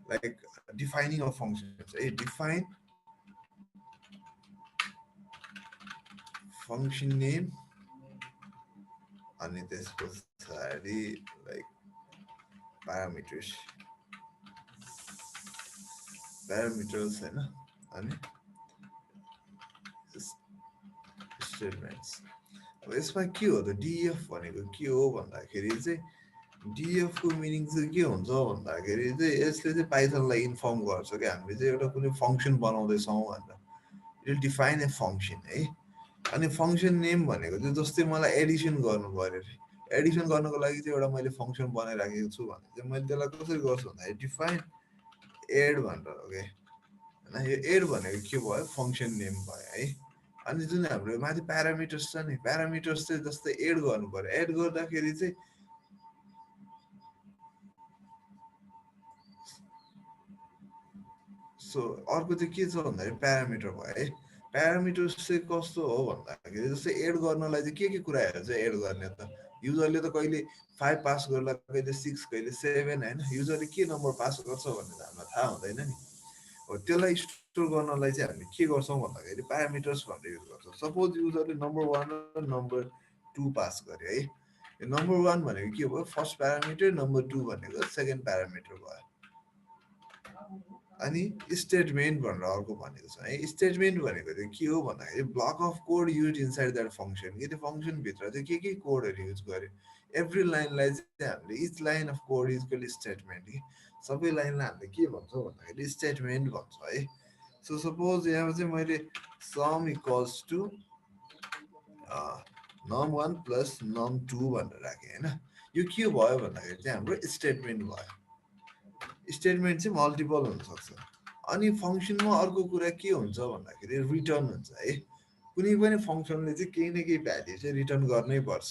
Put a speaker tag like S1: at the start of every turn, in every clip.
S1: like defining a function. A define function name अनि त्यस पछाडि like parameters हैन अनि स्टेटमेन्ट्स अब यसमा के हो त डिएफ भनेको के हो भन्दाखेरि चाहिँ डिएफ को मिनिङ चाहिँ के हुन्छ भन्दाखेरि चाहिँ यसले चाहिँ पाइथनलाई इन्फर्म गर्छ कि हामीले चाहिँ एउटा कुनै फङ्सन बनाउँदैछौँ भनेर इट डिफाइन ए फङ्सन है अनि फङ्सन नेम भनेको चाहिँ जस्तै मलाई एडिसन गर्नु पऱ्यो अरे एडिसन गर्नको लागि चाहिँ एउटा मैले फङ्सन बनाइराखेको छु भने चाहिँ मैले त्यसलाई कसरी गर्छु भन्दाखेरि डिफाइन एड भनेर ओके होइन यो एड भनेको के भयो फङ्सन नेम भयो है अनि जुन हाम्रो माथि प्यारामिटर्स छ नि प्यारामिटर्स चाहिँ जस्तै एड गर्नु पऱ्यो एड गर्दाखेरि चाहिँ सो अर्को चाहिँ के छ भन्दाखेरि प्यारामिटर भयो है प्यारामिटर्स चाहिँ कस्तो हो भन्दाखेरि जस्तै एड गर्नलाई चाहिँ के कुराहरू चाहिँ एड गर्ने त युजरले त कहिले 5 पास गर्ला कहिले 6 कहिले 7 होइन युजरले के नम्बर पास गर्छ भन्ने त हामीलाई थाहा हुँदैन नि हो त्यसलाई स्टोर गर्नलाई चाहिँ हामी के गर्छौँ भन्दाखेरि प्यारामिटर्स भनेर युज गर्छौँ सपोज युजरले नम्बर 1 र नम्बर 2 पास गर्यो है यो नम्बर 1 भनेको के भयो फर्स्ट प्यारामिटर नम्बर 2 भनेको सेकेन्ड प्यारामिटर भयो अनि स्टेटमेन्ट भनेर अर्को भनेको छ है स्टेटमेन्ट भनेको चाहिँ के हो भन्दाखेरि block of code use inside that function कि त्यो फङ्सनभित्र चाहिँ के कोडहरू युज गर्यो एभ्री लाइनलाई चाहिँ हामीले each line of code is call statement कि सबै लाइनलाई हामीले के भन्छौँ भन्दाखेरि स्टेटमेन्ट भन्छ है सो सपोज यहाँ चाहिँ मैले some equals to num1 plus num2 भनेर राखेँ होइन यो के भयो भन्दाखेरि चाहिँ हाम्रो स्टेटमेन्ट भयो स्टेटमेन्ट चाहिँ मल्टिपल हुनसक्छ अनि फङ्सनमा अर्को कुरा के हुन्छ भन्दाखेरि रिटर्न हुन्छ है कुनै पनि फङ्सनले चाहिँ केही न केही भ्याल्यु चाहिँ रिटर्न गर्नै पर्छ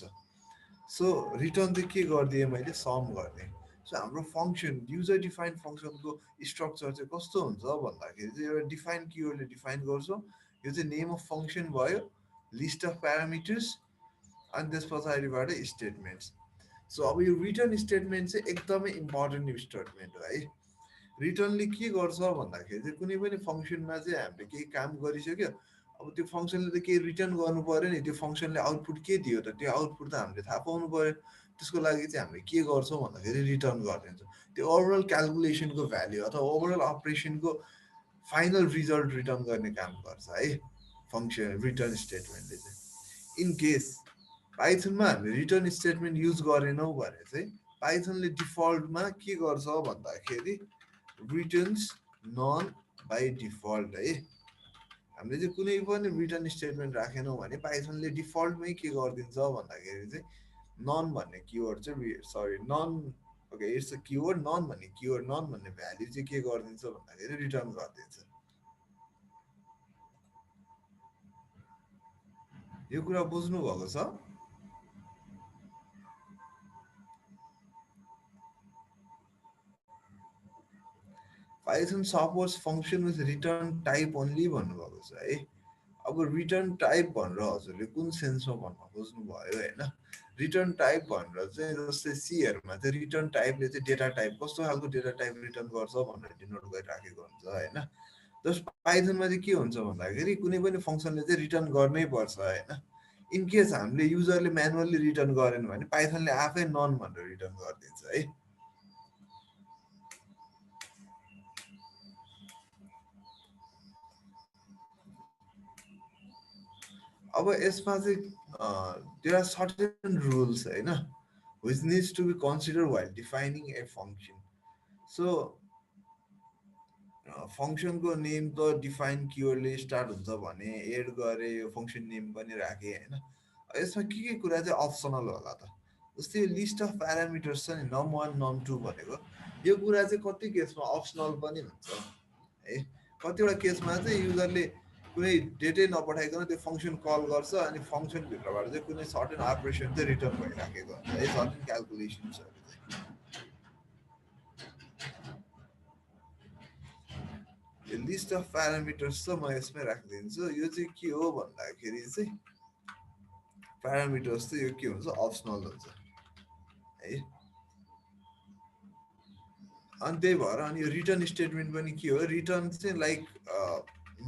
S1: सो रिटर्न चाहिँ के गरिदिएँ मैले सम गरिदिएँ सो हाम्रो फङ्सन युजर डिफाइन फङ्सनको स्ट्रक्चर चाहिँ कस्तो हुन्छ भन्दाखेरि चाहिँ एउटा डिफाइन किवर्डले डिफाइन गर्छौँ यो चाहिँ नेम अफ फङ्सन भयो लिस्ट अफ प्यारामिटर्स अनि त्यस पछाडिबाट स्टेटमेन्ट्स सो अब यो रिटर्न स्टेटमेन्ट चाहिँ एकदमै इम्पोर्टेन्ट स्टेटमेन्ट हो है रिटर्नले के गर्छ भन्दाखेरि चाहिँ कुनै पनि फङ्सनमा चाहिँ हामीले केही काम गरिसक्यो अब त्यो फङ्सनले त केही रिटर्न गर्नु पऱ्यो नि त्यो फङ्सनले आउटपुट के दियो त त्यो आउटपुट त हामीले थाहा पाउनु पऱ्यो त्यसको लागि चाहिँ हामीले के गर्छौँ भन्दाखेरि रिटर्न गरिदिन्छौँ त्यो ओभरअल क्यालकुलेसनको भ्याल्यु अथवा ओभरअल अपरेसनको फाइनल रिजल्ट रिटर्न गर्ने काम गर्छ है फङ्सन रिटर्न स्टेटमेन्टले चाहिँ इन केस पाइथनमा हामीले रिटर्न स्टेटमेन्ट युज गरेनौँ भने चाहिँ पाइथनले डिफल्टमा के गर्छ भन्दाखेरि रिटर्न्स नन बाई डिफल्ट है हामीले चाहिँ कुनै पनि रिटर्न स्टेटमेन्ट राखेनौँ भने पाइथनले डिफल्टमै के गरिदिन्छ भन्दाखेरि चाहिँ नन भन्ने किवर्ड चाहिँ sorry none okay it's a keyword none भन्ने किवर्ड नन भन्ने भ्याल्यु चाहिँ के गरिदिन्छ भन्दाखेरि रिटर्न गरिदिन्छ यो कुरा बुझ्नुभएको छ Python supports function with return type only भन्नुभएको छ है अब रिटर्न टाइप भनेर हजुरले कुन सेन्समा भन्न खोज्नुभयो होइन रिटर्न टाइप भनेर चाहिँ जस्तै सीहरूमा चाहिँ रिटर्न टाइपले चाहिँ डेटा टाइप कस्तो खालको डेटा टाइप रिटर्न गर्छ भनेर डिनोट गरिराखेको हुन्छ होइन जस्ट पाइथनमा चाहिँ के हुन्छ भन्दाखेरि कुनै पनि फङ्सनले चाहिँ रिटर्न गर्नै पर्छ होइन इन केस हामीले युजरले म्यानुअल्ली रिटर्न गरेन भने पाइथनले आफै नन भनेर रिटर्न गरिदिन्छ है अब यसमा चाहिँ देयर आर सर्टेन रुल्स होइन which needs to be considered while defining a function. So फङ्सनको नेम त डिफाइन किवर्डले स्टार्ट हुन्छ भने एड गरे यो फङ्सन नेम पनि राखेँ होइन यसमा के कुरा चाहिँ अप्सनल होला त जस्तै यो लिस्ट अफ प्यारामिटर्स छ नि num1 num2 भनेको यो कुरा चाहिँ कति केसमा अप्सनल पनि हुन्छ है कतिवटा केसमा चाहिँ युजरले कुनै डेटै नपठाइकन त्यो फङ्सन कल गर्छ अनि फङ्सनभित्रबाट चाहिँ कुनै सर्टेन अपरेसन चाहिँ रिटर्न भइराखेको हुन्छ है सर्टेन क्यालकुलेसन्सहरू चाहिँ यो लिस्ट अफ प्यारामिटर्स त म यसमै राखिदिन्छु यो चाहिँ के हो भन्दाखेरि चाहिँ प्यारामिटर्स चाहिँ यो के हुन्छ अप्सनल हुन्छ है अनि त्यही भएर अनि यो रिटर्न स्टेटमेन्ट पनि के हो, रिटर्न चाहिँ like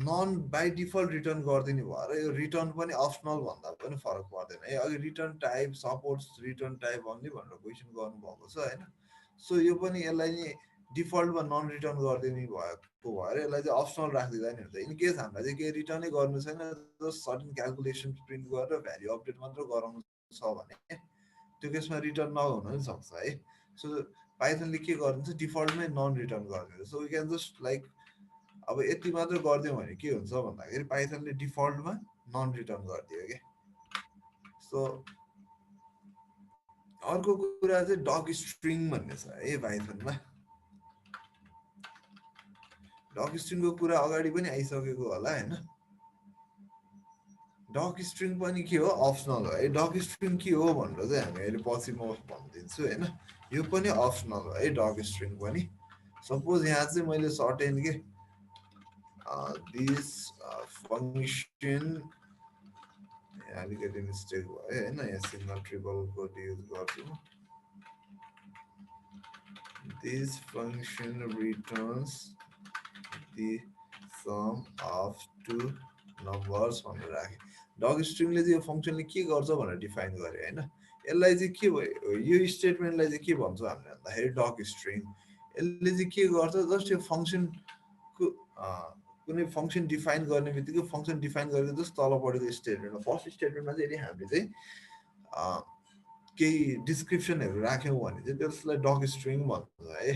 S1: none by default return गरिदिने भएर यो रिटर्न पनि अप्सनल भन्दा पनि फरक पर्दैन है। अघि return type supports return type only भनेर क्वेसन गर्नुभएको छ होइन। सो यो पनि यसलाई नि डिफल्टमा नन रिटर्न गरिदिने भएको भएर यसलाई चाहिँ अप्सनल राखिदिँदा नि हुन्छ। इन केस हामीलाई चाहिँ केही रिटर्नै गर्नु छैन, जस्ट सर्टन क्यालकुलेसन प्रिन्ट गरेर भ्याल्यु अपडेट मात्र गराउनु छ भने त्यो केसमा रिटर्न नहुन पनि सक्छ है। सो पाइथनले के गरिदिन्छ, डिफल्टमै नन रिटर्न गरिदिन्छ। So we can just like अब यति मात्र गरिदिउँ भने के हुन्छ भन्दाखेरि पाइथनले डिफल्टमा नन रिटर्न गरिदियो कि। सो अर्को कुरा चाहिँ डक स्ट्रिङ भन्ने छ है पाइथनमा। डक स्ट्रिङको कुरा अगाडि पनि आइसकेको होला होइन। डक स्ट्रिङ पनि के हो, अप्सनल हो है। डक स्ट्रिङ के हो भनेर चाहिँ हामी अहिले पछि म भनिदिन्छु होइन। यो पनि अप्सनल हो है डक स्ट्रिङ पनि। सपोज यहाँ चाहिँ मैले सर्टेन के दिस फङ्सन, अलिकति मिस्टेक भयो होइन, यहाँ सिग्नल ट्रिपल कोड युज गर्छु। This function returns the sum of two numbers भनेर राखेँ। डग स्ट्रिङले चाहिँ यो फङ्सनले के गर्छ भनेर डिफाइन गरे होइन। यसलाई चाहिँ के भयो, यो स्टेटमेन्टलाई चाहिँ के भन्छ हामीले भन्दाखेरि डग स्ट्रिङ। यसले चाहिँ के गर्छ, जस्ट यो फङ्सनको कुनै फङ्सन डिफाइन गर्ने बित्तिकै फङ्सन डिफाइन गरेको जस्ट तलपट्टिको स्टेटमेन्टमा फर्स्ट स्टेटमेन्टमा चाहिँ यदि हामीले चाहिँ केही डिस्क्रिप्सनहरू राख्यौँ भने चाहिँ त्यसलाई डग स्ट्रिङ भन्छ है।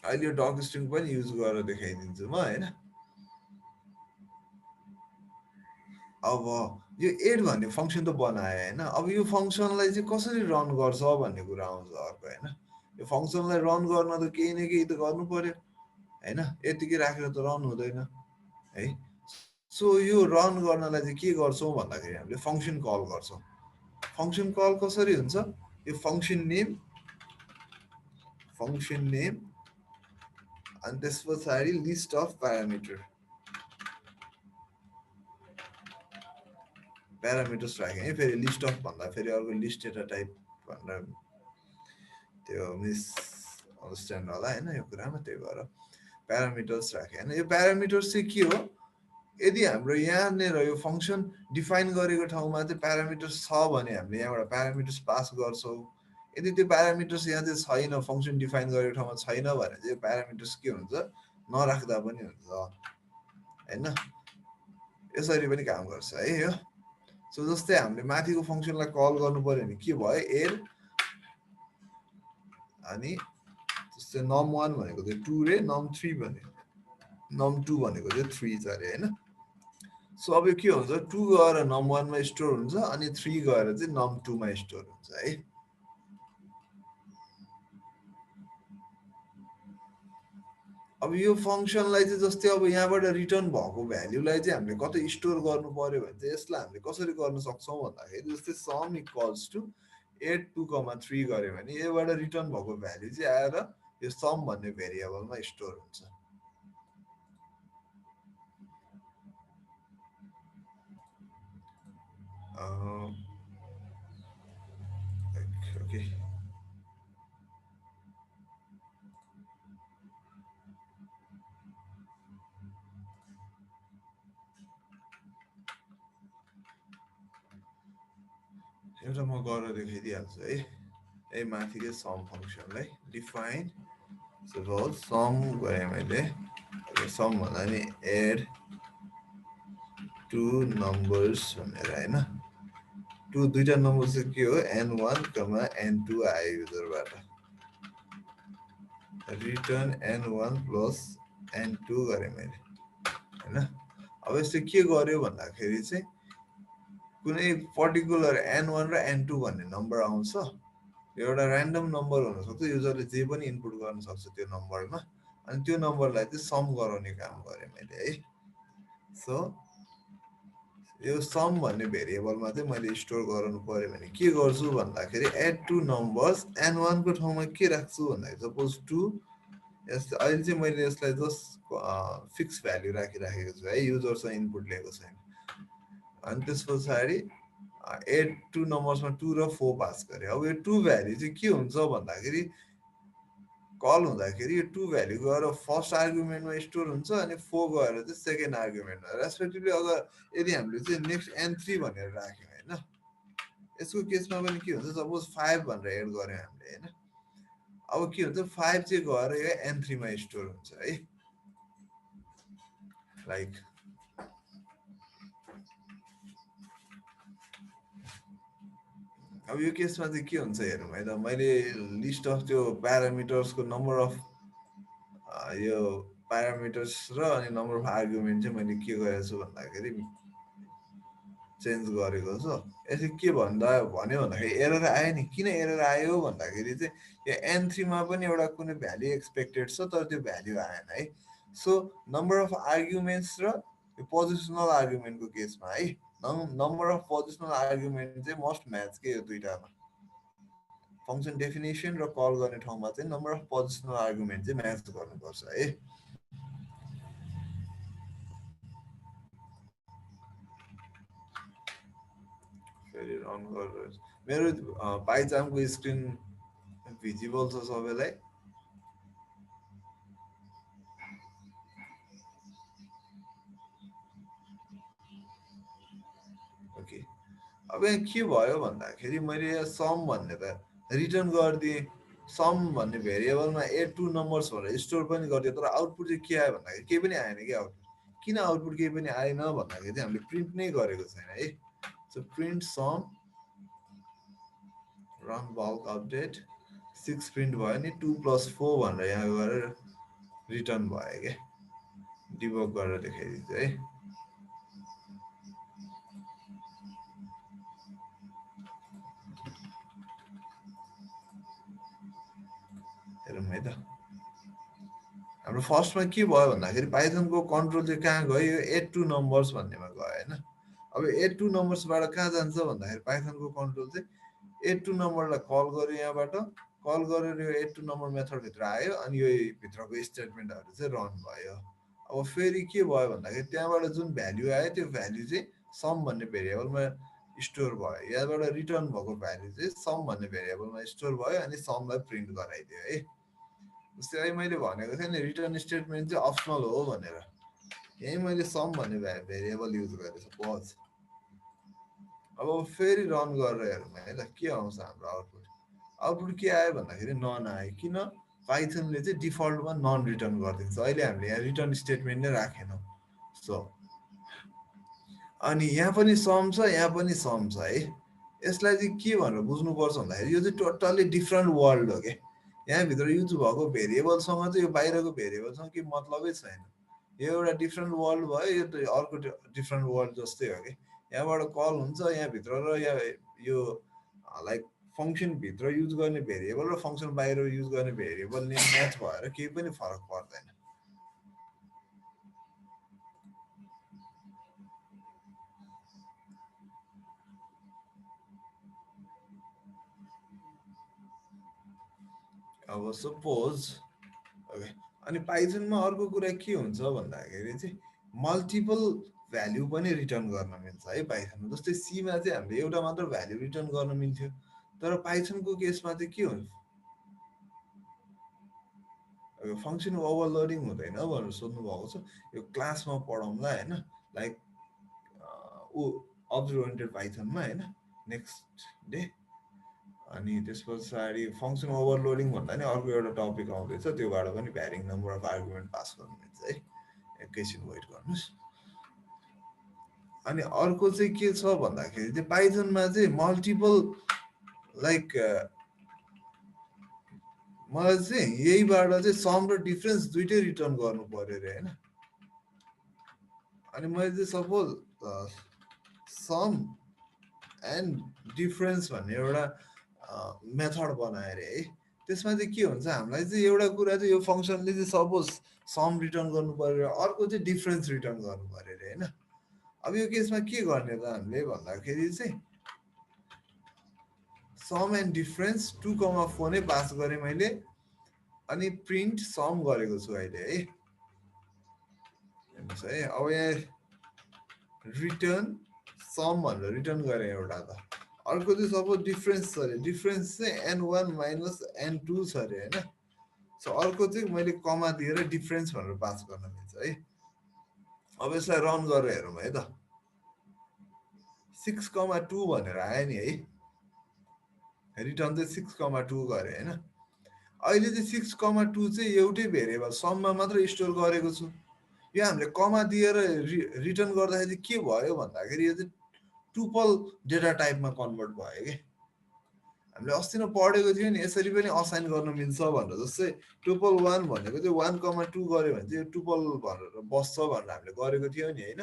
S1: अहिले यो डग स्ट्रिङ पनि युज गरेर देखाइदिन्छु म होइन। अब यो एड भन्ने फङ्सन त बनायो होइन। अब यो फङ्सनलाई चाहिँ कसरी रन गर्छ भन्ने कुरा आउँछ अर्को होइन। यो फङ्सनलाई रन गर्न त केही न केही त गर्नु पर्यो होइन, यतिकै राखेर त रन हुँदैन है। सो यो रन गर्नलाई चाहिँ के गर्छौँ भन्दाखेरि हामीले फङ्सन कल गर्छौँ। फङ्सन कल कसरी हुन्छ, यो फङ्सन नेम अनि त्यस पछाडि लिस्ट अफ प्यारामिटर्स राखेँ है। फेरि लिस्ट अफ भन्दा फेरि अर्को लिस्ट डेटा टाइप भनेर त्यो मिस अन्डरस्ट्यान्ड होला होइन यो कुरामा, त्यही भएर प्यारामिटर्स राखेँ होइन। यो प्यारामिटर्स चाहिँ के हो, यदि हाम्रो यहाँनिर यो फङ्सन डिफाइन गरेको ठाउँमा चाहिँ प्यारामिटर्स छ भने हामीले यहाँबाट प्यारामिटर्स पास गर्छौँ। यदि त्यो प्यारामिटर्स यहाँ चाहिँ छैन, फङ्सन डिफाइन गरेको ठाउँमा छैन भने चाहिँ प्यारामिटर्स के हुन्छ, नराख्दा पनि हुन्छ होइन। यसरी पनि काम गर्छ है यो। सो जस्तै हामीले माथिको फङ्सनलाई कल गर्नु पर्यो भने के भयो, एड अनि जस्तै num1 भनेको चाहिँ 2 रे, num3 भनेको num2 भनेको चाहिँ 3 छ अरे होइन। सो अब यो के हुन्छ, 2 गएर num1 मा स्टोर हुन्छ अनि 3 गएर चाहिँ num2 मा स्टोर हुन्छ है। अब यो फङ्सनलाई चाहिँ जस्तै अब यहाँबाट रिटर्न भएको भ्याल्युलाई चाहिँ हामीले कतै स्टोर गर्नु पर्यो भने चाहिँ यसलाई हामीले कसरी गर्न सक्छौँ भन्दाखेरि जस्तै सम इक्वल्स टु 8 2,3 गऱ्यो भने यहाँबाट रिटर्न भएको भ्याल्यु चाहिँ आएर यो सम भन्ने भेरिएबलमा स्टोर हुन्छ। ओके एउटा म गरेर देखाइदिइहाल्छु है। यही माथिकै सम फङ्सनलाई डिफाइन सपोज सम गरेँ मैले, सम भन्दा नि एड टु नम्बर्स भनेर होइन। दुईटा नम्बर चाहिँ के हो, n1 n2 आयो युजरबाट, रिटर्न n1 प्लस n2 गरेँ मैले होइन। अब यस्तो के गर्यो भन्दाखेरि चाहिँ कुनै पर्टिकुलर n1 र n2 भन्ने नम्बर आउँछ, एउटा ऱ्यान्डम नम्बर हुनसक्छ, युजरले जे पनि इनपुट गर्न सक्छ त्यो नम्बरमा, अनि त्यो नम्बरलाई चाहिँ सम गराउने काम गरेँ मैले है। सो यो सम भन्ने भेरिएबलमा चाहिँ मैले स्टोर गराउनु पर्यो भने के गर्छु भन्दाखेरि एड टु नम्बर्स n1 को ठाउँमा के राख्छु भन्दाखेरि सपोज 2, अहिले चाहिँ मैले यसलाई जस्ट फिक्स भ्याल्यु राखिराखेको छु है, युजरसँग इनपुट लिएको छैन। अनि त्यस पछाडि टू नम्बर्समा 2 र 4 पास गरे। अब यो 2 भ्याल्यु चाहिँ के हुन्छ भन्दाखेरि कल हुँदाखेरि यो 2 भ्याल्यु गएर फर्स्ट आर्गुमेन्टमा स्टोर हुन्छ अनि 4 गएर चाहिँ सेकेन्ड आर्गुमेन्टमा रेस्पेक्टिभली। अगर यदि हामीले चाहिँ नेक्स्ट n3 भनेर राख्यौँ होइन, यसको केसमा पनि के हुन्छ, सपोज 5 भनेर एड गऱ्यौँ हामीले होइन, अब के हुन्छ 5 चाहिँ गएर यो n3 मा स्टोर हुन्छ है। लाइक अब यो केसमा चाहिँ के हुन्छ हेरौँ है त, मैले लिस्ट अफ त्यो प्यारामिटर्सको नम्बर अफ यो प्यारामिटर्स र अनि नम्बर अफ आर्गुमेन्ट चाहिँ मैले के गरेको छु भन्दाखेरि चेन्ज गरेको छु। यसले के भन्यो भन्दाखेरि एरर आयो नि। किन एरर आयो भन्दाखेरि चाहिँ यो n3 मा पनि एउटा कुनै भ्याल्यु एक्सपेक्टेड छ तर त्यो भ्याल्यु आएन है। सो नम्बर अफ आर्गुमेन्ट्स र यो पोजिसनल आर्गुमेन्टको केसमा है, नम्बर अफ पोजिसनल आर्गुमेन्ट चाहिँ मस्ट म्याच के यो दुईटामा। फङ्सन डेफिनेसन र कल गर्ने ठाउँमा चाहिँ नम्बर अफ पोजिसनल आर्गुमेन्ट चाहिँ म्याच गर्नुपर्छ है। फेरि रन गरेर मेरो पाइचामको स्क्रिन भिजिबल छ सबैलाई? ओके। अब यहाँ के भयो भन्दाखेरि मैले यहाँ सम भन्ने त रिटर्न गरिदिएँ। सम भन्ने भेरिएबलमा एड टु नम्बर्स भनेर स्टोर पनि गरिदियो, तर आउटपुट चाहिँ के आयो भन्दाखेरि केही पनि आएन कि आउटपुट। किन आउटपुट केही पनि आएन भन्दाखेरि चाहिँ हामीले प्रिन्ट नै गरेको छैन है। So print some run bulk update 6 print भयो नि, 2 + 4 भनेर यहाँ गरेर रिटर्न भयो क्या। डिबग गरेर देखाइदिन्छु है। हेरौँ है त, हाम्रो फर्स्टमा के भयो भन्दाखेरि पाइथनको कन्ट्रोल चाहिँ कहाँ गयो, यो एड टु नम्बर्स भन्नेमा गयो होइन। अब एड टु नम्बर्सबाट कहाँ जान्छ भन्दाखेरि पाइथनको कन्ट्रोल चाहिँ एड टु नम्बरलाई कल गर्यो, यहाँबाट कल गरेर यो एड टु नम्बर मेथडभित्र आयो अनि यो भित्रको स्टेटमेन्टहरू चाहिँ रन भयो। अब फेरि के भयो भन्दाखेरि त्यहाँबाट जुन भ्याल्यु आयो त्यो भ्याल्यु चाहिँ सम भन्ने भेरिएबलमा स्टोर भयो। यहाँबाट रिटर्न भएको भ्याल्यु चाहिँ सम भन्ने भेरिएबलमा स्टोर भयो अनि समलाई प्रिन्ट गराइदियो है। जस्तै अहिले मैले भनेको थिएँ नि रिटर्न स्टेटमेन्ट चाहिँ अप्सनल हो भनेर, यहीँ मैले सम भन्ने भेरिएबल युज गरेँ सपोज। अब फेरि रन गरेर हेरौँ है त के आउँछ हाम्रो आउटपुट। आउटपुट के आयो भन्दाखेरि नन आयो। किन? पाइथनले चाहिँ डिफल्टमा नन रिटर्न गरिदिन्छ। अहिले हामीले यहाँ रिटर्न स्टेटमेन्ट नै राखेनौँ। सो अनि यहाँ पनि सम छ, यहाँ पनि सम छ है। यसलाई चाहिँ के भनेर बुझ्नुपर्छ भन्दाखेरि यो चाहिँ टोटल्ली डिफ्रेन्ट वर्ल्ड हो क्या। यहाँभित्र युज भएको भेरिएबलसँग चाहिँ यो बाहिरको भेरिएबलसँग केही मतलबै छैन। यो एउटा डिफ्रेन्ट वर्ल्ड भयो, यो अर्को डिफ्रेन्ट वर्ल्ड जस्तै हो कि। यहाँबाट कल हुन्छ यहाँभित्र र यो लाइक फङ्सनभित्र युज गर्ने भेरिएबल र फङ्सन बाहिर युज गर्ने भेरिएबल म्याच भएर केही पनि फरक पर्दैन। अब सपोज ओके। अनि पाइथनमा अर्को कुरा के हुन्छ भन्दाखेरि चाहिँ मल्टिपल भ्याल्यु पनि रिटर्न गर्न मिल्छ है पाइथनमा। जस्तै सीमा चाहिँ हामीले एउटा मात्र भ्याल्यु रिटर्न गर्न मिल्थ्यो, तर पाइथनको केसमा चाहिँ के हुन्छ, फङ्सन ओभरलोडिङ हुँदैन भनेर सोध्नु भएको छ। यो क्लासमा पढाउँला होइन, लाइक अब्जेक्ट ओरिएन्टेड पाइथनमा होइन नेक्स्ट डे। अनि त्यस पछाडि फङ्सन ओभरलोडिङ भन्दा नि अर्को एउटा टपिक आउँदैछ, त्योबाट पनि भ्यारिङ नम्बर अफ आर्गुमेन्ट पास गर्नु मिल्छ है। एकैछिन वेट गर्नुहोस्। अनि अर्को चाहिँ के छ भन्दाखेरि चाहिँ पाइथनमा चाहिँ मल्टिपल लाइक मलाई चाहिँ यहीबाट चाहिँ सम र डिफ्रेन्स दुइटै रिटर्न गर्नु पर्यो अरे होइन। अनि मैले चाहिँ सपोज सम एन्ड डिफ्रेन्स भन्ने एउटा मेथड बनाएँ अरे है। त्यसमा चाहिँ के हुन्छ हामीलाई चाहिँ एउटा कुरा चाहिँ यो फङ्सनले चाहिँ सपोज सम रिटर्न गर्नु पर्यो, अर्को चाहिँ डिफ्रेन्स रिटर्न गर्नु पर्यो अरे होइन। अब यो केसमा के गर्ने त हामीले भन्दाखेरि चाहिँ सम एन्ड डिफ्रेन्स 2,4 नै पास गरेँ मैले अनि प्रिन्ट सम गरेको छु अहिले है। हेर्नुहोस् है, अब यहाँ रिटर्न सम भनेर रिटर्न गरेँ एउटा त। अर्को चाहिँ सपोज डिफ्रेन्स छ अरे, डिफ्रेन्स चाहिँ n1 माइनस n2 छ अरे होइन। सो अर्को चाहिँ मैले कमा दिएर डिफ्रेन्स भनेर पास गर्न मिल्छ है। अब यसलाई रन गरेर हेरौँ है त। 6,2 भनेर आयो नि है, रिटर्न चाहिँ 6,2 गरेँ होइन। अहिले चाहिँ 6,2 चाहिँ एउटै भेरिएबल सममा मात्र स्टोर गरेको छु। यो हामीले कमा दिएर रिटर्न गर्दाखेरि के भयो भन्दाखेरि यो चाहिँ टुपल डेटा टाइपमा कन्भर्ट भयो कि। हामीले अस्ति नै पढेको थियो नि, यसरी पनि असाइन गर्न मिल्छ भनेर। जस्तै टुपल 1 भनेको चाहिँ 1,2 गऱ्यो भने चाहिँ यो टुपल भनेर बस्छ भनेर हामीले गरेको थियो नि होइन।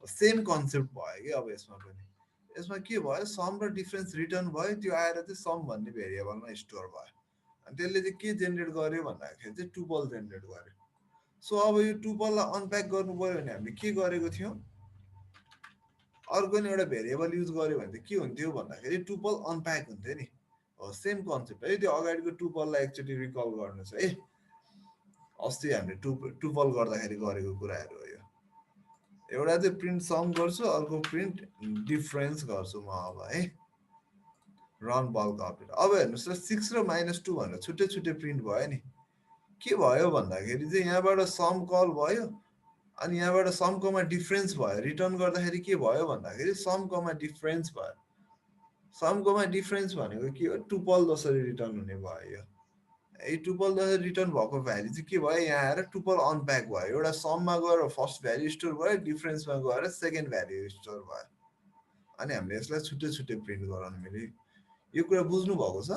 S1: सेम कन्सेप्ट भयो कि अब यसमा पनि। यसमा के भयो, सम र डिफ्रेन्स रिटर्न भयो, त्यो आएर चाहिँ सम भन्ने भेरिएबलमा स्टोर भयो। अनि त्यसले चाहिँ के जेनेरेट गर्यो भन्दाखेरि चाहिँ टुपल जेनेरेट गर्यो। सो अब यो टुपललाई अनप्याक गर्नु पऱ्यो भने हामीले के गरेको थियौँ, अर्को नि एउटा भेरिएबल युज गर्यो भने चाहिँ के हुन्थ्यो भन्दाखेरि टुपल अनप्याक हुन्थ्यो नि। हो सेम कन्सेप्ट है, त्यो अगाडिको टुपललाई एकचोटि रिकल गर्नुहोस् है। अस्ति हामीले टुपल गर्दाखेरि गरेको कुराहरू हो यो। एउटा चाहिँ प्रिन्ट सम गर्छु, अर्को प्रिन्ट डिफ्रेन्स गर्छु म अब है। Run bulk update. अब हेर्नुहोस् त 6 र -2 भनेर छुट्टै छुट्टै प्रिन्ट भयो नि। के भयो भन्दाखेरि चाहिँ यहाँबाट सम कल भयो, अनि यहाँबाट समकोमा डिफ्रेन्स भयो। रिटर्न गर्दाखेरि के भयो भन्दाखेरि समकोमा डिफ्रेन्स भयो। समकोमा डिफ्रेन्स भनेको के हो, टुपल जसरी रिटर्न हुने भयो यो। यो टुपल जसरी रिटर्न भएको भ्याल्यु चाहिँ के भयो, यहाँ आएर टुपल अनप्याक भयो। एउटा सममा गएर फर्स्ट भ्याल्यु स्टोर भयो, डिफ्रेन्समा गएर सेकेन्ड भ्याल्यु स्टोर भयो। अनि हामीले यसलाई छुट्टै छुट्टै प्रिन्ट गराउनु मिल्यो। यो कुरा बुझ्नु भएको छ?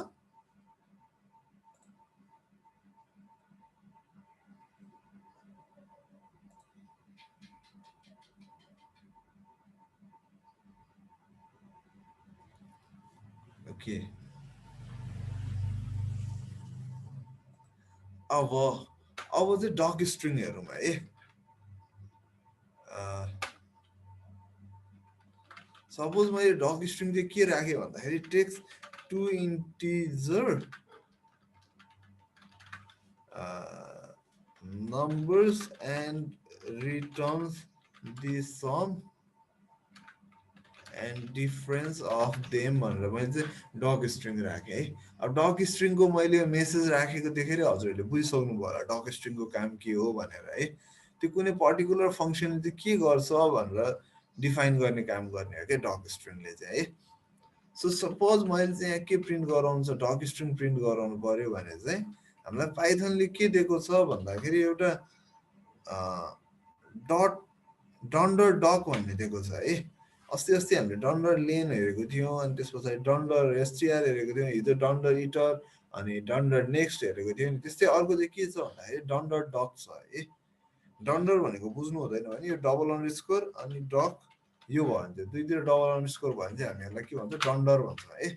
S1: ओके। अब चाहिँ डक स्ट्रिङ हेरौँ है। सपोज मैले डक स्ट्रिङ चाहिँ के राखेँ भन्दाखेरि text 2 integer numbers and returns the sum and difference of them भनेर मैले चाहिँ डक स्ट्रिङ राखेँ है। अब डक स्ट्रिङको मैले यो मेसेज राखेको देखेर हजुरहरूले बुझिसक्नु भयो होला डक स्ट्रिङको काम के हो भनेर है। त्यो कुनै पर्टिकुलर फङ्सनले चाहिँ के गर्छ भनेर डिफाइन गर्ने काम गर्ने हो क्या डक स्ट्रिङले चाहिँ है। सो सपोज मैले चाहिँ यहाँ के प्रिन्ट गराउनु छ, डक स्ट्रिङ प्रिन्ट गराउनु पर्यो भने चाहिँ हामीलाई पाइथनले के दिएको छ भन्दाखेरि एउटा डट डन्डर डक भन्ने दिएको छ है। अस्ति हामीले डन्डर लेन हेरेको थियौँ, अनि त्यस पछाडि डन्डर एसटिआर हेरेको थियौँ, हिजो डन्डर इटर अनि डन्डर नेक्स्ट हेरेको थियौँ नि। त्यस्तै अर्को चाहिँ के छ भन्दाखेरि डन्डर डक छ है। डन्डर भनेको बुझ्नु हुँदैन भने यो डबल अन्डरस्कोर अनि डक यो भयो भने चाहिँ दुईतिर डबल अन्डरस्कोर भयो भने चाहिँ हामी यसलाई के भन्छ, डन्डर भन्छ है।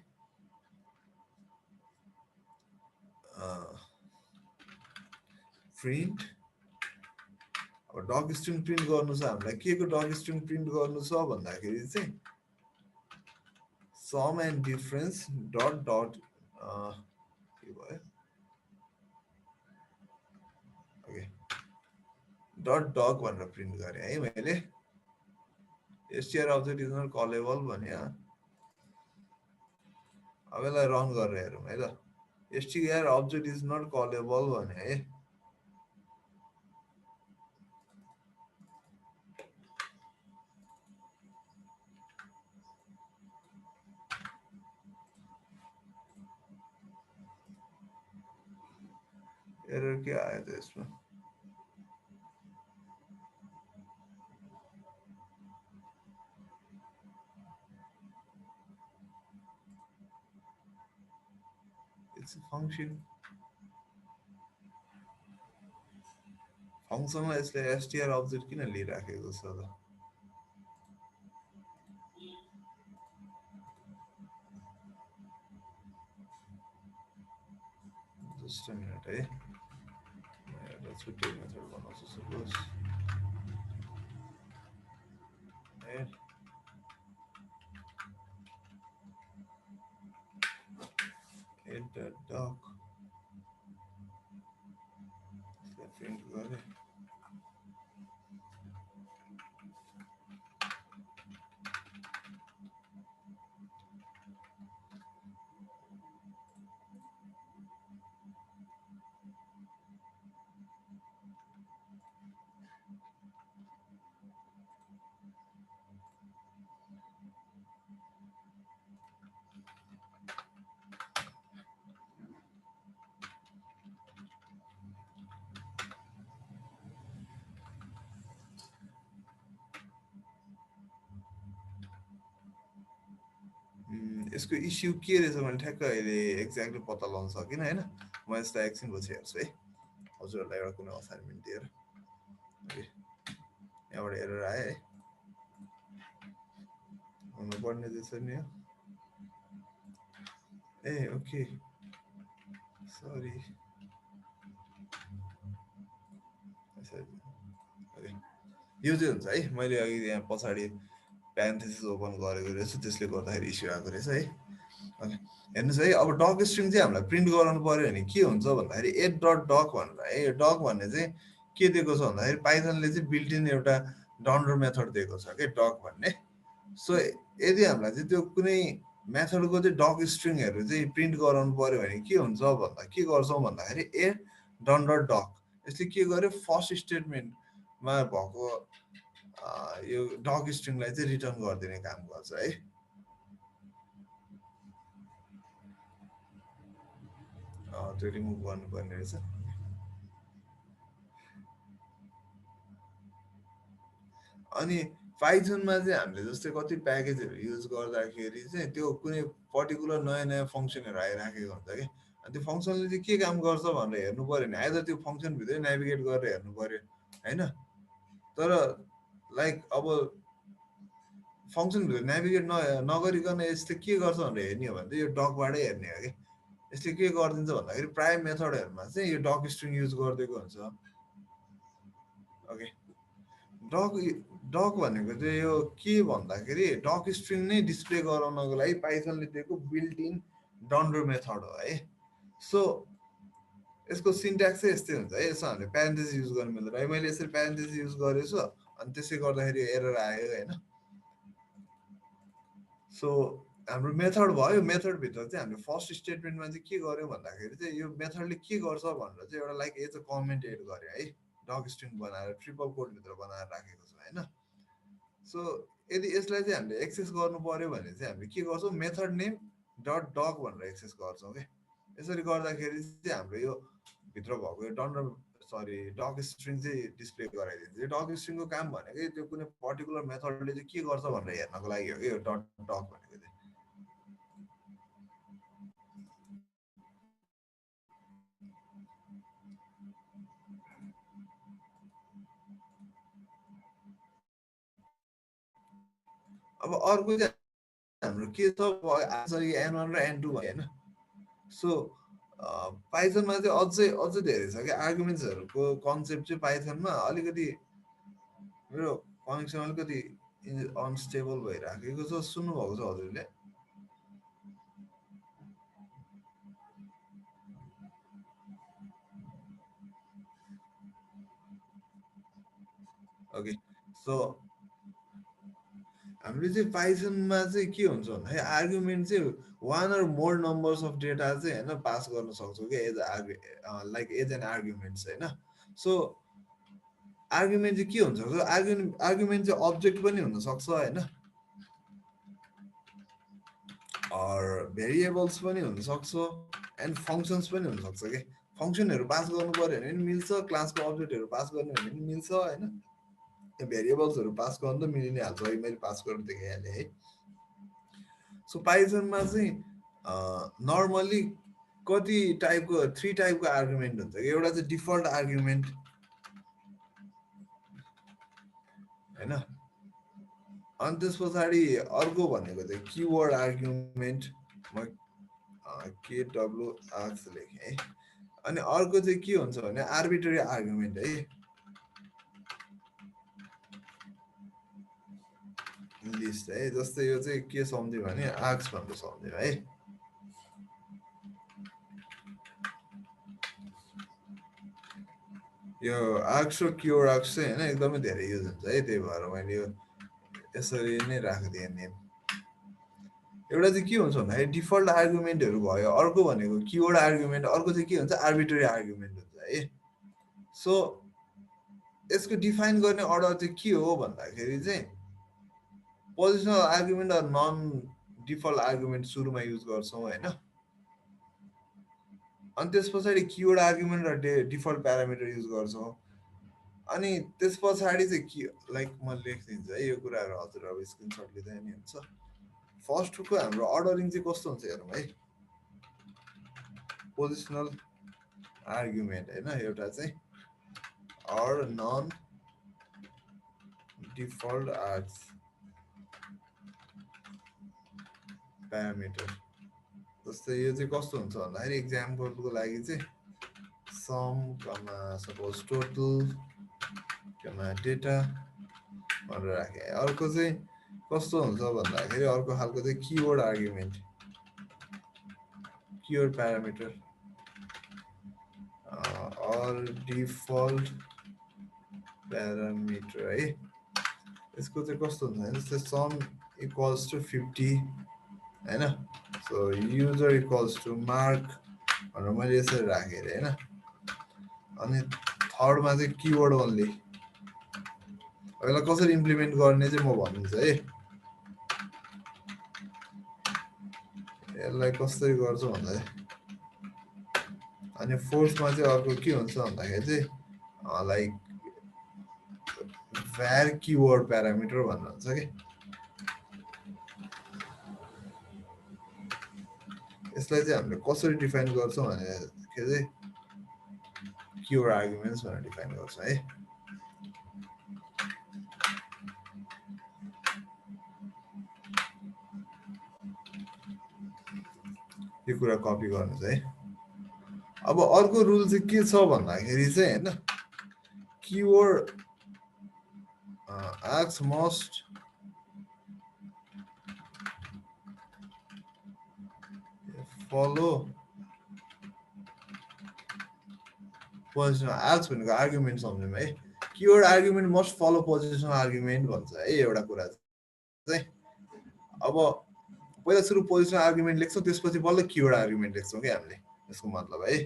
S1: प्रिन्ट अब डक स्ट्रिङ प्रिन्ट गर्नु छ हामीलाई, के को डक स्ट्रिङ प्रिन्ट गर्नु छ भन्दाखेरि चाहिँ some and difference dot dot के भयो, ओके डट डक भनेर प्रिन्ट गरेँ है मैले। STR object is not callable भने अब यसलाई रन गरेर हेरौँ है त। STR object is not callable भने है। एरर के आयो त यसमा, इट्स फङ्सन फङ्सनलाई यसले एसटिआर अब्जेक्ट किन लिइराखेको छ त। जस्ट अ मिनट है, एउटा छुट्टै मेथड बनाउँछु suppose at the doc print गरेँ। यसको इस्यु के रहेछ भने ठ्याक्क अहिले एक्ज्याक्टली पत्ता लगाउन सकिनँ होइन। म यसलाई एकछिन पछि हेर्छु है, हजुरहरूलाई एउटा कुनै असाइनमेन्ट दिएर। ओके, यहाँबाट एरर आयो है, हुनुपर्ने रहेछ नि यो। ए ओके, सरी। ओके, यो चाहिँ हुन्छ है, मैले अघि यहाँ पछाडि प्यारेन्थेसिस ओपन गरेको रहेछु, त्यसले गर्दाखेरि इस्यु आएको रहेछ है। ओके, हेर्नुहोस् है, अब डक स्ट्रिङ चाहिँ हामीलाई प्रिन्ट गराउनु पऱ्यो भने के हुन्छ भन्दाखेरि एड डट डक भनेर है, यो डक भन्ने चाहिँ के दिएको छ भन्दाखेरि पाइथनले चाहिँ बिल्ट इन एउटा डन्डर मेथड दिएको छ कि डक भन्ने। सो यदि हामीलाई चाहिँ त्यो कुनै मेथडको चाहिँ डक स्ट्रिङहरू चाहिँ प्रिन्ट गराउनु पऱ्यो भने के हुन्छ भन्दा के गर्छौँ भन्दाखेरि एड डन्डर डक, यसले के गर्यो फर्स्ट स्टेटमेन्टमा भएको यो डक स्ट्रिङलाई चाहिँ रिटर्न गरिदिने काम गर्छ है। त्यो रिमुभ गर्नुपर्ने रहेछ। अनि पाइथनमा चाहिँ हामीले जस्तै कति प्याकेजहरू युज गर्दाखेरि चाहिँ त्यो कुनै पर्टिकुलर नयाँ नयाँ फङ्सनहरू आइराखेको हुन्छ कि, अनि त्यो फङ्सनले चाहिँ के काम गर्छ भनेर हेर्नु पऱ्यो भने आइदर त्यो फङ्सनभित्रै नेभिगेट गरेर हेर्नु पऱ्यो होइन। तर लाइक अब फङ्सनभित्र नेभिगेट नगरिकन यसले के गर्छ भनेर हेर्ने हो भने चाहिँ यो डकबाटै हेर्ने हो कि। यसले के गरिदिन्छ भन्दाखेरि प्रायः मेथडहरूमा चाहिँ यो डक स्ट्रिङ युज गरिदिएको हुन्छ। ओके, डक भनेको चाहिँ यो के भन्दाखेरि डक स्ट्रिङ नै डिस्प्ले गराउनको लागि पाइथनले दिएको बिल्ट इन डन्डर मेथड हो है। सो यसको सिन्ट्याक्स चाहिँ यस्तै हुन्छ है, यसमा हामीले प्यारेन्थेसिस युज गर्नु मिल्दैन है। मैले यसरी प्यारेन्थेसिस युज गरेछु अनि त्यसै गर्दाखेरि एरर आयो होइन। सो हाम्रो मेथड भयो, मेथडभित्र चाहिँ हामीले फर्स्ट स्टेटमेन्टमा चाहिँ के गर्यो भन्दाखेरि चाहिँ यो मेथडले के गर्छ भनेर चाहिँ एउटा like as a comment add गर्यो है, डक स्ट्रिङ बनाएर ट्रिपल कोडभित्र बनाएर राखेको छ होइन। सो यदि यसलाई चाहिँ हामीले एक्सेस गर्नु पऱ्यो भने चाहिँ हामीले के गर्छौँ मेथड नेम डट डक भनेर एक्सेस गर्छौँ क्या। यसरी गर्दाखेरि चाहिँ हाम्रो यो भित्र भएको यो डक स्ट्रिङ चाहिँ डिस्प्ले गराइदिन्छ। यो डक स्ट्रिङको काम भनेकै त्यो कुनै पर्टिकुलर मेथडले चाहिँ के गर्छ भनेर हेर्नको लागि हो कि यो डट डक भनेको चाहिँ। अब अर्को चाहिँ हाम्रो के छ N1 र N2 भयो होइन। सो पाइथनमा चाहिँ अझै धेरै छ कि आर्गुमेन्ट्सहरूको कन्सेप्ट चाहिँ पाइथनमा अलिकति मेरो कनेक्सन अलिकति अनस्टेबल भइराखेको छ, सुन्नुभएको छ हजुरले? ओके, सो हामीले चाहिँ पाइथनमा चाहिँ के हुन्छ भन्दाखेरि आर्गुमेन्ट चाहिँ one or more numbers of data चाहिँ होइन पास गर्न सक्छौँ कि as like as an arguments होइन। सो आर्गुमेन्ट चाहिँ के हुन्छ, आर्गुमेन्ट चाहिँ अब्जेक्ट पनि हुनसक्छ होइन, भेरिएबल्स पनि हुनसक्छ एन्ड फङ्सन्स पनि हुनसक्छ कि। फङ्सनहरू पास गर्नु पऱ्यो भने पनि मिल्छ, क्लासको अब्जेक्टहरू पास गर्नु भने पनि मिल्छ होइन, भेरिएबल्सहरू पास गर्नु त मिलि नै हाल्छ, अघि मैले पास गरेर देखाइहालेँ है। सो पाइथनमा चाहिँ नर्मल्ली कति टाइपको 3 टाइपको आर्गुमेन्ट हुन्छ कि। एउटा चाहिँ डिफल्ट आर्गुमेन्ट होइन, अनि त्यस पछाडि अर्को भनेको चाहिँ किवर्ड आर्गुमेन्ट, म KWX लेखेँ है। अनि अर्को चाहिँ के हुन्छ भने आर्बिट्रेरी आर्गुमेन्ट है, लिस्ट है। जस्तै यो चाहिँ के सम्झ्यो भने आर्क्स भनेर सम्झ्यो है। यो आर्क्स र क्युआर्क्स चाहिँ होइन एकदमै धेरै युज हुन्छ है, त्यही भएर मैले यो यसरी नै राखिदिएँ नेम। एउटा चाहिँ के हुन्छ भन्दाखेरि डिफल्ट आर्गुमेन्टहरू भयो, अर्को भनेको किवर्ड आर्गुमेन्ट, अर्को चाहिँ के हुन्छ आर्बिट्रेरी आर्गुमेन्ट हुन्छ है। सो यसको डिफाइन गर्ने अर्डर चाहिँ के हो भन्दाखेरि चाहिँ पोजिसनल आर्गुमेन्ट र नन डिफल्ट आर्गुमेन्ट सुरुमा युज गर्छौँ होइन। अनि त्यस पछाडि किवर्ड आर्गुमेन्ट र डिफल्ट प्यारामिटर युज गर्छौँ। अनि त्यस पछाडि चाहिँ के लाइक म लेखिदिन्छु है यो कुराहरू, हजुर अब स्क्रिनसट लिँदा नि हुन्छ। फर्स्टको हाम्रो अर्डरिङ चाहिँ कस्तो हुन्छ हेरौँ है पोजिसनल आर्गुमेन्ट हैन एउटा चाहिँ or non default args parameter जस्तै यो चाहिँ कस्तो हुन्छ भन्दाखेरि एक्जाम्पलको लागि चाहिँ सम कमा सपोज टोटल कमा डेटा भनेर राखेँ अर्को चाहिँ कस्तो हुन्छ भन्दाखेरि अर्को खालको चाहिँ keyword argument keyword parameter or default parameter है यसको चाहिँ कस्तो हुन्छ भने जस्तै सम इक्वल्स टु 50 हैन so user equals to mark भनेर मैले यसरी राखेँ अरे हैन अनि थर्डमा चाहिँ कीवर्ड ओन्ली यसलाई कसरी इम्प्लिमेन्ट गर्ने चाहिँ म भन्छु है यसलाई कसरी गर्छु भन्दा अनि फोर्थमा चाहिँ अर्को के हुन्छ भन्दाखेरि चाहिँ लाइक var keyword parameter भन्ने हुन्छ के यसलाई चाहिँ हामीले कसरी डिफाइन गर्छौं भन्दाखेरि चाहिँ keyword arguments भनेर डिफाइन गर्छौं है यो कुरा कपी गर्नुस् है अब अर्को रुल चाहिँ के छ भन्दाखेरि चाहिँ हैन keyword args must follow positional args भनेको आर्गुमेन्ट सम्झौँ है keyword argument must follow positional argument भन्छ है एउटा कुरा चाहिँ अब पहिला सुरु पोजिसनल आर्गुमेन्ट लेख्छौं त्यसपछि बल्ल कीवर्ड आर्गुमेन्ट लेख्छौं के हामीले यसको मतलब है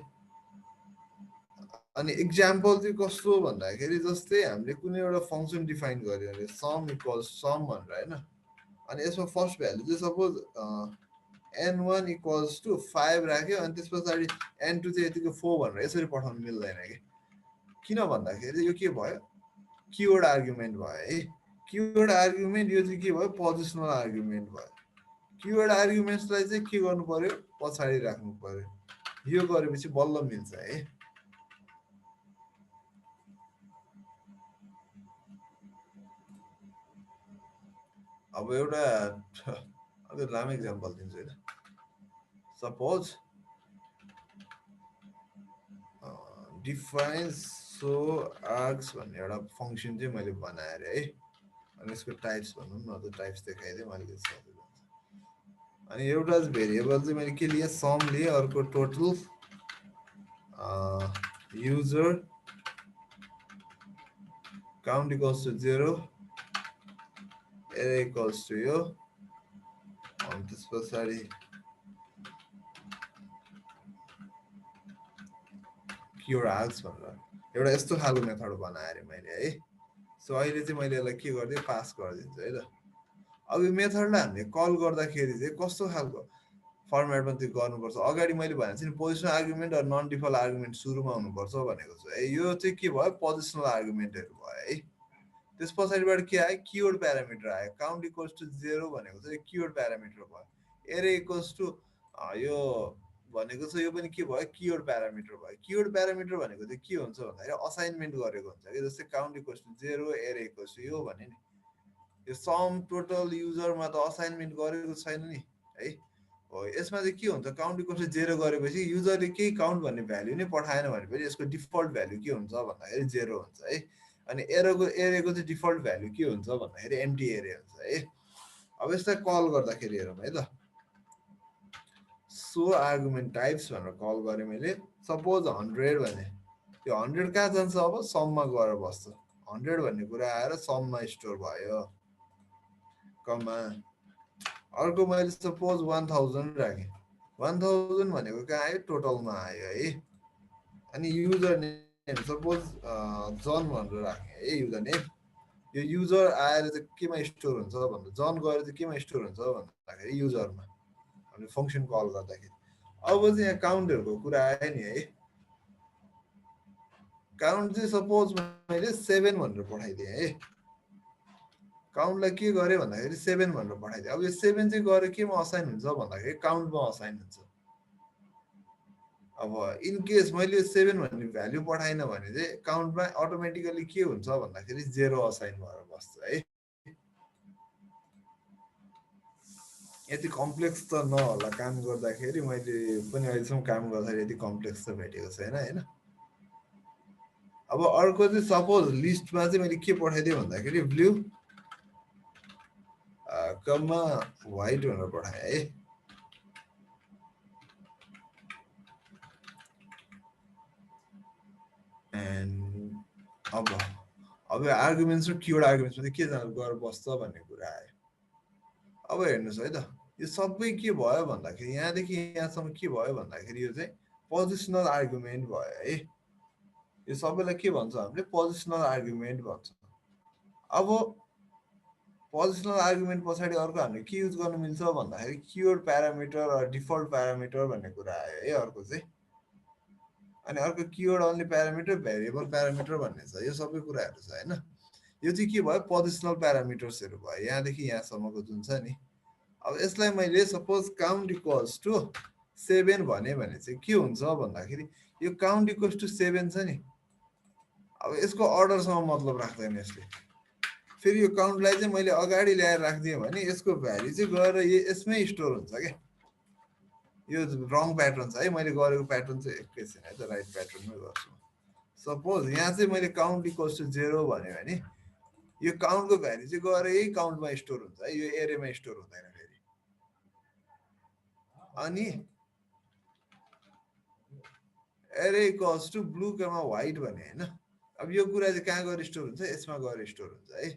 S1: अनि एक्जाम्पल चाहिँ कस्तो भन्दाखेरि जस्तै हामीले कुनै एउटा फंक्सन डिफाइन गर्यो अरे सम इक्वल्स सम भनेर हैन अनि यसमा फर्स्ट भ्यालु चाहिँ सपोज n1 इक्वल्स टु 5 राख्यो अनि त्यसपछि n2 चाहिँ यतिको 4 भनेर यसरी पठाउन मिल्दैन के किन भन्दाखेरि यो के भयो कीवर्ड आर्गुमेन्ट भयो है कीवर्ड आर्गुमेन्ट यो चाहिँ के भयो पोजिसनल आर्गुमेन्ट भयो कीवर्ड आर्गुमेन्ट्सलाई चाहिँ के गर्नु पर्यो पछाडी राख्नु पर्यो यो गरेपछि बल्ल मिल्छ है अब एउटा अझ लामो एक्जाम्पल दिन्छु हैन सपोज डिफाइन सो आर्ग्स भन्ने एउटा फंक्सन चाहिँ मैले बनाए रे है अनि यसको टाइप्स भनौं न त टाइप्स देखाइदिए मैले के सजिलो हुन्छ अनि एउटा भेरिएबल चाहिँ मैले के लिए सम लिए अर्को total user count equals to 0 array equals to यो अनि त्यसपछि कीवर्ड args भनेर एउटा यस्तो खालको मेथड बनाए रे मैले है सो अहिले चाहिँ मैले यसलाई के गर्दै पास गरिदिन्छु है त अब यो मेथडलाई हामीले कल गर्दाखेरि चाहिँ कस्तो खालको फर्मेटमा चाहिँ गर्नुपर्छ अगाडि मैले भनेको छु नि पोजिसनल आर्गुमेन्ट र नन डिफल्ट आर्गुमेन्ट सुरुमा हुनुपर्छ भनेको छु है यो चाहिँ के भयो पोजिसनल आर्गुमेन्टहरु भयो है त्यस पछाडिबाट के आयो कीवर्ड प्यारामिटर आयो काउन्ट इक्वल्स टु 0 भनेको चाहिँ कीवर्ड प्यारामिटर भयो एरे इक्वल्स टु यो भनेको चाहिँ यो पनि के भयो कीवर्ड प्यारामिटर भयो कीवर्ड प्यारामिटर भनेको चाहिँ के हुन्छ भन्दाखेरि असाइनमेन्ट गरेको हुन्छ के जस्तै काउन्ट इक्वल्स टु 0 एरे इक्वल्स टु यो भने नि यो सम टोटल युजरमा त असाइनमेन्ट गरेको छैन नि है हो यसमा चाहिँ के हुन्छ काउन्ट इक्वल्स टु 0 गरेपछि युजरले केही काउन्ट भन्ने भ्यालु नै पठाएन भनेपछि यसको डिफल्ट भ्यालु के हुन्छ भन्दाखेरि 0 हुन्छ है अनि एरेको चाहिँ डिफल्ट भ्यालु के हुन्छ भन्दाखेरि एम्प्टी एरे हुन्छ है अब यसलाई कल गर्दाखेरि हेरौँ है त सो आर्गुमेन्ट टाइप्स भनेर कल गरे मैले सपोज 100 भने त्यो 100 कहाँ जान्छ अब सममा गएर बस्छ 100 भन्ने कुरा आएर सममा स्टोर भयो कमा अर्को मैले सपोज 1000 राखे 1000 भनेको कहाँ आयो टोटलमा आयो है अनि युजर नेम सपोज जन भनेर राखे है युजर नेम यो युजर आएर चाहिँ केमा स्टोर हुन्छ भन्दा जन गएर चाहिँ केमा स्टोर हुन्छ भन्दाखेरि युजरमा अनि फंक्सन कल गर्दाखेरि अब चाहिँ यहाँ काउन्टहरुको कुरा आयो नि है काउन्ट चाहिँ सपोज मैले 7 भनेर पठाइदिए है काउन्टलाई के गरे भन्दाखेरि 7 भनेर पठाइदियो। अब यो 7 चाहिँ गएर केमा असाइन हुन्छ भन्दाखेरि काउन्टमा असाइन हुन्छ। अब इन केस मैले 7 भन्ने भ्याल्यु पठाइन भने चाहिँ काउन्टमा अटोमेटिकली के हुन्छ भन्दाखेरि 0 असाइन भएर बस्छ है। यति कम्प्लेक्स त नहोला काम गर्दाखेरि, मैले पनि अहिलेसम्म काम गर्दाखेरि यति कम्प्लेक्स त भेटेको छैन होइन। अब अर्को चाहिँ सपोज लिस्टमा चाहिँ मैले के पठाइदिएँ भन्दाखेरि ब्लू कममा व्हाइट भनेर पठाएँ है। एन्ड अब आर्गुमेन्ट्स र किवर्ड आर्गुमेन्ट्समा चाहिँ के गएर बस्छ भन्ने कुरा आयो। अब हेर्नुहोस् है त, यो सबै के भयो भन्दाखेरि यहाँदेखि यहाँसम्म के भयो भन्दाखेरि यो चाहिँ पोजिसनल आर्गुमेन्ट भयो है। यो सबैलाई के भन्छ हामीले पोजिसनल आर्गुमेन्ट भन्छ। अब पोजिसनल आर्गुमेन्ट पछाडि अर्को हामीले के युज गर्नु मिल्छ भन्दाखेरि किवर्ड प्यारामिटर र डिफल्ट प्यारामिटर भन्ने कुरा आयो है अर्को चाहिँ। अनि अर्को keyword only parameter, variable parameter भन्ने छ। यो सबै कुराहरू छ होइन। यो चाहिँ के भयो पोजिसनल प्यारामिटर्सहरू भयो यहाँदेखि यहाँसम्मको जुन छ नि। अब यसलाई मैले सपोज काउन्ट इक्वल्स टु 7 भने चाहिँ के हुन्छ भन्दाखेरि यो काउन्ट इक्वल्स टु 7 छ नि, अब यसको अर्डरसँग मतलब राख्दैन यसले। फेरि यो काउन्टलाई चाहिँ मैले अगाडि ल्याएर राखिदिएँ भने यसको भ्याल्यु चाहिँ गएर यसमै स्टोर हुन्छ क्या। यो रङ प्याटर्न छ है, मैले गरेको प्याटर्न चाहिँ एकैछिन है त राइट प्याटर्नमै गर्छु। सपोज यहाँ चाहिँ मैले काउन्ट इक्वल्स टु 0 भन्यो भने यो काउन्टको भ्याल्यु चाहिँ गएर यही काउन्टमा स्टोर हुन्छ है, यो एरेमा स्टोर हुँदैन फेरि। अनि array equals to blue comma white भने होइन। अब यो कुरा चाहिँ कहाँ गएर स्टोर हुन्छ, यसमा गएर स्टोर हुन्छ है।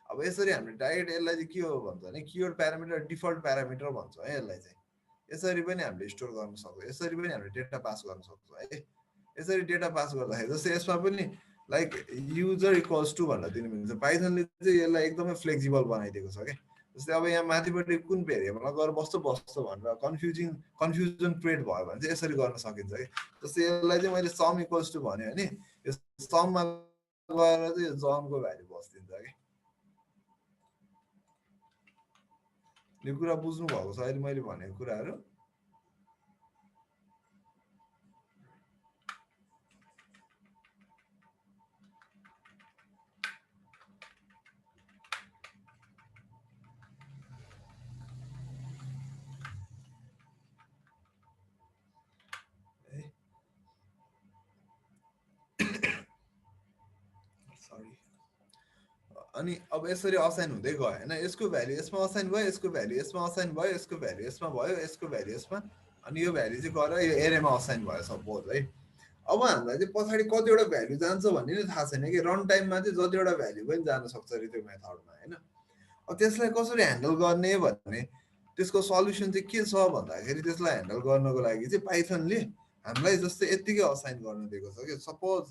S1: अब यसरी हामीले डाइरेक्ट यसलाई चाहिँ के हो भन्छ भने किवर्ड प्यारामिटर डिफल्ट प्यारामिटर भन्छौँ है यसलाई चाहिँ। यसरी पनि हामीले स्टोर गर्न सक्छौँ, यसरी पनि हामीले डेटा पास गर्न सक्छौँ है। यसरी डेटा पास गर्दाखेरि जस्तै यसमा पनि लाइक युजर इक्वल्स टु भनेर दिनु मिल्छ। पाइथनले चाहिँ यसलाई एकदमै फ्लेक्सिबल बनाइदिएको छ क्या। जस्तै अब यहाँ माथिपट्टि कुन भेरिएबलमा गएर बस्छ भनेर कन्फ्युजन क्रिएट भयो भने चाहिँ यसरी गर्न सकिन्छ कि। जस्तै यसलाई चाहिँ मैले सम इक्वल्स टु भन्यो भने यो सममा गएर चाहिँ यो जनको भ्याल्यु बसिदिन्छ कि। यो कुरा बुझ्नु भएको छ अहिले मैले भनेको कुराहरू? अनि अब यसरी असाइन हुँदै गयो होइन। यसको भ्याल्यु यसमा असाइन भयो, यसको भ्याल्यु यसमा असाइन भयो, यसको भ्याल्यु यसमा भयो, यसको भ्याल्यु यसमा, अनि यो भ्याल्यु चाहिँ गएर यो एरेमा असाइन भयो सपोज है। अब हामीलाई चाहिँ पछाडि कतिवटा भ्याल्यु जान्छ भन्ने नै थाहा छैन कि। रन टाइममा चाहिँ जतिवटा भ्याल्यु पनि जान सक्छ अरे त्यो मेथडमा होइन। अब त्यसलाई कसरी ह्यान्डल गर्ने भन्ने त्यसको सल्युसन चाहिँ के छ भन्दाखेरि त्यसलाई ह्यान्डल गर्नको लागि चाहिँ पाइथनले हामीलाई जस्तै यत्तिकै असाइन गर्न दिएको छ कि। सपोज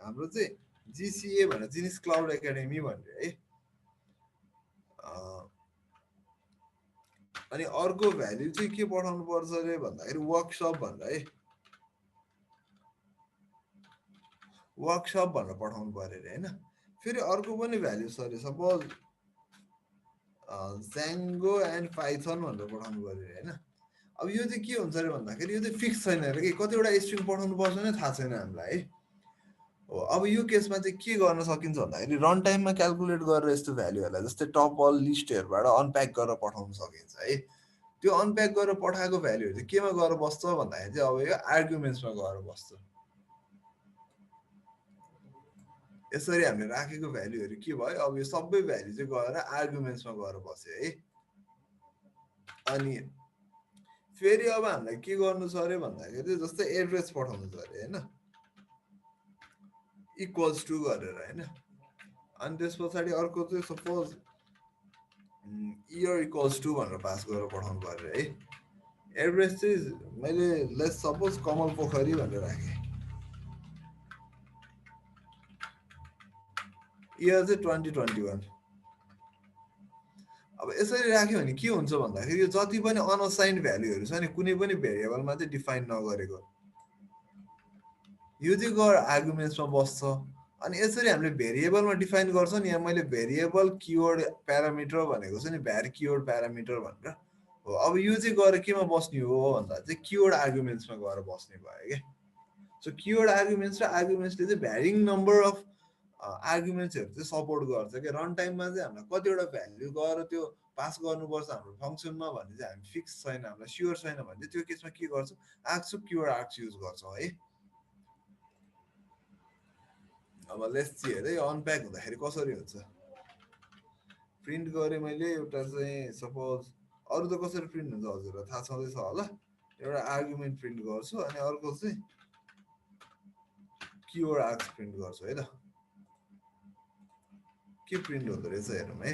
S1: हाम्रो चाहिँ जिसिए भनेर जिनिस क्लाउड एकाडेमी भनेर है। अनि अर्को भ्याल्यु चाहिँ के पठाउनु पर्छ अरे भन्दाखेरि वर्कसप भनेर है, वर्कसप भनेर पठाउनु पर्यो अरे होइन। फेरि अर्को पनि भ्याल्यु छ अरे सपोज ज्याङ्गो एन्ड पाइथन भनेर पठाउनु पर्यो अरे होइन। अब यो चाहिँ के हुन्छ अरे भन्दाखेरि यो चाहिँ फिक्स छैन अरे कि, कतिवटा स्ट्रिङ पठाउनु पर्छ नै थाहा छैन हामीलाई है। हो अब यो केसमा चाहिँ के गर्न सकिन्छ भन्दाखेरि रन टाइममा क्यालकुलेट गरेर यस्तो भ्याल्युहरूलाई जस्तै टपल लिस्टहरूबाट अनप्याक गरेर पठाउन सकिन्छ है। त्यो अनप्याक गरेर पठाएको भ्याल्युहरू चाहिँ केमा गएर बस्छ भन्दाखेरि चाहिँ अब यो आर्गुमेन्ट्समा गएर बस्छ। यसरी हामीले राखेको भ्याल्युहरू के भयो, अब यो सबै भ्याल्यु चाहिँ गएर आर्गुमेन्ट्समा गएर बस्यो है। अनि फेरि अब हामीलाई के गर्नु छ अरे भन्दाखेरि जस्तै एड्रेस पठाउनु छ अरे होइन, इक्वल्स टु गरेर होइन। अनि त्यस पछाडि अर्को चाहिँ सपोज इयर इक्वल्स टु भनेर पास गरेर पठाउनु पर्यो है। एड्रेस चाहिँ मैले लेट्स सपोज कमल पोखरी भनेर राखेँ, इयर चाहिँ 2021। अब यसरी राख्यो भने के हुन्छ भन्दाखेरि यो जति पनि अनअसाइन्ड भ्याल्युहरू छ नि कुनै पनि भेरिएबलमा चाहिँ डिफाइन नगरेको, यो चाहिँ गएर आर्गुमेन्ट्समा बस्छ। अनि यसरी हामीले भेरिएबलमा डिफाइन गर्छौँ नि। यहाँ मैले भेरिएबल किवर्ड प्यारामिटर भनेको छु नि, भ्यार किवर्ड प्यारामिटर भनेर हो। अब यो चाहिँ गएर केमा बस्ने हो भन्दा चाहिँ किवर्ड आर्गुमेन्ट्समा गएर बस्ने भयो क्या। सो किवर्ड आर्गुमेन्ट्स र आर्गुमेन्ट्सले चाहिँ भ्यारिङ नम्बर अफ आर्गुमेन्ट्सहरू चाहिँ सपोर्ट गर्छ क्या। रन टाइममा चाहिँ हामीलाई कतिवटा भ्याल्यु गएर त्यो पास गर्नुपर्छ हाम्रो फङ्सनमा भन्ने चाहिँ हामी फिक्स छैन, हामीलाई स्योर छैन भने चाहिँ त्यो केसमा के गर्छौँ, आर्क्स किवर्ड आर्क्स युज गर्छौँ है। अब लेट्स सी हेर्दै अनप्याक हुँदाखेरि कसरी हुन्छ। प्रिन्ट गरेँ मैले एउटा चाहिँ सपोज, अरू त कसरी प्रिन्ट हुन्छ हजुरलाई थाहा छँदैछ होला। एउटा आर्गुमेन्ट प्रिन्ट गर्छु अनि अर्को चाहिँ किवर्ड आर्क्स प्रिन्ट गर्छु है त। के प्रिन्ट हुँदो रहेछ हेरौँ है।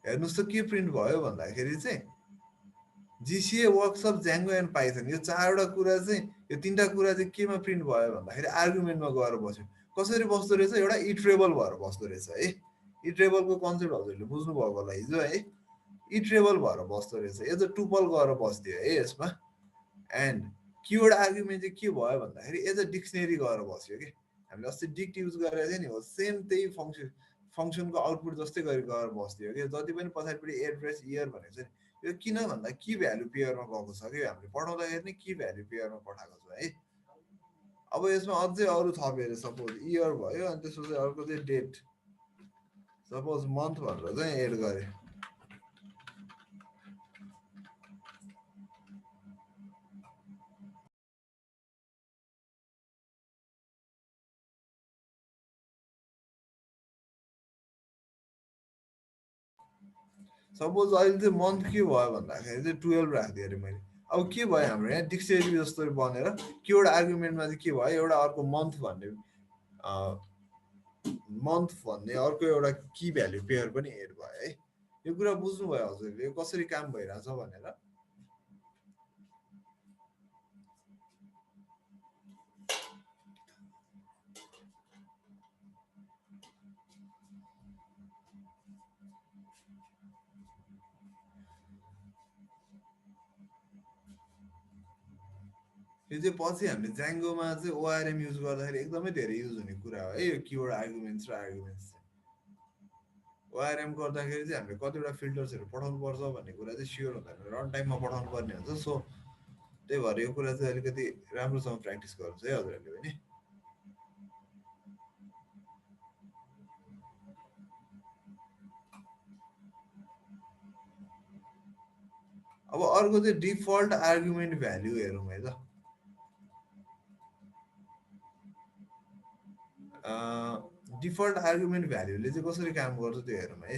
S1: हेर्नुहोस् त के प्रिन्ट भयो भन्दाखेरि चाहिँ जिसिए वर्कसप ज्याङ्गो एन्ड पाइथन, यो चारवटा कुरा चाहिँ, यो तिनवटा कुरा चाहिँ केमा प्रिन्ट भयो भन्दाखेरि आर्गुमेन्टमा गएर बस्यो। कसरी बस्दो रहेछ, एउटा इटरेबल भएर बस्दो रहेछ है। इटरेबलको कन्सेप्ट हजुरले बुझ्नुभएको होला हिजो है। इटरेबल भएर बस्दो रहेछ, यो चाहिँ टुपल गएर बस्थ्यो है यसमा। एन्ड किवर्ड आर्गुमेन्ट चाहिँ के भयो भन्दाखेरि एज अ डिक्सनेरी गएर बस्यो कि। हामीले अस्ति डिक्ट युज गरेको थियो नि, हो सेम त्यही फङ्सनको आउटपुट जस्तै गरी गएर बस्थ्यो कि। जति पनि पछाडिपट्टि एड्रेस इयर भनेको छ नि, यो किन भन्दा की भ्यालु पेयरमा गएको छ कि हामीले पठाउँदाखेरि नै की भ्यालु पेयरमा पठाएको छ है। अब यसमा अझै अरू थपेर सपोज इयर भयो अनि त्यसपछि अर्को चाहिँ डेट, सपोज मन्थ भनेर चाहिँ एड गरेँ। सपोज अहिले चाहिँ मन्थ के भयो भन्दाखेरि चाहिँ 12 राखिदिएँ अरे मैले। अब के भयो हाम्रो यहाँ डिक्सनेरी जस्तो बनेर किवर्ड आर्गुमेन्टमा चाहिँ के भयो, एउटा अर्को मन्थ भन्ने अर्को एउटा की भ्याल्यु पेयर पनि एड भयो है। यो कुरा बुझ्नुभयो हजुरले, यो कसरी काम भइरहेछ भनेर। यो चाहिँ पछि हामीले ज्याङ्गोमा चाहिँ ओआरएम युज गर्दाखेरि एकदमै धेरै युज हुने कुरा हो है, यो किवर्ड आर्गुमेन्ट्स र आर्गुमेन्ट्स चाहिँ। ओआरएम गर्दाखेरि चाहिँ हामीले कतिवटा फिल्टर्सहरू पठाउनु पर्छ भन्ने कुरा चाहिँ स्योर हुँदैन, रन टाइममा पठाउनु पर्ने हुन्छ। सो त्यही भएर यो कुरा चाहिँ अलिकति राम्रोसँग प्र्याक्टिस गर्नुहोस् है हजुरहरूले पनि। अब अर्को चाहिँ डिफल्ट आर्गुमेन्ट भ्याल्यु हेरौँ है त। डिफल्ट आर्गुमेन्ट भ्याल्युले चाहिँ कसरी काम गर्छ त्यो हेरौँ है।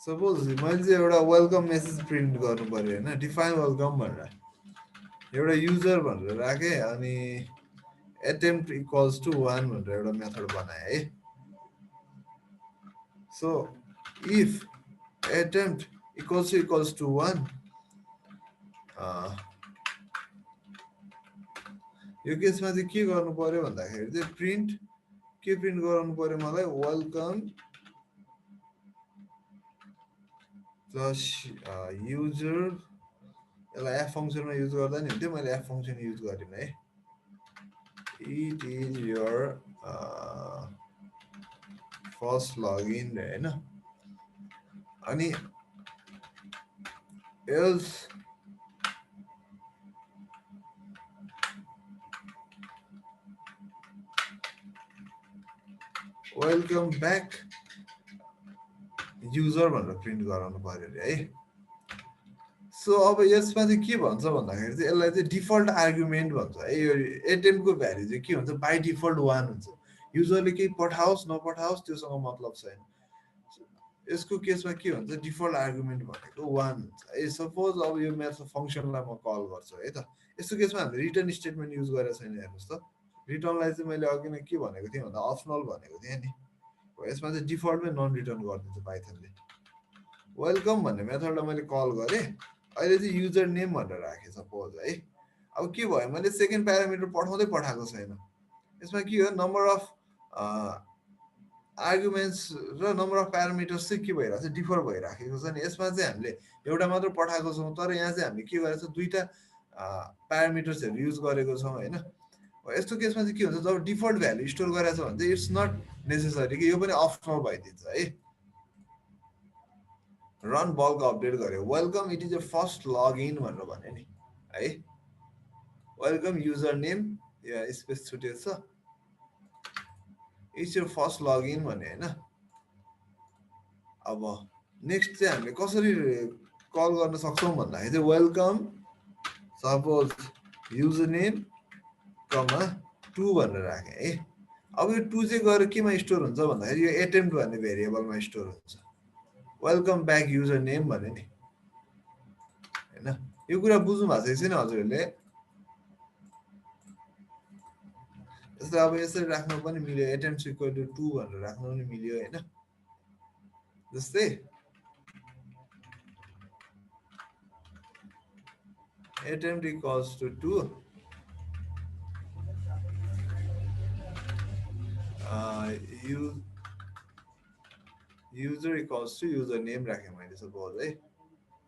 S1: सपोज मैले चाहिँ एउटा वेलकम मेसेज प्रिन्ट गर्नु पर्यो होइन, डिफाइन वेलकम भनेर एउटा युजर भनेर राखेँ अनि एटेम्प्ट इक्वल्स टु 1 भनेर एउटा मेथड बनाएँ है। So if attempt equals to 1, यो केसमा चाहिँ के गर्नु पर्यो भन्दाखेरि चाहिँ प्रिन्ट के प्रिन्ट गराउनु पर्यो मलाई, वेलकम प्लस युजर। यसलाई एफ फङ्सनमा युज गर्दा नि हुन्थ्यो, मैले एफ फङ्सन युज गरिनँ है। It is your first login होइन। अनि एल्स वेलकम ब्याक युजर भनेर प्रिन्ट गराउनु पर्यो अरे है। सो अब यसमा चाहिँ के भन्छ भन्दाखेरि चाहिँ यसलाई चाहिँ डिफल्ट आर्गुमेन्ट भन्छ है। यो एटेम्पको भ्याल्यु चाहिँ के हुन्छ, बाई डिफल्ट 1 हुन्छ। युजरले केही पठाओस् नपठाओस् त्योसँग मतलब छैन। यसको केसमा के हुन्छ, डिफल्ट आर्गुमेन्ट भनेको 1 हुन्छ है। सपोज अब यो मेरो फङ्सनलाई म कल गर्छु है त। यस्तो केसमा हामीले रिटर्न स्टेटमेन्ट युज गरेको छैन। हेर्नुहोस् त, रिटर्नलाई चाहिँ मैले अघि नै के भनेको थिएँ भन्दा अप्सनल भनेको थिएँ नि। यसमा चाहिँ डिफल्टमै नन रिटर्न गरिदिन्छ पाइथनले। वेलकम भन्ने मेथडलाई मैले कल गरेँ, अहिले चाहिँ युजर नेम भनेर राखेँ सपोज है। अब के भयो, मैले सेकेन्ड प्यारामिटर पठाउँदै पठाएको छैन। यसमा के हो, नम्बर अफ आर्गुमेन्ट्स र नम्बर अफ प्यारामिटर्स चाहिँ के भइरहेको छ, डिफर भइराखेको छ नि। यसमा चाहिँ हामीले एउटा मात्र पठाएको छौँ, तर यहाँ चाहिँ हामीले के गरेको छ, दुईवटा प्यारामिटर्सहरू युज गरेको छौँ होइन। यस्तो केसमा चाहिँ के हुन्छ, जब डिफल्ट भ्यालु स्टोर गरेको छ भने चाहिँ इट्स नट नेसेसरी कि यो पनि अप्सनल भइदिन्छ है। रन बल्क अपडेट गर्यो, welcome it is a first login भनेर भन्यो नि है। वेलकम युजर नेम, या स्पेस छुटेको छ, इट्स यो फर्स्ट लगइन भन्यो होइन। अब नेक्स्ट चाहिँ हामीले कसरी कल गर्न सक्छौँ भन्दाखेरि चाहिँ वेलकम सपोज युजर नेम कमा 2 भनेर राखेँ है। अब यो 2 चाहिँ गएर केमा स्टोर हुन्छ भन्दाखेरि यो एटेम्प्ट भन्ने भेरिएबलमा स्टोर हुन्छ। वेलकम ब्याक युजर नेम भन्यो नि होइन। यो कुरा बुझ्नु भएको छैन हजुरहरूले? जस्तै अब यसरी राख्नु पनि मिल्यो, एटेम्प्ट इक्वल टु 2 भनेर राख्नु पनि मिल्यो होइन। जस्तै attempt equals to 2 user equals to user name राखेँ मैले सपोज है।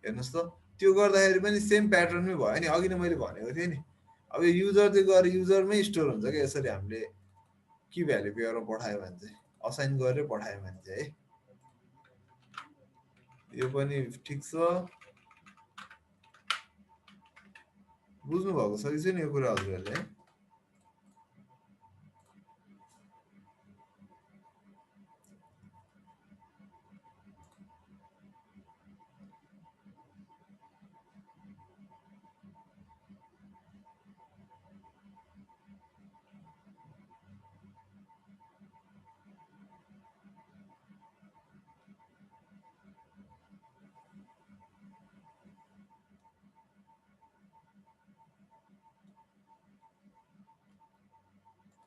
S1: हेर्नुहोस् त, त्यो गर्दाखेरि पनि सेम प्याटर्नमै भयो नि, अघि नै मैले भनेको थिएँ नि। अब यो युजर चाहिँ गएर युजरमै स्टोर हुन्छ क्या, यसरी हामीले की भ्याल्यु पेयरमा पठायो भने चाहिँ, असाइन गरेर पठायो भने चाहिँ है। यो पनि ठिक छ, बुझ्नु भएको छ कि छैन यो कुरा हजुरहरूले?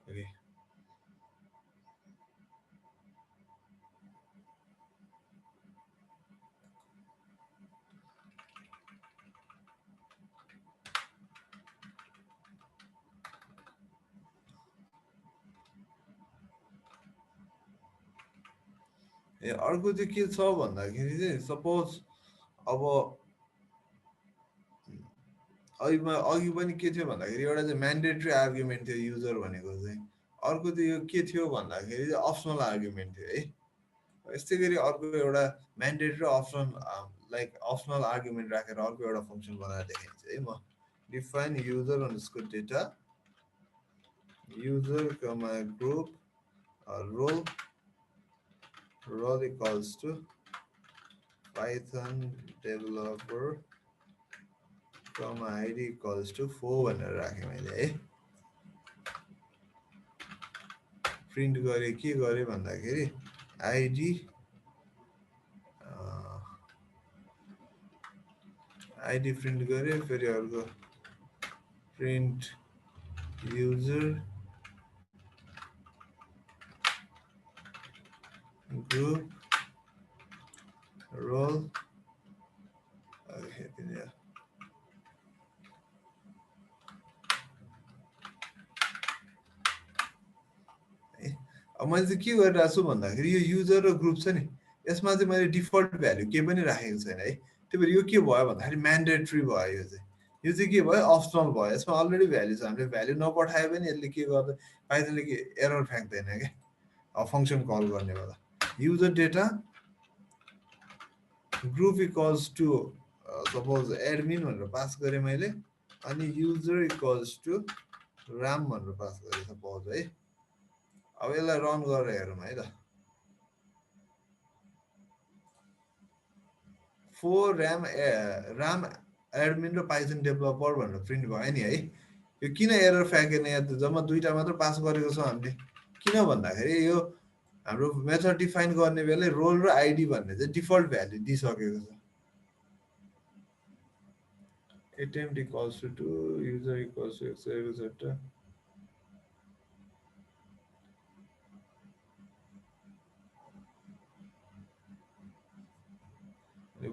S1: ओके, अर्को चाहिँ के छ भन्दाखेरि चाहिँ सपोज अब अघि पनि के थियो भन्दाखेरि एउटा चाहिँ म्यान्डेटरी आर्गुमेन्ट थियो युजर भनेको चाहिँ, अर्को चाहिँ यो के थियो भन्दाखेरि चाहिँ अप्सनल आर्गुमेन्ट थियो है। यस्तै गरी अर्को एउटा mandatory optional like optional argument राखेर अर्को एउटा फङ्सन बनाएर देखाइन्छ है म। Define user underscore data user comma group role equals to Python developer comma ID equals to 4 भनेर राखेँ मैले है। प्रिन्ट गरेँ, के गरेँ भन्दाखेरि आइडी प्रिन्ट गरेँ, फेरि अर्को प्रिन्ट युजर ग्रुप रोल अब मैले चाहिँ के गरिरहेको छु भन्दाखेरि यो युजर र ग्रुप छ नि, यसमा चाहिँ मैले डिफल्ट भ्याल्यु केही पनि राखेको छैन है। त्यही भएर यो के भयो भन्दाखेरि म्यान्डेटरी भयो। यो चाहिँ के भयो, अप्सनल भयो। यसमा अलरेडी भ्याल्यु छ, हामीले भ्याल्यु नपठाए पनि यसले के गर्दैन, पाइथनले के एरर फ्याँक्दैन क्या फङ्सन कल गर्ने बेला। User data group equals to suppose admin भनेर पास गरेँ मैले, अनि युजर इक्वल्स टु राम भनेर पास गरेँ सपोज है। अब यसलाई रन गरेर हेरौँ है त। 4 राम एडमिन र पाइथन डेभलपर भनेर प्रिन्ट भयो नि है। यो किन एरर फ्याँकेन, यहाँ त जम्मा दुईवटा मात्र पास गरेको छौँ हामीले। किन भन्दाखेरि यो हाम्रो मेथड डिफाइन गर्ने बेला रोल र आइडी भन्ने चाहिँ डिफल्ट भ्याल्यु दिइसकेको छ। attempt equals to 2 user equals to etc.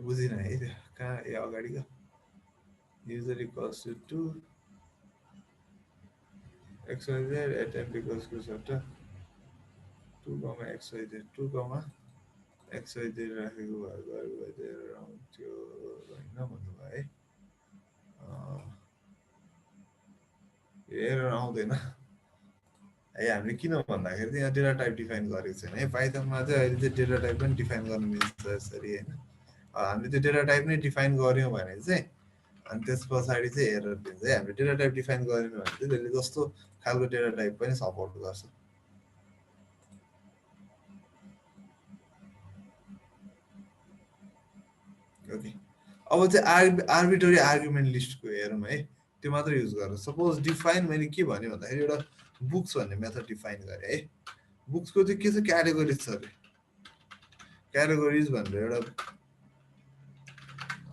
S1: बुझिन है त्यो कहाँ अगाडिको user equals to 2 xyz attempt equals to etc. 2 xyz 2 xyz राखेको भए आउँथ्यो होइन भन्नुभयो है एरर आउँदैन है हामीले किन भन्दाखेरि चाहिँ यहाँ डेटा टाइप डिफाइन गरेको छैन है पाइथनमा चाहिँ अहिले चाहिँ डेटा टाइप पनि डिफाइन गर्न मिल्छ यसरी होइन हामीले त्यो डेटा टाइप नै डिफाइन गऱ्यौँ भने चाहिँ अनि त्यस पछाडि चाहिँ एरर दिन्छ है हामीले डेटा टाइप डिफाइन गरेन भने चाहिँ त्यसले जस्तो खालको डेटा टाइप पनि सपोर्ट गर्छ ओके अब चाहिँ आर्बिट्रेरी आर्गुमेन्ट लिस्टको हेरौँ है त्यो मात्र युज गरेर सपोज डिफाइन मैले के भने भन्दाखेरि एउटा बुक्स भन्ने मेथड डिफाइन गरेँ है बुक्सको चाहिँ के छ क्याटेगोरिज छ अरे क्याटेगोरिज भनेर एउटा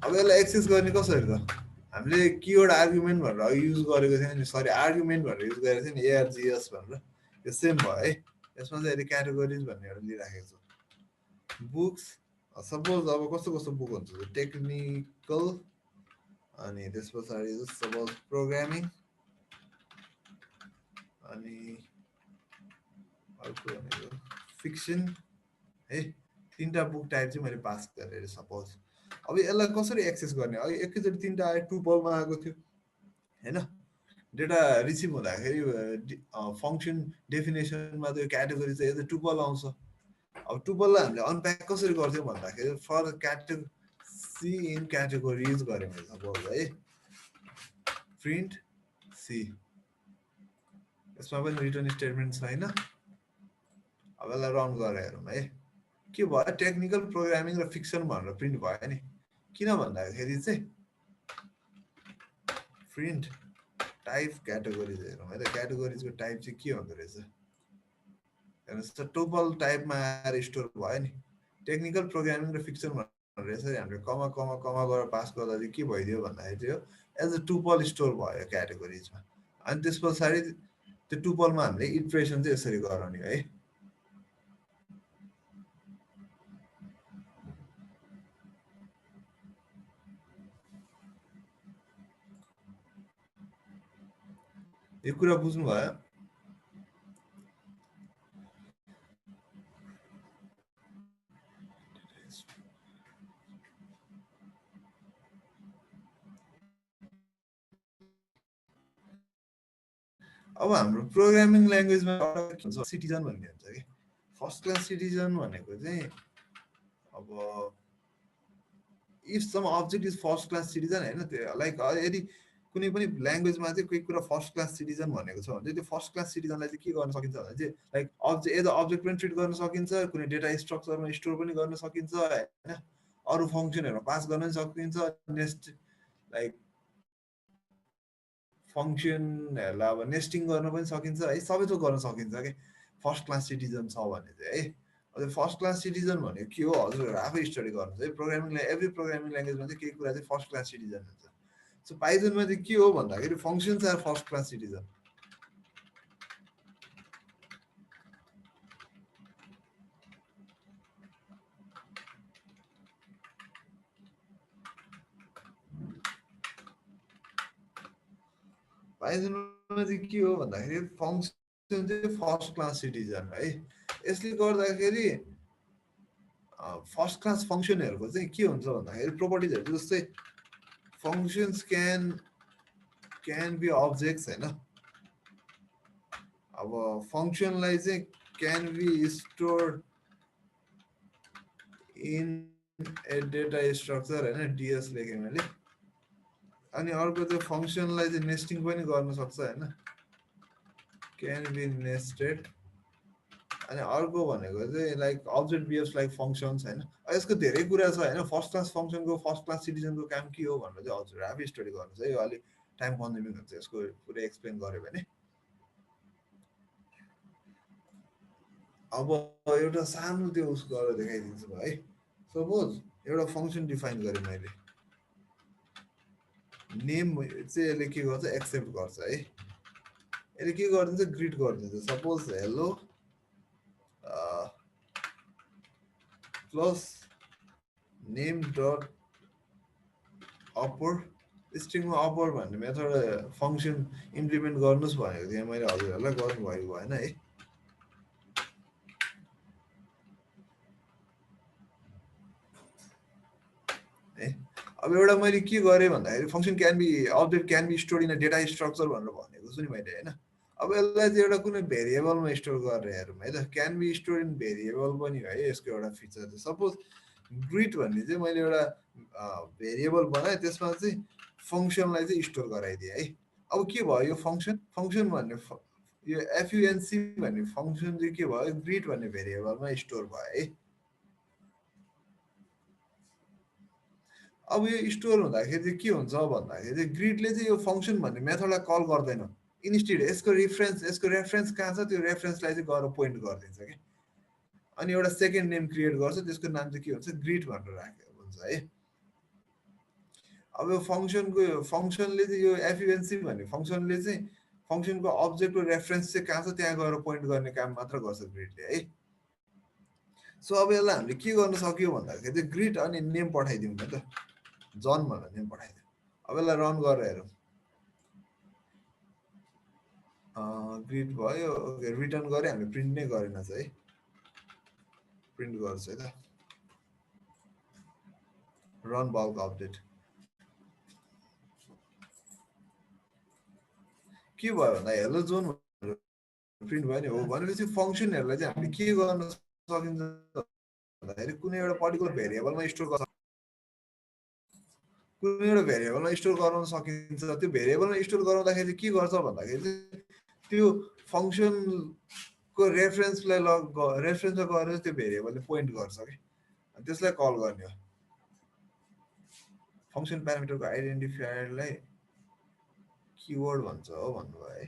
S1: अब यसलाई एक्सेस गर्ने कसरी त हामीले किवर्ड आर्गुमेन्ट भनेर अघि युज गरेको थियो नि सरी आर्गुमेन्ट भनेर युज गरेको थियो नि एआरजिएस भनेर यो सेम भयो है यसमा चाहिँ अहिले क्याटेगोरिज भन्ने एउटा लिइराखेको छु बुक्स सपोज अब कस्तो कस्तो बुक हुन्छ टेक्निकल अनि त्यस पछाडि सपोज प्रोग्रामिङ अनि अर्को भनेको फिक्सन है तीनटा बुक टाइप चाहिँ मैले पास गरेँ सपोज अब यसलाई कसरी एक्सेस गर्ने अघि एकैचोटि तीनटा आयो टुपलमा आएको थियो हैन डेटा रिसिभ हुँदाखेरि फङ्सन डेफिनेसनमा त्यो क्याटेगोरी चाहिँ यता टुपल आउँछ अब टुपललाई हामीले अनप्याक कसरी गर्थ्यौँ भन्दाखेरि फर सी इन क्याटेगोरिज गऱ्यौँ मैले सपोज है प्रिन्ट सी यसमा पनि रिटर्न स्टेटमेन्ट छैन अब यसलाई रन गरेर हेरौँ है के भयो टेक्निकल प्रोग्रामिङ र फिक्सन भनेर प्रिन्ट भयो नि किन भन्दाखेरि चाहिँ प्रिन्ट टाइप क्याटेगोरिज हेरौँ है त क्याटेगोरिजको टाइप चाहिँ के हुँदो रहेछ हेर्नुहोस् त टोपल टाइपमा आएर स्टोर भयो नि टेक्निकल प्रोग्रामिङ र फिक्सन भनेर यसरी हामीले कमा कमा कमा गरेर पास गर्दा चाहिँ के भइदियो भन्दाखेरि चाहिँ एज अ टुपल स्टोर भयो क्याटेगोरिजमा अनि त्यस पछाडि त्यो टुपलमा हामीले इटरेसन चाहिँ यसरी गराउने है यो कुरा बुझ्नु भयो अब हाम्रो प्रोग्रामिङ ल्याङ्ग्वेजमा सिटिजन भन्ने हुन्छ कि फर्स्ट क्लास सिटिजन भनेको चाहिँ अब if some object is first class citizen होइन त्यो लाइक यदि कुनै पनि ल्याङ्ग्वेजमा चाहिँ कोही कुरा फर्स्ट क्लास सिटिजन भनेको छ भने चाहिँ त्यो फर्स्ट क्लास सिटिजनलाई चाहिँ के गर्न सकिन्छ भने चाहिँ like object as a object पनि ट्रिट गर्न सकिन्छ कुनै डेटा स्ट्रक्चरमा स्टोर पनि गर्न सकिन्छ होइन अरू फङ्सनहरू पास गर्न पनि सकिन्छ नेक्स्ट लाइक फङ्सनहरूलाई अब नेस्टिङ गर्न पनि सकिन्छ है सबै थोक गर्न सकिन्छ कि फर्स्ट क्लास सिटिजन छ भने चाहिँ है अब फर्स्ट क्लास सिटिजन भनेको के हो हजुरहरू आफै स्टडी गर्नुहुन्छ है प्रोग्रामिङ एभ्री प्रोग्रामिङ ल्याङ्ग्वेजमा चाहिँ केही कुरा चाहिँ फर्स्ट क्लास सिटिजन हुन्छ सो पाइथनमा चाहिँ के हो भन्दाखेरि functions are first class citizen पाइथनमा चाहिँ के हो भन्दाखेरि फङ्सन चाहिँ फर्स्ट क्लास सिटिजन है यसले गर्दाखेरि फर्स्ट क्लास फङ्सनहरूको चाहिँ के हुन्छ भन्दाखेरि प्रोपर्टिजहरू जस्तै फङ्सन्स क्यान बी अब्जेक्ट्स होइन अब फङ्सनलाई चाहिँ can be store in a data structure होइन डिएस लेखेँ मैले अनि अर्को चाहिँ फङ्सनलाई चाहिँ नेस्टिङ पनि गर्न सक्छ होइन क्यान बी नेस्टेड अनि अर्को भनेको चाहिँ like object behaves like functions होइन यसको धेरै कुरा छ होइन फर्स्ट क्लास फङ्सनको फर्स्ट क्लास सिटिजनको काम के हो भनेर चाहिँ हजुर आफै स्टडी गर्नुहोस् है यो अलिक टाइम कन्ज्युमिङ हुन्छ यसको पुरै एक्सप्लेन गऱ्यो भने अब एउटा सानो त्यो उस गरेर देखाइदिन्छु है सपोज एउटा फङ्सन डिफाइन गरेँ मैले नेम चाहिँ यसले के गर्छ एक्सेप्ट गर्छ है यसले के गरिदिन्छ ग्रिड गरिदिन्छ suppose hello plus name dot upper स्ट्रिङमा अपर भन्ने मेथड फङ्सन इम्प्लिमेन्ट गर्नुहोस् भनेको थिएँ मैले हजुरहरूलाई गर्नुभएको भएन है अब एउटा मैले के गरेँ भन्दाखेरि function can be object can be store in a data structure भनेर भनेको छु नि मैले होइन। अब यसलाई चाहिँ एउटा कुनै भेरिएबलमा स्टोर गरेर हेरौँ है त, can be store in variable पनि है यसको एउटा फिचर चाहिँ। सपोज ग्रिड भन्ने चाहिँ मैले एउटा भेरिएबल बनाएँ, त्यसमा चाहिँ फङ्सनलाई चाहिँ स्टोर गराइदिएँ है। अब के भयो यो फङ्सन, फङ्सन भन्ने यो एफयुएनसी भन्ने फङ्सन चाहिँ के भयो, ग्रिड भन्ने भेरिएबलमा स्टोर भयो है। अब यो स्टोर हुँदाखेरि चाहिँ के हुन्छ भन्दाखेरि चाहिँ ग्रिडले चाहिँ यो फङ्सन भन्ने मेथडलाई कल गर्दैन, इन्स्टेड यसको रेफरेन्स कहाँ छ त्यो रेफरेन्सलाई चाहिँ गएर पोइन्ट गरिदिन्छ कि। अनि एउटा सेकेन्ड नेम क्रिएट गर्छ, त्यसको नाम चाहिँ के हुन्छ, ग्रिड भनेर राखेको हुन्छ है। अब यो फङ्सनले चाहिँ यो एफयुएनसी भन्ने फङ्सनले चाहिँ फङ्सनको अब्जेक्टको रेफरेन्स चाहिँ कहाँ छ त्यहाँ गएर पोइन्ट गर्ने काम मात्र गर्छ ग्रिडले है। सो अब यसलाई हामीले के गर्न सक्यो भन्दाखेरि चाहिँ ग्रिड अनि नेम पठाइदिउँ न त, जन भनेर नेम पठाइदिउँ। अब यसलाई रन गरेर हेरौँ, ग्रिड भयो। ओके, रिटर्न गरेँ, हामीले प्रिन्ट नै गरेन है, प्रिन्ट गर्छ है त, रन बल्क अपडेट। के भयो भन्दा हेलो जोन प्रिन्ट भयो नि हो। भनेपछि फङ्सनहरूलाई चाहिँ हामीले के गर्न सकिन्छ भन्दाखेरि कुनै एउटा पर्टिकुलर भेरिएबलमा स्टोर गर्छ, कुनै एउटा भेरिएबलमा स्टोर गराउन सकिन्छ। त्यो भेरिएबलमा स्टोर गराउँदाखेरि के गर्छ भन्दाखेरि त्यो फङ्सनको रेफरेन्समा गएर त्यो भेरिएबलले पोइन्ट गर्छ कि, त्यसलाई कल गर्ने हो। फङ्सन प्यारामिटरको आइडेन्टिफायरलाई किवर्ड भन्छ हो भन्नुभयो है।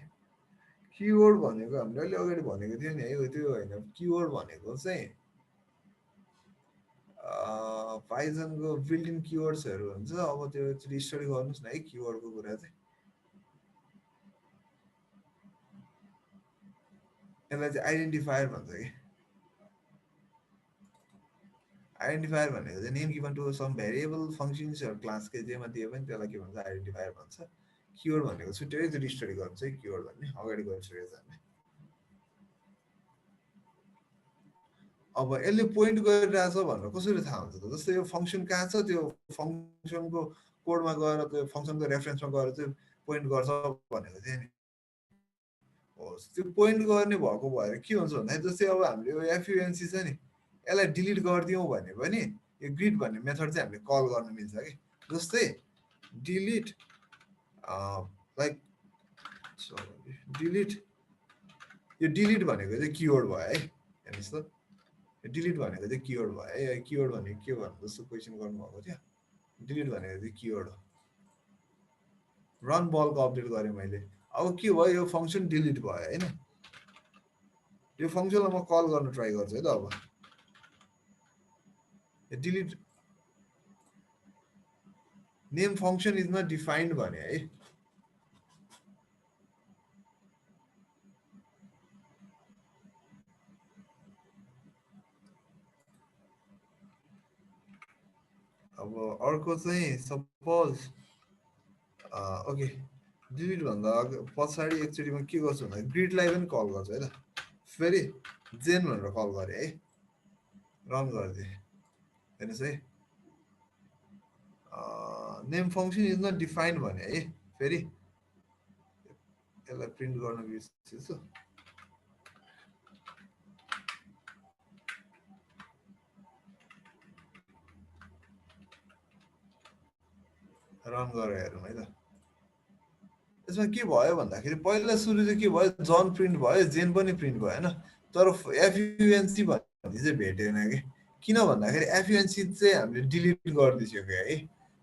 S1: किवर्ड भनेको हामीले अलि अगाडि भनेको थियो नि है, त्यो होइन। किवर्ड भनेको चाहिँ पाइथनको बिल्ट इन किवर्ड्सहरू हुन्छ। अब त्यो स्टडी गर्नुहोस् न है किवर्डको कुरा चाहिँ। यसलाई चाहिँ आइडेन्टिफायर भन्छ कि। आइडेन्टिफायर भनेको चाहिँ name given to some variable फङ्सन्सहरू क्लासकै जेमा दियो भने त्यसलाई के भन्छ, आइडेन्टिफायर भन्छ। किवर्ड भनेको छुट्टै एकचोटि स्टडी गर्नु चाहिँ किवर्ड भन्ने अगाडि गइसकेको छ हामी। अब यसले पोइन्ट गरिरहेछ भनेर कसरी थाहा हुन्छ त, जस्तै यो फङ्सन कहाँ छ त्यो फङ्सनको कोडमा गएर त्यो फङ्सनको रेफरेन्समा गएर चाहिँ पोइन्ट गर्छ भनेको थियो नि। होस्, त्यो पोइन्ट गर्ने भएको भएर के हुन्छ भन्दाखेरि जस्तै अब हामीले यो एफयुएनसी छ नि, यसलाई डिलिट गरिदियौँ भने पनि यो ग्रिड भन्ने मेथड चाहिँ हामीले कल गर्न मिल्छ कि। जस्तै डिलिट लाइक डिलिट, यो डिलिट भनेको चाहिँ किवर्ड भयो है, हेर्नुहोस् त, डिलिट भनेको चाहिँ किवर्ड भयो है। किवर्ड भनेको के भन्नु जस्तो क्वेसन गर्नुभएको थियो, डिलिट भनेको चाहिँ किवर्ड हो। रन बल्क अपडेट गरेँ मैले। अब के भयो, यो फङ्सन डिलिट भयो होइन। यो फङ्सनलाई म कल गर्न ट्राई गर्छु है त। अब delete name function is not defined भने है। अब अर्को चाहिँ सपोज ओके, डिलिट भन्दा पछाडि एकचोटि म के गर्छु भन्दा ग्रिडलाई पनि कल गर्छु है त। फेरि जेन भनेर कल गरेँ है, रन गरिदिएँ, हेर्नुहोस् है। Name function is not defined भने है। फेरि यसलाई प्रिन्ट गर्न बिर्सेछु। रन गरेर हेरौँ है त। यसमा के भयो भन्दाखेरि पहिला सुरु चाहिँ के भयो, जन प्रिन्ट भयो, जेन पनि प्रिन्ट भयो होइन। तर एफयुएनसी भन्ने चाहिँ भेटेन कि। किन भन्दाखेरि एफयुएनसी चाहिँ हामीले डिलिट गरिदिइसक्यो है।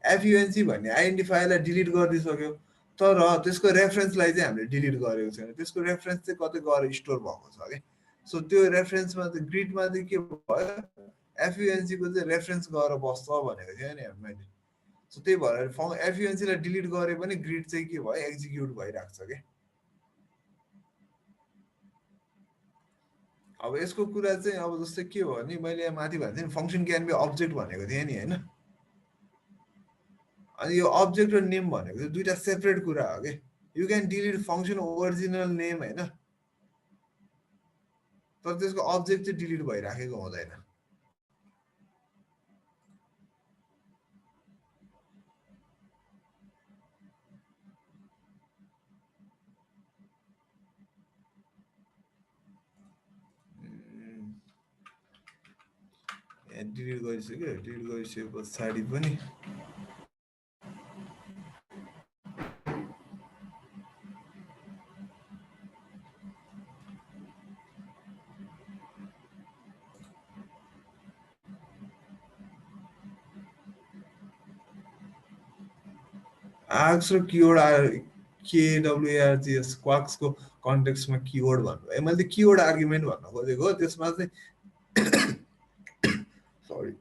S1: एफयुएनसी भन्ने आइडेन्टिफायरलाई डिलिट गरिदिइसक्यो, तर त्यसको रेफरेन्सलाई चाहिँ हामीले डिलिट गरेको छैन। त्यसको रेफरेन्स चाहिँ कतै गएर स्टोर भएको छ कि। सो त्यो रेफरेन्समा चाहिँ ग्रिडमा चाहिँ के भयो, एफयुएनसीको चाहिँ रेफरेन्स गएर बस्छ भनेको थियो नि मैले। सो त्यही भएर एफयुएनसीलाई डिलिट गरे पनि ग्रिड चाहिँ के भयो, एक्जिक्युट भइरहेको छ कि। अब यसको कुरा चाहिँ अब जस्तै के हो भने मैले यहाँ माथि भनेको थिएँ नि फङ्सन क्यान बी अब्जेक्ट भनेको थिएँ नि होइन। अनि यो अब्जेक्ट र नेम भनेको चाहिँ दुईवटा सेपरेट कुरा हो कि। You can delete function original name होइन, तर त्यसको अब्जेक्ट चाहिँ डिलिट भइराखेको हुँदैन। डिलिट गरिसक्यो डिलिट गरिसके पछाडि पनि आर्क्स र किवर्ड केडब्लुआरजिएस क्वाक्सको कन्टेक्स्टमा किवर्ड भन्नु है मैले किवर्ड आर्गुमेन्ट भन्न खोजेको हो त्यसमा चाहिँ सरी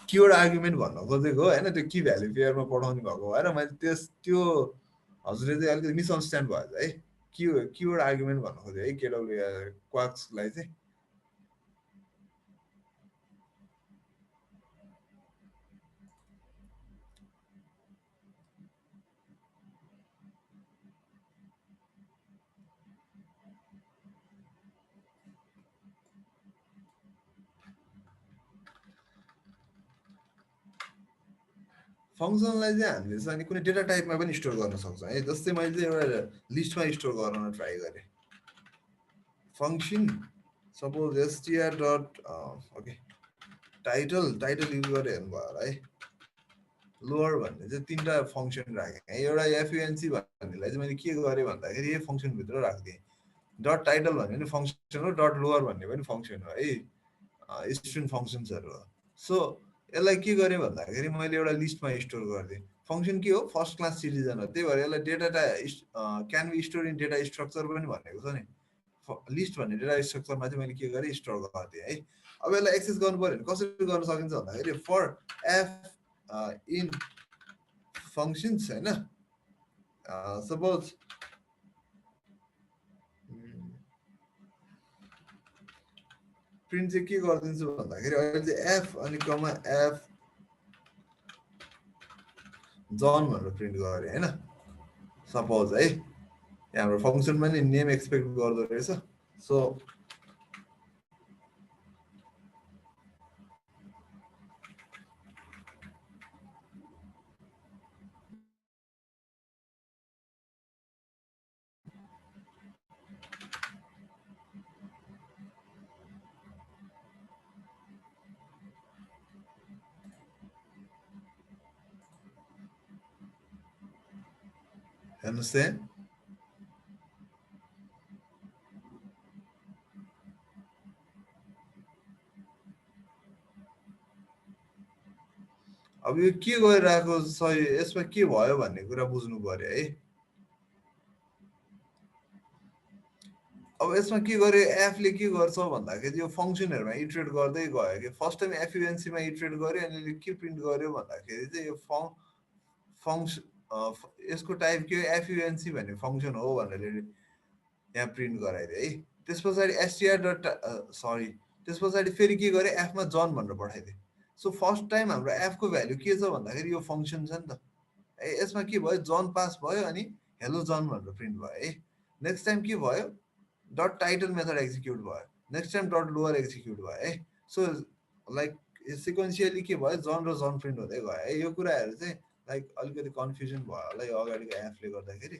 S1: किवर्ड आर्गुमेन्ट भन्न खोजेको हो होइन त्यो की भ्याल्यु पेयरमा पठाउनु भएको भएर मैले त्यो हजुरले चाहिँ अलिकति मिसअन्डरस्ट्यान्ड भयो है किवर्ड आर्गुमेन्ट भन्न खोजेँ है केडब्लुआर क्वाक्सलाई चाहिँ फङ्सनलाई चाहिँ हामीले चाहिँ अनि कुनै डेटा टाइपमा पनि स्टोर गर्न सक्छौँ है जस्तै मैले चाहिँ एउटा लिस्टमा स्टोर गर्न ट्राई गरेँ function suppose STR dot okay title use गरेर हेर्नुभयो होला है लोअर भन्ने चाहिँ तिनवटा फङ्सन राखेँ एउटा एफयुएनसी भन्नेलाई चाहिँ मैले के गरेँ भन्दाखेरि यही फङ्सनभित्र राखिदिएँ डट टाइटल भन्ने पनि फङ्सन हो डट लोअर भन्ने पनि फङ्सन हो है स्टुडेन्ट फङ्सन्सहरू हो सो यसलाई के गरेँ भन्दाखेरि मैले एउटा लिस्टमा स्टोर गरिदिएँ फङ्सन के हो फर्स्ट क्लास सिटिजन हो त्यही भएर यसलाई data can be store in data structure पनि भनेको छ नि लिस्ट भन्ने डेटा स्ट्रक्चरमा चाहिँ मैले के गरेँ स्टोर गरिदिएँ है अब यसलाई एक्सेस गर्नु पऱ्यो भने कसरी गर्न सकिन्छ भन्दाखेरि फर एफ इन फङ्सन्स होइन सपोज प्रिन्ट चाहिँ के गरिदिन्छु भन्दाखेरि अहिले चाहिँ एफ अनि कमा एफ जन भनेर प्रिन्ट गरेँ होइन सपोज है हाम्रो फङ्सनमा नि नेम एक्सपेक्ट गर्दो रहेछ सो हेर्नुहोस् चाहिँ अब यो के गरिरहेको सही यसमा के भयो भन्ने कुरा बुझ्नु पर्यो है अब यसमा के गर्यो एफले के गर्छ भन्दाखेरि यो फङ्सनहरूमा इटरेट गर्दै गयो कि फर्स्ट टाइम एफयुएनसीमा इटरेट गर्यो अनि के प्रिन्ट गर्यो भन्दाखेरि चाहिँ यो यसको टाइप के हो एफयुएनसी भन्ने फङ्सन हो भनेर यहाँ प्रिन्ट गराइदियो है त्यस पछाडि एसटिआर डट सरी त्यस पछाडि फेरि के गरेँ एफमा जन भनेर पठाइदिएँ सो फर्स्ट टाइम हाम्रो एफको भ्याल्यु के छ भन्दाखेरि यो फङ्सन छ नि त यसमा के भयो जन पास भयो अनि हेलो जन भनेर प्रिन्ट भयो है नेक्स्ट टाइम के भयो डट टाइटल मेथड एक्जिक्युट भयो next time dot lower execute भयो है सो लाइक सिक्वेन्सियली के भयो जन र जन प्रिन्ट हुँदै गयो है यो कुराहरू चाहिँ लाइक अलिकति कन्फ्युजन भयो होला यो अगाडिको एफले गर्दाखेरि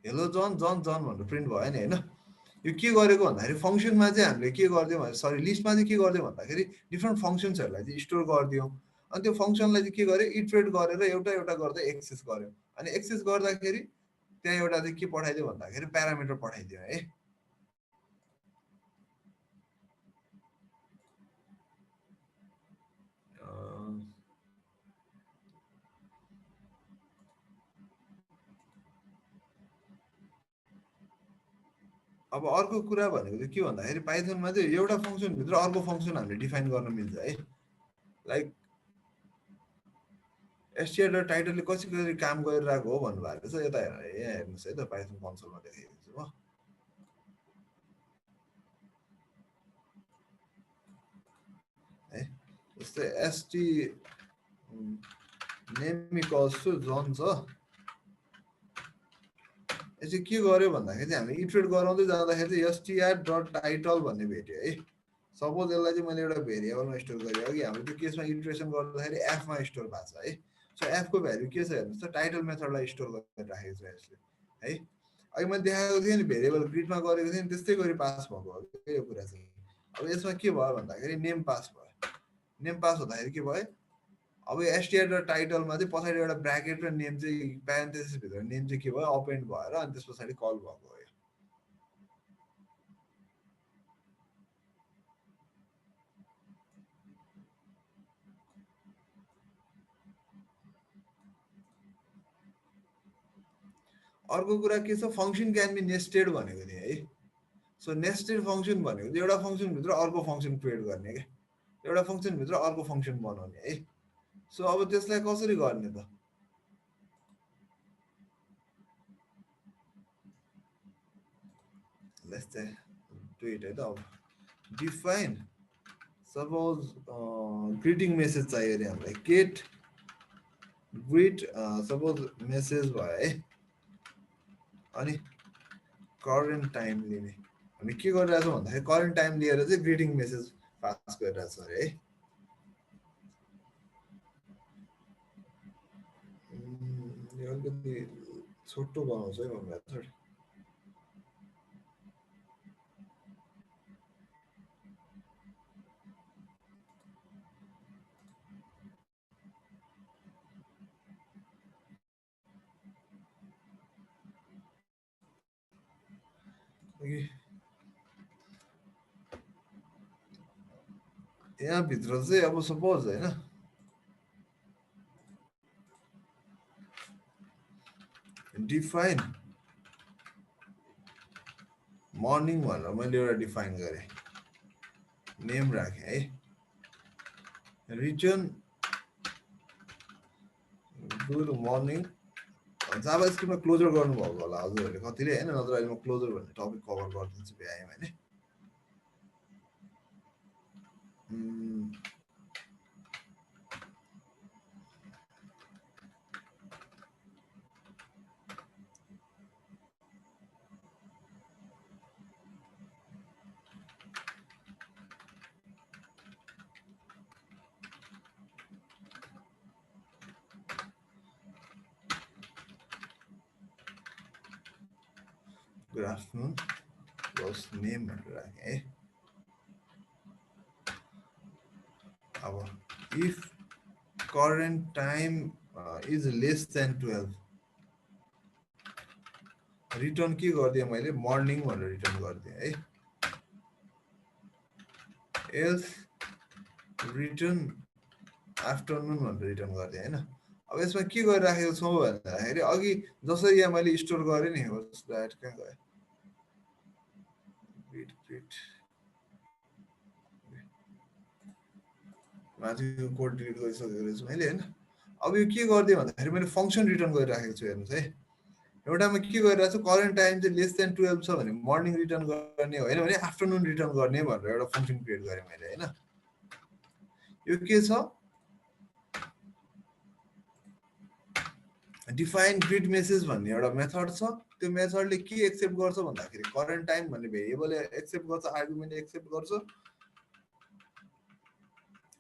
S1: हेलो जन जन जन भनेर प्रिन्ट भयो नि होइन यो के गरेको भन्दाखेरि फङ्सनमा चाहिँ हामीले के गरिदियौँ भने सरी लिस्टमा चाहिँ के गरिदियौँ भन्दाखेरि डिफ्रेन्ट फङ्सन्सहरूलाई चाहिँ स्टोर गरिदियौँ अनि त्यो फङ्सनलाई चाहिँ के गर्यो इटरेट गरेर एउटा एउटा गर्दै एक्सेस गर्यो अनि एक्सेस गर्दाखेरि त्यहाँ एउटा चाहिँ के पठाइदियो भन्दाखेरि प्यारामिटर पठाइदियो है अब अर्को कुरा भनेको चाहिँ के भन्दाखेरि पाइथनमा चाहिँ एउटा फङ्सनभित्र अर्को फङ्सन हामीले डिफाइन गर्न मिल्छ है लाइक एसटिआर र टाइटलले कसरी काम गरिरहेको हो भन्नुभएको छ यता यहाँ हेर्नुहोस् है त पाइथन कन्सोलमा देखाइदिन्छु म है जस्तै एसटी नेम इक्वल्स टु जन छ यो चाहिँ के गर्यो भन्दाखेरि चाहिँ हामीले इटरेट गराउँदै जाँदाखेरि चाहिँ एसटिआर डट टाइटल भन्ने भेट्यो है सपोज यसलाई चाहिँ मैले एउटा भेरिएबलमा स्टोर गरेँ अघि हाम्रो त्यो केसमा इटरेसन गर्दाखेरि एफमा स्टोर भएको छ है सो एफको भ्याल्यु के छ हेर्नुहोस् त टाइटल मेथडलाई स्टोर गरेर राखेको छ यसले है अघि मैले देखाएको थिएँ नि भेरिएबल ग्रिडमा गरेको थिएँ नि त्यस्तै गरी पास भएको हो यो कुरा चाहिँ अब यसमा के भयो भन्दाखेरि नेम पास भयो। नेम पास हुँदाखेरि के भयो, अब एसटिआर र टाइटलमा चाहिँ पछाडि एउटा ब्राकेट र नेम चाहिँ प्यारेन्थेसिस भित्र नेम चाहिँ के भयो अपेन्ड भएर अनि त्यस पछाडि कल भएको हो। अर्को कुरा के छ, फङ्सन क्यान बी नेस्टेड भनेको थिएँ है। सो नेस्टेड फङ्सन भनेको चाहिँ एउटा फङ्सनभित्र अर्को फङ्सन क्रिएट गर्ने क्या, एउटा फङ्सनभित्र अर्को फङ्सन बनाउने है। सो अब त्यसलाई कसरी गर्ने त, लेट्स से डु इट है त। अब डिफाइन सपोज ग्रिटिङ मेसेज चाहियो अरे हामीलाई, गेट ग्रिट सपोज मेसेज भयो है, अनि करेन्ट टाइम लिने। हामी के गरिरहेछौँ भन्दाखेरि करेन्ट टाइम लिएर चाहिँ ग्रिटिङ मेसेज पास गरिरहेछ अरे है। यो अलिकति छोटो बनाउँछ है म मेथड। यहाँभित्र चाहिँ अब सपोज होइन डिफाइन मर्निङ भनेर मैले एउटा डिफाइन गरेँ, नेम राखेँ है, रिटर्न गुड मर्निङ। जाभा स्क्रिप्टमा क्लोजर गर्नुभएको होला हजुरहरूले कतिले होइन, नत्र अहिले म क्लोजर भन्ने टपिक कभर गरिदिन्छु भ्याएँ भने। गुड आफ्टरनुन प्लस नेम भनेर राखेँ है। अब if current time is less than 12 return के गरिदिएँ मैले, मर्निङ भनेर रिटर्न गरिदिएँ है। एल्स रिटर्न आफ्टरनुन भनेर रिटर्न गरिदिएँ होइन। अब यसमा के गरिराखेको छौँ भन्दाखेरि अघि जसरी यहाँ मैले स्टोर गरेँ नि, होस् द्याट कहाँ गयो, माथिको कोड डिलिट गरिसकेको रहेछु मैले होइन। अब यो के गरिदिएँ भन्दाखेरि मैले फङ्सन रिटर्न गरिराखेको छु, हेर्नुहोस् है। एउटामा के गरिरहेको छु, करेन्ट टाइम चाहिँ लेस देन 12 छ भने मर्निङ रिटर्न गर्ने, होइन भने आफ्टरनुन रिटर्न गर्ने भनेर एउटा फङ्सन क्रिएट गरेँ मैले होइन। यो के छ, डिफाइन ग्रिड मेसेज भन्ने एउटा मेथड छ। त्यो मेथडले के एक्सेप्ट गर्छ भन्दाखेरि करेन्ट टाइम भन्ने भेरिएबल एक्सेप्ट गर्छ, आर्गुमेन्ट एक्सेप्ट गर्छ।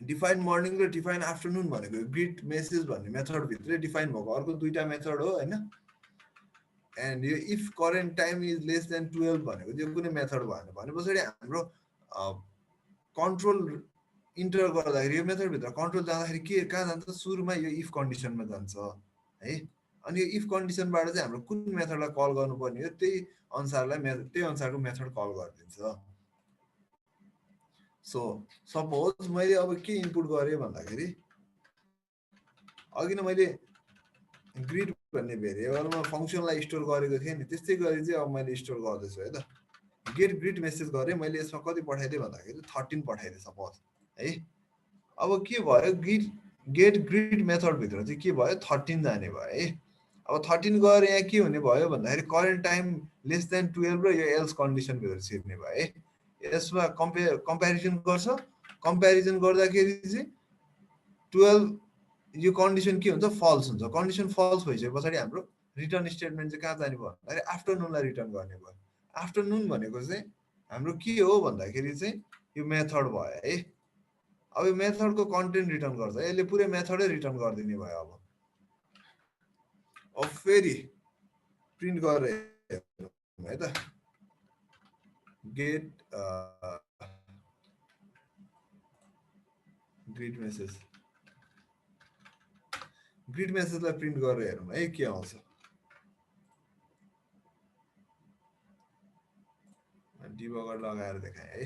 S1: डिफाइन मर्निङ र डिफाइन आफ्टरनुन भनेको ग्रिड मेसेज भन्ने मेथडभित्रै डिफाइन भएको अर्को दुईवटा मेथड हो होइन। एन्ड यो if current time is less than 12 भनेको त्यो कुनै मेथड भएन भने पछाडि हाम्रो कन्ट्रोल इन्टर गर्दाखेरि यो मेथडभित्र कन्ट्रोल जाँदाखेरि के कहाँ जान्छ, सुरुमा यो इफ कन्डिसनमा जान्छ है। अनि यो इफ कन्डिसनबाट चाहिँ हाम्रो कुन मेथडलाई कल गर्नुपर्ने हो त्यही अनुसारको मेथड कल गरिदिन्छ। सो सपोज मैले अब के इनपुट गरेँ भन्दाखेरि अघि नै मैले ग्रिड भन्ने भेरिएबलमा फङ्सनलाई स्टोर गरेको थिएँ नि, त्यस्तै गरी चाहिँ अब मैले स्टोर गर्दैछु है त। गेट ग्रिड मेसेज गरेँ मैले, यसमा कति पठाइदिएँ भन्दाखेरि 13 पठाइदिएँ सपोज है। अब के भयो, गेट ग्रिड मेथडभित्र चाहिँ के भयो, 13 जाने भयो है। अब 13 गएर यहाँ के हुने भयो भन्दाखेरि करेन्ट टाइम लेस देन 12 र यो एल्स कन्डिसनभित्र छिर्ने भयो है। यसमा कम्पेरिजन गर्छ, कम्पेरिजन गर्दाखेरि चाहिँ 12 यो कन्डिसन के हुन्छ, फल्स हुन्छ। कन्डिसन फल्स भइसके पछाडि हाम्रो रिटर्न स्टेटमेन्ट चाहिँ कहाँ जाने भयो भन्दाखेरि आफ्टरनुनलाई रिटर्न गर्ने भयो। आफ्टरनुन भनेको चाहिँ हाम्रो के हो भन्दाखेरि चाहिँ यो मेथड भयो है। अब यो मेथडको कन्टेन्ट रिटर्न गर्छ, यसले पुरै मेथडै रिटर्न गरिदिने भयो। अब फेरि प्रिन्ट गरेर है त, गेट ग्रिड मेसेजलाई प्रिन्ट गरेर हेरौँ है के आउँछ। डिबगर लगाएर देखाएँ है।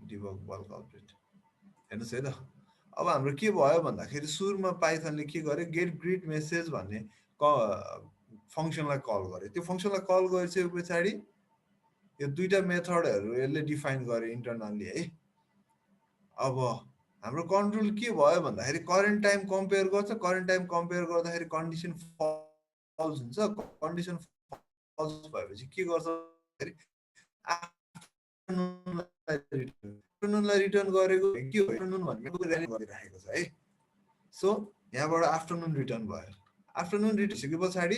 S1: डिबग बल्क अपडेट हेर्नुहोस् है त। अब हाम्रो के भयो भन्दाखेरि सुरुमा पाइथनले के गर्यो, गेट ग्रिड मेसेज भन्ने फङ्सनलाई कल गर्यो। त्यो फङ्सनलाई कल गरिसके पछाडि यो दुईटा मेथडहरू यसले डिफाइन गर्यो इन्टरनल्ली है। अब हाम्रो कन्ट्रोल के भयो भन्दाखेरि करेन्ट टाइम कम्पेयर गर्छ। करेन्ट टाइम कम्पेयर गर्दाखेरि कन्डिसन फल्स हुन्छ। कन्डिसन फल्स भएपछि के गर्छ भन्दाखेरि आफ्टरनुनलाई रिटर्न गरेको के हो, आफ्टरनुन भनेको गरिराखेको छ है। सो यहाँबाट आफ्टरनुन रिटर्न भयो। आफ्टरनुन रिटर्न भइसके पछाडि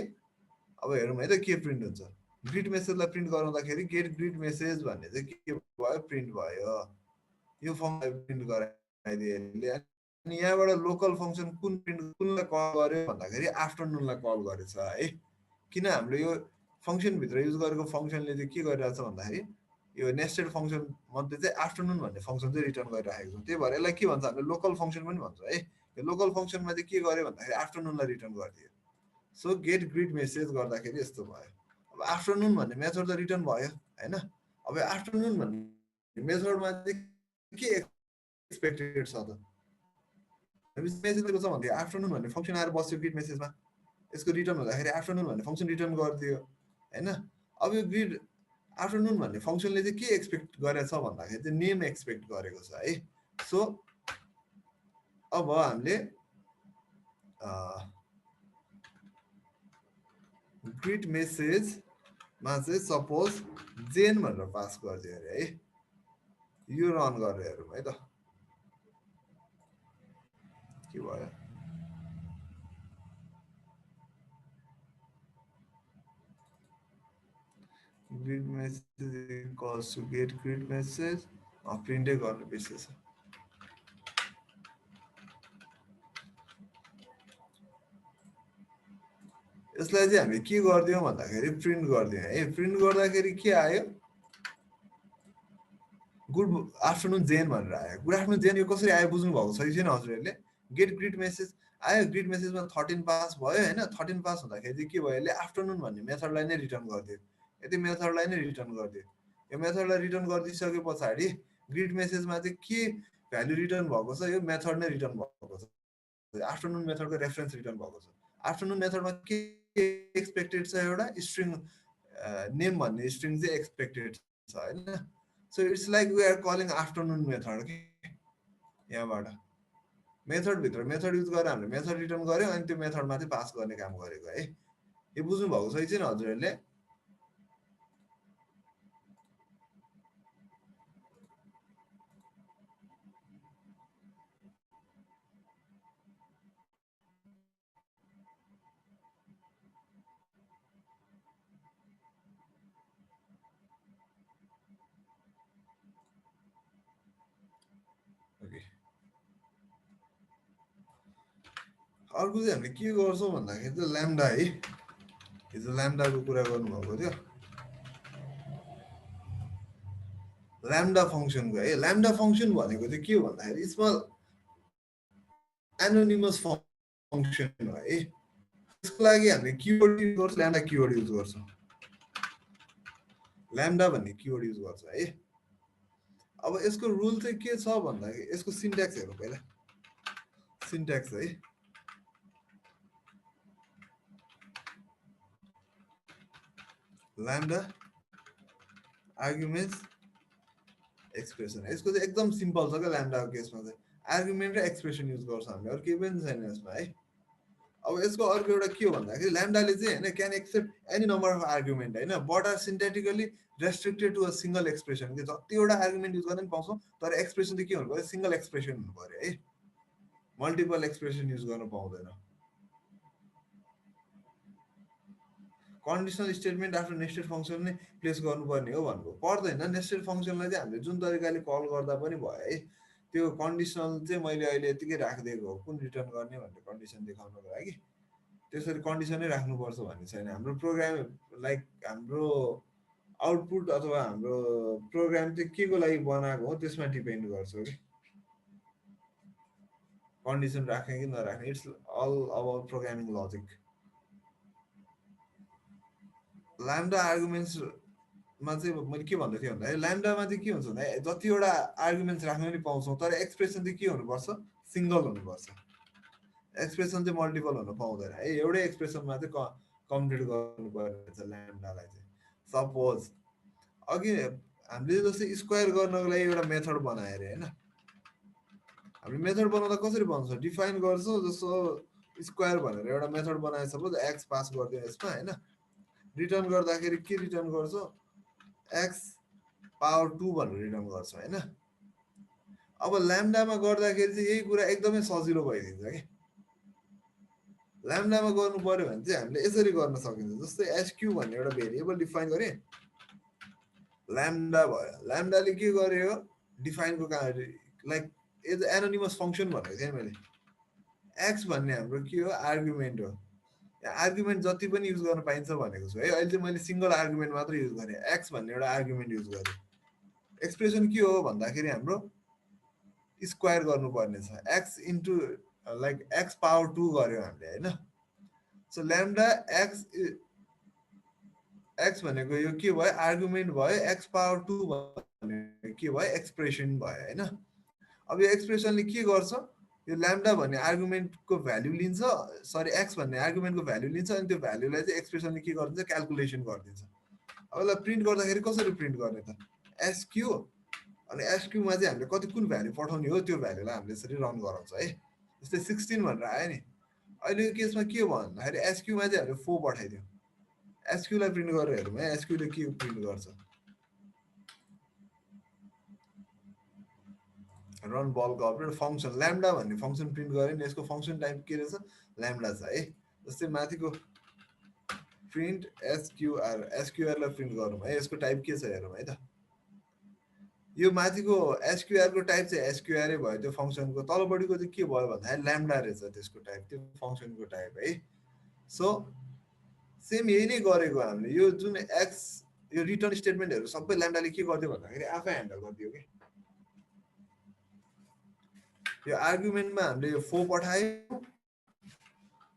S1: अब हेरौँ है त के प्रिन्ट हुन्छ। ग्रिड मेसेजलाई प्रिन्ट गराउँदाखेरि गेट ग्रिड मेसेज भन्ने चाहिँ के भयो, प्रिन्ट भयो। यो फर्मलाई प्रिन्ट गराइदियो। अनि यहाँबाट लोकल फङ्सन कुनलाई कल गर्यो भन्दाखेरि आफ्टरनुनलाई कल गरेछ है। किन हामीले यो फङ्सनभित्र युज गरेको फङ्सनले चाहिँ के गरिरहेछ भन्दाखेरि यो नेस्टेड फङ्सन मध्ये चाहिँ आफ्टरनुन भन्ने फङ्सन चाहिँ रिटर्न गरिराखेको छ। त्यही भएर यसलाई के भन्छ, हामीले लोकल फङ्सन पनि भन्छ है। यो लोकल फङ्सनमा चाहिँ के गर्यो भन्दाखेरि आफ्टरनुनलाई रिटर्न गरिदियो। सो गेट ग्रिड मेसेज गर्दाखेरि यस्तो भयो। अब आफ्टरनुन भन्ने मेथड त रिटर्न भयो होइन। अब आफ्टरनुन भन्ने मेथडमा चाहिँ के एक्सपेक्टेड छ त, मेसेज छ भन्थ्यो आफ्टरनुन भन्ने फङ्सन आएर बस्यो ग्रिड मेसेजमा। यसको रिटर्न हुँदाखेरि आफ्टरनुन भन्ने फङ्सन रिटर्न गरिदियो होइन। अब यो ग्रिड आफ्टरनुन भन्ने फङ्सनले चाहिँ के एक्सपेक्ट गरेछ भन्दाखेरि चाहिँ नेम एक्सपेक्ट गरेको छ है। सो अब हामीले ग्रिड मेसेजमा चाहिँ सपोज जेन भनेर पास गरिदियो अरे है। यो रन गरेर हेरौँ है त के भयो। Greet message equals to get greet message प्रिन्टै गर्नु बिर्सेछ। यसलाई चाहिँ हामी के गरिदियौँ भन्दाखेरि प्रिन्ट गरिदियौँ है। प्रिन्ट गर्दाखेरि के आयो, गुड आफ्टरनुन जेन भनेर आयो। गुड आफ्टरनुन जेन यो कसरी आयो बुझ्नु भएको छैन हजुरहरूले। गेट ग्रिड मेसेज आयो, ग्रिड मेसेजमा 13 पास भयो होइन। 13 पास हुँदाखेरि चाहिँ के भयो, यसले आफ्टरनुन भन्ने मेथडलाई नै रिटर्न गरिदियो। यति मेथडलाई नै रिटर्न गरिदियो। यो मेथडलाई रिटर्न गरिदिइसके पछाडि ग्रिड मेसेजमा चाहिँ के भ्यालु रिटर्न भएको छ, यो मेथड नै रिटर्न भएको छ। आफ्टरनुन मेथडको रेफरेन्स रिटर्न भएको छ। आफ्टरनुन मेथडमा के एक्सपेक्टेड छ, एउटा स्ट्रिङ नेम भन्ने स्ट्रिङ चाहिँ एक्सपेक्टेड छ होइन। So it's like we are calling afternoon method कि यहाँबाट मेथडभित्र मेथड युज गरेर हामीले मेथड रिटर्न गऱ्यौँ अनि त्यो मेथडमा चाहिँ पास गर्ने काम गरेको है। यो बुझ्नु भएको छैन हजुरहरूले। अर्को चाहिँ हामीले के गर्छौँ भन्दाखेरि चाहिँ ल्याम्डा है। हिजो ल्याम्डाको कुरा गर्नुभएको थियो। ल्याम्डा फङ्सनको है। ल्याम्डा फङ्सन भनेको चाहिँ के हो भन्दाखेरि स्मल एनोनिमस फङ्सन हो है। त्यसको लागि हामीले किवर्ड युज गर्छौँ, ल्याम्डा किवर्ड युज गर्छौँ। ल्याम्डा भन्ने किवर्ड युज गर्छ है। अब यसको रुल चाहिँ के छ भन्दाखेरि यसको सिन्ट्याक्स हेरौँ पहिला। सिन्ट्याक्स है, ल्याम्डा आर्गुमेन्ट्स एक्सप्रेसन। यसको चाहिँ एकदम सिम्पल छ क्या ल्याम्डाको केसमा चाहिँ आर्गुमेन्ट र एक्सप्रेसन युज गर्छ हामीले, अरू केही पनि छैन यसमा है। अब यसको अर्को एउटा के हो भन्दाखेरि ल्याम्डाले चाहिँ होइन can accept any number of argument होइन, but are synthetically restricted to a single expression. कि जतिवटा आर्गुमेन्ट युज गर्न पनि पाउँछौँ, तर एक्सप्रेसन चाहिँ के हुनु पऱ्यो, सिङ्गल एक्सप्रेसन हुनु पऱ्यो है। मल्टिपल एक्सप्रेसन युज गर्न पाउँदैन। कन्डिसनल स्टेटमेन्ट आफ्नो नेस्टेड फङ्सन नै प्लेस गर्नुपर्ने हो भन्नु पर्दैन। नेस्टेड फङ्सनलाई चाहिँ हामीले जुन तरिकाले कल गर्दा पनि भयो है। त्यो कन्डिसनल चाहिँ मैले अहिले यतिकै राखिदिएको हो, कुन रिटर्न गर्ने भन्ने कन्डिसन देखाउनको लागि। त्यसरी कन्डिसनै राख्नुपर्छ भन्ने छैन। हाम्रो प्रोग्राम लाइक हाम्रो आउटपुट अथवा हाम्रो प्रोग्राम चाहिँ के को लागि बनाएको हो त्यसमा डिपेन्ड गर्छ कि कन्डिसन राख्ने कि नराख्ने it's all about programming logic lambda आर्गुमेन्ट्समा चाहिँ मैले के भन्दै थिएँ भन्दाखेरि ल्याम्डामा चाहिँ के हुन्छ भन्दा जतिवटा आर्गुमेन्ट्स राख्न पनि पाउँछौँ तर एक्सप्रेसन चाहिँ के हुनुपर्छ सिङ्गल हुनुपर्छ एक्सप्रेसन चाहिँ मल्टिपल हुन पाउँदैन है एउटै एक्सप्रेसनमा चाहिँ कम्प्लिट गर्नुपर्ने छ ल्याम्डालाई चाहिँ सपोज अघि हामीले जस्तै स्क्वायर गर्नको लागि एउटा मेथड बनायो अरे होइन हामीले मेथड बनाउँदा कसरी बनाउँछ डिफाइन गर्छौँ जस्तो स्क्वायर भनेर एउटा मेथड बनाए सपोज एक्स पास गरिदियो यसमा होइन रिटर्न गर्दाखेरि के रिटर्न गर्छ एक्स पावर 2 भनेर रिटर्न गर्छ होइन अब ल्याम्डामा गर्दाखेरि चाहिँ यही कुरा एकदमै सजिलो भइदिन्छ कि ल्याम्डामा गर्नु पर्यो भने चाहिँ हामीले यसरी गर्न सकिन्छ जस्तै एसक्यू भन्ने एउटा भेरिएबल डिफाइन गरे ल्याम्डा भयो ल्याम्डाले के गर्यो डिफाइनको लाइक एज एनोनिमस फङ्सन भनेको थिएँ मैले एक्स भन्ने हाम्रो के हो आर्गुमेन्ट हो आर्गुमेन्ट जति पनि युज गर्न पाइन्छ भनेको छु है अहिले चाहिँ मैले सिङ्गल आर्गुमेन्ट मात्र युज गरेँ एक्स भन्ने एउटा आर्गुमेन्ट युज गरेँ एक्सप्रेसन के हो भन्दाखेरि हाम्रो स्क्वायर गर्नुपर्ने छ x into like x power 2 गर्यो हामीले होइन सो ल्याम्डा एक्स भनेको यो के भयो आर्गुमेन्ट भयो एक्स पावर 2 भनेको के भयो एक्सप्रेसन भयो होइन अब यो एक्सप्रेसनले के गर्छ यो ल्याम्डा भन्ने आर्गुमेन्टको भ्याल्यु लिन्छ सरी एक्स भन्ने आर्गुमेन्टको भ्याल्यु लिन्छ अनि त्यो भ्याल्युलाई चाहिँ एक्सप्रेसनले के गरिदिन्छ क्यालकुलेसन गरिदिन्छ अब यसलाई प्रिन्ट गर्दाखेरि कसरी प्रिन्ट गर्ने त एसक्यू अनि एसक्यूमा चाहिँ हामीले कति कुन भ्याल्यु पठाउने हो त्यो भ्याल्युलाई हामीले यसरी रन गराउँछ है जस्तै 16 भनेर आयो नि अहिलेको केसमा के भयो भन्दाखेरि एसक्यूमा चाहिँ हामीले 4 पठाइदियौँ एसक्यूलाई प्रिन्ट गरेर हेरौँ है एसक्यूले के प्रिन्ट गर्छ run bulk operator function lambda भन्ने फङ्सन प्रिन्ट गऱ्यो नि यसको फङ्सन टाइप के रहेछ ल्याम्डा छ है जस्तै माथिको प्रिन्ट एसक्यूआरलाई प्रिन्ट गरौँ है यसको टाइप के छ हेरौँ है त यो माथिको एसक्यूआरको टाइप चाहिँ एसक्यूआरै भयो त्यो फङ्सनको तलपट्टिको चाहिँ के भयो भन्दाखेरि ल्याम्डा रहेछ त्यसको टाइप त्यो फङ्सनको टाइप है सो सेम यही नै गरेको हामीले यो जुन एक्स यो रिटर्न स्टेटमेन्टहरू सबै ल्याम्डाले के गरिदियो भन्दाखेरि आफै ह्यान्डल गरिदियो कि यो आर्गुमेन्टमा हामीले यो 4 पठायौँ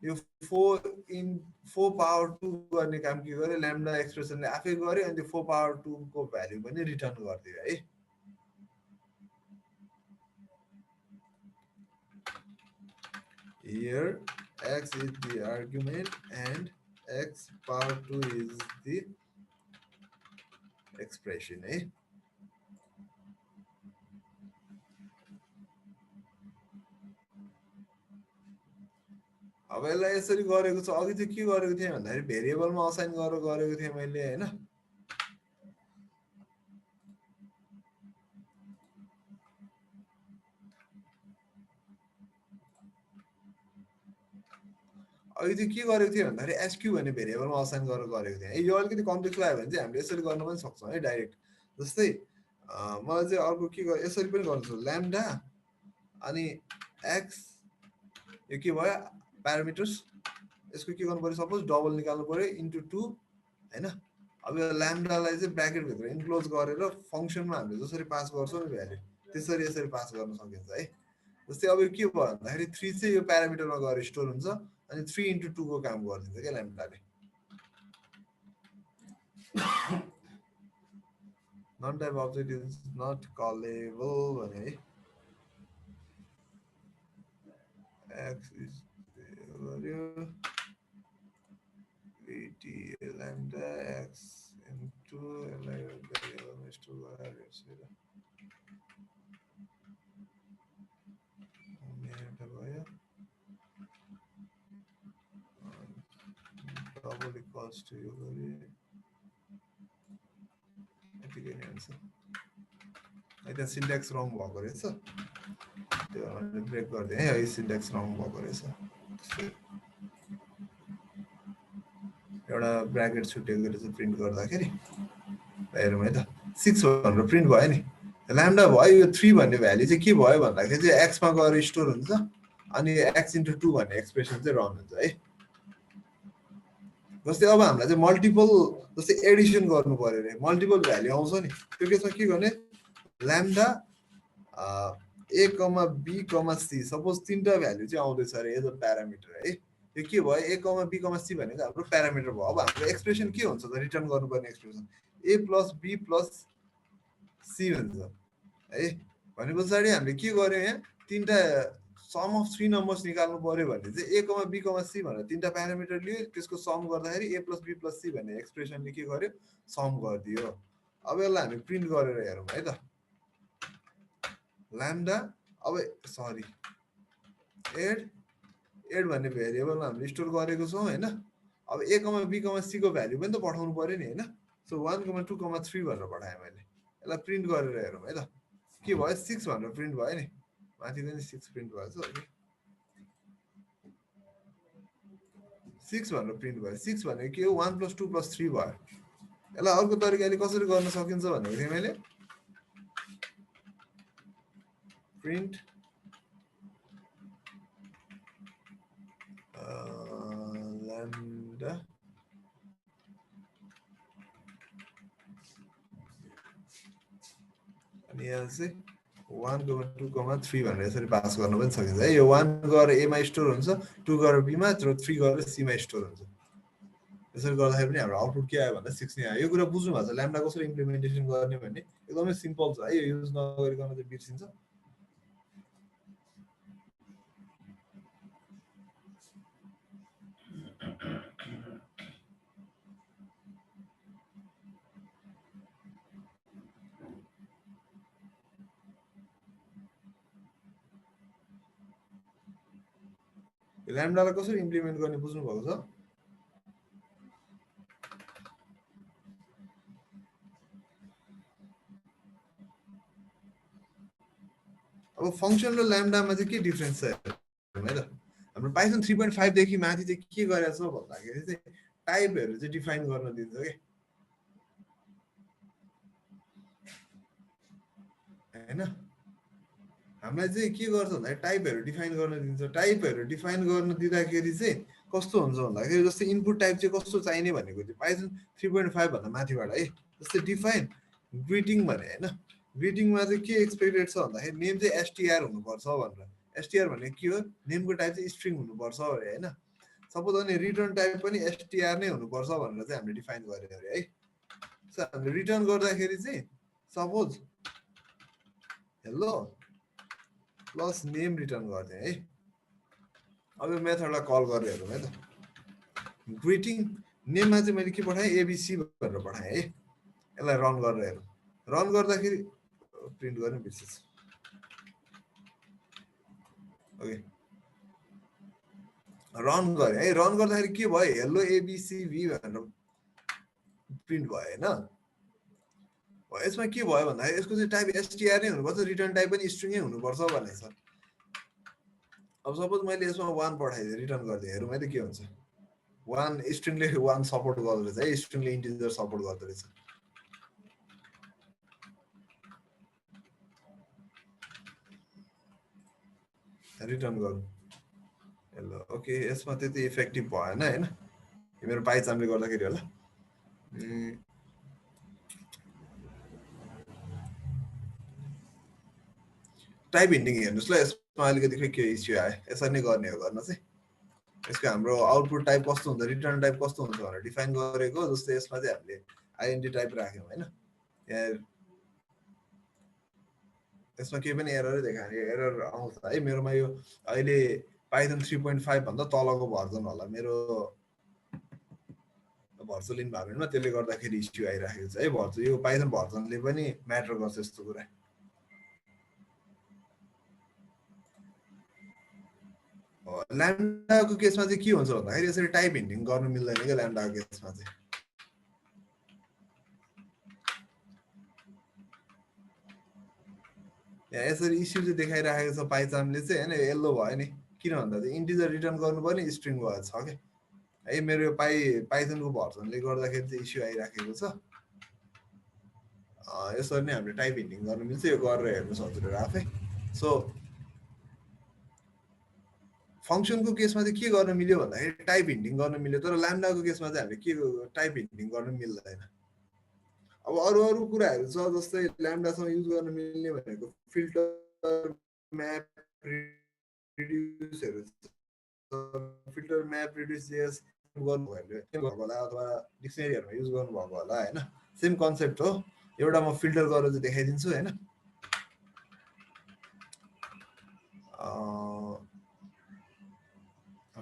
S1: यो 4 पावर 2 गर्ने काम के गर्यो ल्याम्डा एक्सप्रेसनले आफै गर्यो अनि त्यो 4 पावर 2 को भ्याल्यु पनि रिटर्न गरिदियो है here x is the argument and x power 2 is the expression है अब यसलाई यसरी गरेको छ अघि चाहिँ के गरेको थिएँ भन्दाखेरि भेरिएबलमा असाइन गरेको थिएँ मैले हैन अघि चाहिँ के गरेको थिएँ भन्दाखेरि एसक्यू भन्ने भेरिएबलमा असाइन गरेको थिएँ यो अलिकति कम्प्लेक्स लाग्यो भने चाहिँ हामीले यसरी गर्न पनि सक्छौँ है डाइरेक्ट जस्तै मलाई चाहिँ अर्को के यसरी पनि गर्छु ल्याम्डा अनि एक्स यो के भयो प्यारामिटर्स यसको के गर्नु पर्यो सपोज डबल निकाल्नु पर्यो इन्टु 2 हैन अब यो ल्याम्डालाई चाहिँ ब्र्याकेट भित्र इन्क्लोज गरेर फङ्सनमा हामीले जसरी पास गर्छौँ नि भ्यालु त्यसरी यसरी पास गर्न सकिन्छ है जस्तै अब के भयो भन्दाखेरि 3 चाहिँ यो प्यारामिटरमा गएर स्टोर हुन्छ अनि 3 इन्टु 2 को काम गरिदिन्छ क्या ल्याम्डाले none type object is not callable भने है एक्स इज गऱ्यो VT lambda x into variable store गरेर भयो डबल इक्वल्स टु यो गरे यतिकै नै हुन्छ त्यहाँ सिन्ट्याक्स रङ भएको रहेछ त्यो ब्रेक गरिदिएँ है यो सिन्ट्याक्स रङ भएको रहेछ एउटा ब्र्याकेट छुटेको रहेछ प्रिन्ट गर्दाखेरि हेरौँ है त 6 भनेर प्रिन्ट भयो नि ल्याम्डा भयो यो 3 भन्ने भ्याल्यु चाहिँ के भयो भन्दाखेरि चाहिँ एक्समा गएर स्टोर हुन्छ अनि x इन्टु 2 भन्ने एक्सप्रेसन चाहिँ रन हुन्छ है जस्तै अब हामीलाई चाहिँ मल्टिपल जस्तै एडिसन गर्नु पर्यो अरे मल्टिपल भ्याल्यु आउँछ नि त्यो केसमा के गर्ने lambda A comma be comma C suppose तीनटा भ्याल्यु चाहिँ आउँदैछ अरे एज अ प्यारामिटर है यो के भयो ए कमा बी कमा सी भनेको हाम्रो प्यारामिटर भयो अब हाम्रो एक्सप्रेसन के हुन्छ त रिटर्न गर्नुपर्ने expression a plus b plus c हुन्छ है भने पछाडि हामीले के गर्यो यहाँ तीनटा सम अफ थ्री नम्बर्स निकाल्नु पर्यो भने चाहिँ ए कमा बी कमा सी भनेर तीनटा प्यारामिटर लियो त्यसको सम गर्दाखेरि ए प्लस बी प्लस सी भन्ने एक्सप्रेसनले के गर्यो सम गरिदियो अब यसलाई हामी प्रिन्ट गरेर हेरौँ है त ल्याम्डा अब सरी एड भन्ने भेरिएबलमा हामीले स्टोर गरेको छौँ होइन अब ए कमा बी कमा सी को भ्याल्यु पनि त पठाउनु पर्यो नि होइन सो 1,2,3 भनेर पठाएँ मैले यसलाई प्रिन्ट गरेर हेरौँ है त के भयो 6 भनेर प्रिन्ट भयो नि माथिको नि 6 प्रिन्ट भएछ ओके 6 भनेर प्रिन्ट भयो 6 भनेको के हो 1 + 2 + 3 भयो यसलाई अर्को तरिकाले कसरी गर्न सकिन्छ भनेको थिएँ मैले प्रिन्ट ल्याम्डा अनि यहाँ चाहिँ 1,2,3 भनेर यसरी पास गर्न पनि सकिन्छ है यो 1 गएर ए मा स्टोर हुन्छ 2 गएर बी मा र 3 गएर सी मा स्टोर हुन्छ यसरी गर्दाखेरि पनि हाम्रो आउटपुट के आयो भन्दा 6 नै आयो यो कुरा बुझ्नु भएको छ ल्याम्डा कसरी इम्प्लिमेन्टेसन गर्ने भन्ने एकदमै सिम्पल छ है यो युज नगरिकन चाहिँ बिर्सिन्छ ल्याम्डालाई कसरी इम्प्लिमेन्ट गर्ने बुझ्नु भएको छ अब फंक्सन र ल्याम्डामा चाहिँ के डिफरेन्स छ है त हाम्रो पाइथन 3.5 देखि माथि चाहिँ के गरेछ भन्दाखेरि चाहिँ टाइपहरु चाहिँ डिफाइन गर्न दिन्छ के हैन हामीलाई चाहिँ के गर्छ भन्दा टाइपहरु डिफाइन गर्न दिन्छ टाइपहरु डिफाइन गर्न दिँदाखेरि चाहिँ कस्तो हुन्छ भन्दाखेरि जस्तै इनपुट टाइप चाहिँ कस्तो चाहिने भनेको चाहिँ पाइथन 3.5 भन्दा माथिबाट है जस्तै डिफाइन ग्रीटिङ भने हैन ग्रीटिङमा चाहिँ के एक्सपेक्टेड छ भन्दाखेरि नेम चाहिँ str हुनुपर्छ भनेर str भनेको के हो नेमको टाइप चाहिँ स्ट्रिङ हुनुपर्छ अरे हैन सपोज अनि रिटर्न टाइप पनि str नै हुनुपर्छ भनेर चाहिँ हामीले डिफाइन गर्यो अरे है सो हामीले रिटर्न गर्दाखेरि चाहिँ suppose hello plus name return गर्थे है अब यो मेथडलाई कल गरेर हेरौँ है त ग्रीटिङ नेममा चाहिँ मैले के पठाएँ एबीसी भनेर पठाएँ है यसलाई रन गरेर हेरौँ रन गर्दाखेरि प्रिन्ट गर्ने बिर्सेछ ओके रन गरे है रन गर्दाखेरि के भयो हेलो एबीसीभी भनेर प्रिन्ट भयो हैन यसमा के भयो भन्दाखेरि यसको चाहिँ टाइप str नै हुनुपर्छ रिटर्न टाइप पनि स्ट्रिङै हुनुपर्छ भनेको छ अब सपोज मैले यसमा 1 पठाइदिए रिटर्न गर्दै हेरौँ है त के हुन्छ 1 स्ट्रिङले 1 सपोर्ट गर्दो रहेछ है स्ट्रिङले इन्टिजर सपोर्ट गर्दो रहेछ रिटर्न गरौँ हेलो ओके यसमा त्यति इफेक्टिभ भएन हैन यो मेरो पाइचामले गर्दाखेरि होला टाइप हिन्डिङ हेर्नुस् ल यसमा अलिकति के इस्यु आयो यसरी नै गर्ने हो गर्न चाहिँ यसको हाम्रो आउटपुट टाइप कस्तो हुन्छ रिटर्न टाइप कस्तो हुन्छ भनेर डिफाइन गरेको जस्तै यसमा चाहिँ हामीले आइएनडी टाइप राख्यौं हैन यहाँ यसमा केही पनि एररै देखायो एरर आउँछ है मेरोमा यो अहिले पाइथन 3.5 भन्दा तलको भर्जन होला मेरो भर्चुअल इन्भाइरोमेन्टमा त्यसले गर्दाखेरि इस्यु आइराखेको छ है भर्चुअल यो पाइथन भर्जनले पनि म्याटर गर्छ यस्तो कुरा ल्याम्डाको केसमा चाहिँ के हुन्छ भन्दाखेरि यसरी टाइप हिन्डिङ गर्न मिल्दैन के ल्याम्डाको केसमा चाहिँ यहाँ यसरी इस्यु चाहिँ देखाइराखेको छ पाइचामले चाहिँ हैन येल्लो भयो नि किन भन्दा चाहिँ इन्टिजर रिटर्न गर्नु पर्ने स्ट्रिङ भयो छ के है मेरो यो पाइथनको भर्जनले गर्दाखेरि चाहिँ इस्यु आइराखेको छ यसरी नै हामीले टाइप हिन्डिङ गर्न मिल्छ यो गरेर हेर्नु सक्नुहुन्छ आफै सो फङ्सनको केसमा चाहिँ के गर्न मिल्यो भन्दाखेरि टाइप हिन्टिङ गर्न मिल्यो, तर ल्याम्डाको केसमा चाहिँ हामीले के टाइप हिन्टिङ गर्न मिल्दैन। अब अरू अरू कुराहरू छ, जस्तै ल्याम्डासँग युज गर्न मिल्ने भनेको फिल्टर, म्याप, रिड्युसहरू, फिल्टर, म्याप, रिड्युस जेएस गर्नुभयो होला अथवा डिक्सनेरीहरूमा युज गर्नुभएको होला होइन, सेम कन्सेप्ट हो। एउटा म फिल्टर गरेर चाहिँ देखाइदिन्छु होइन।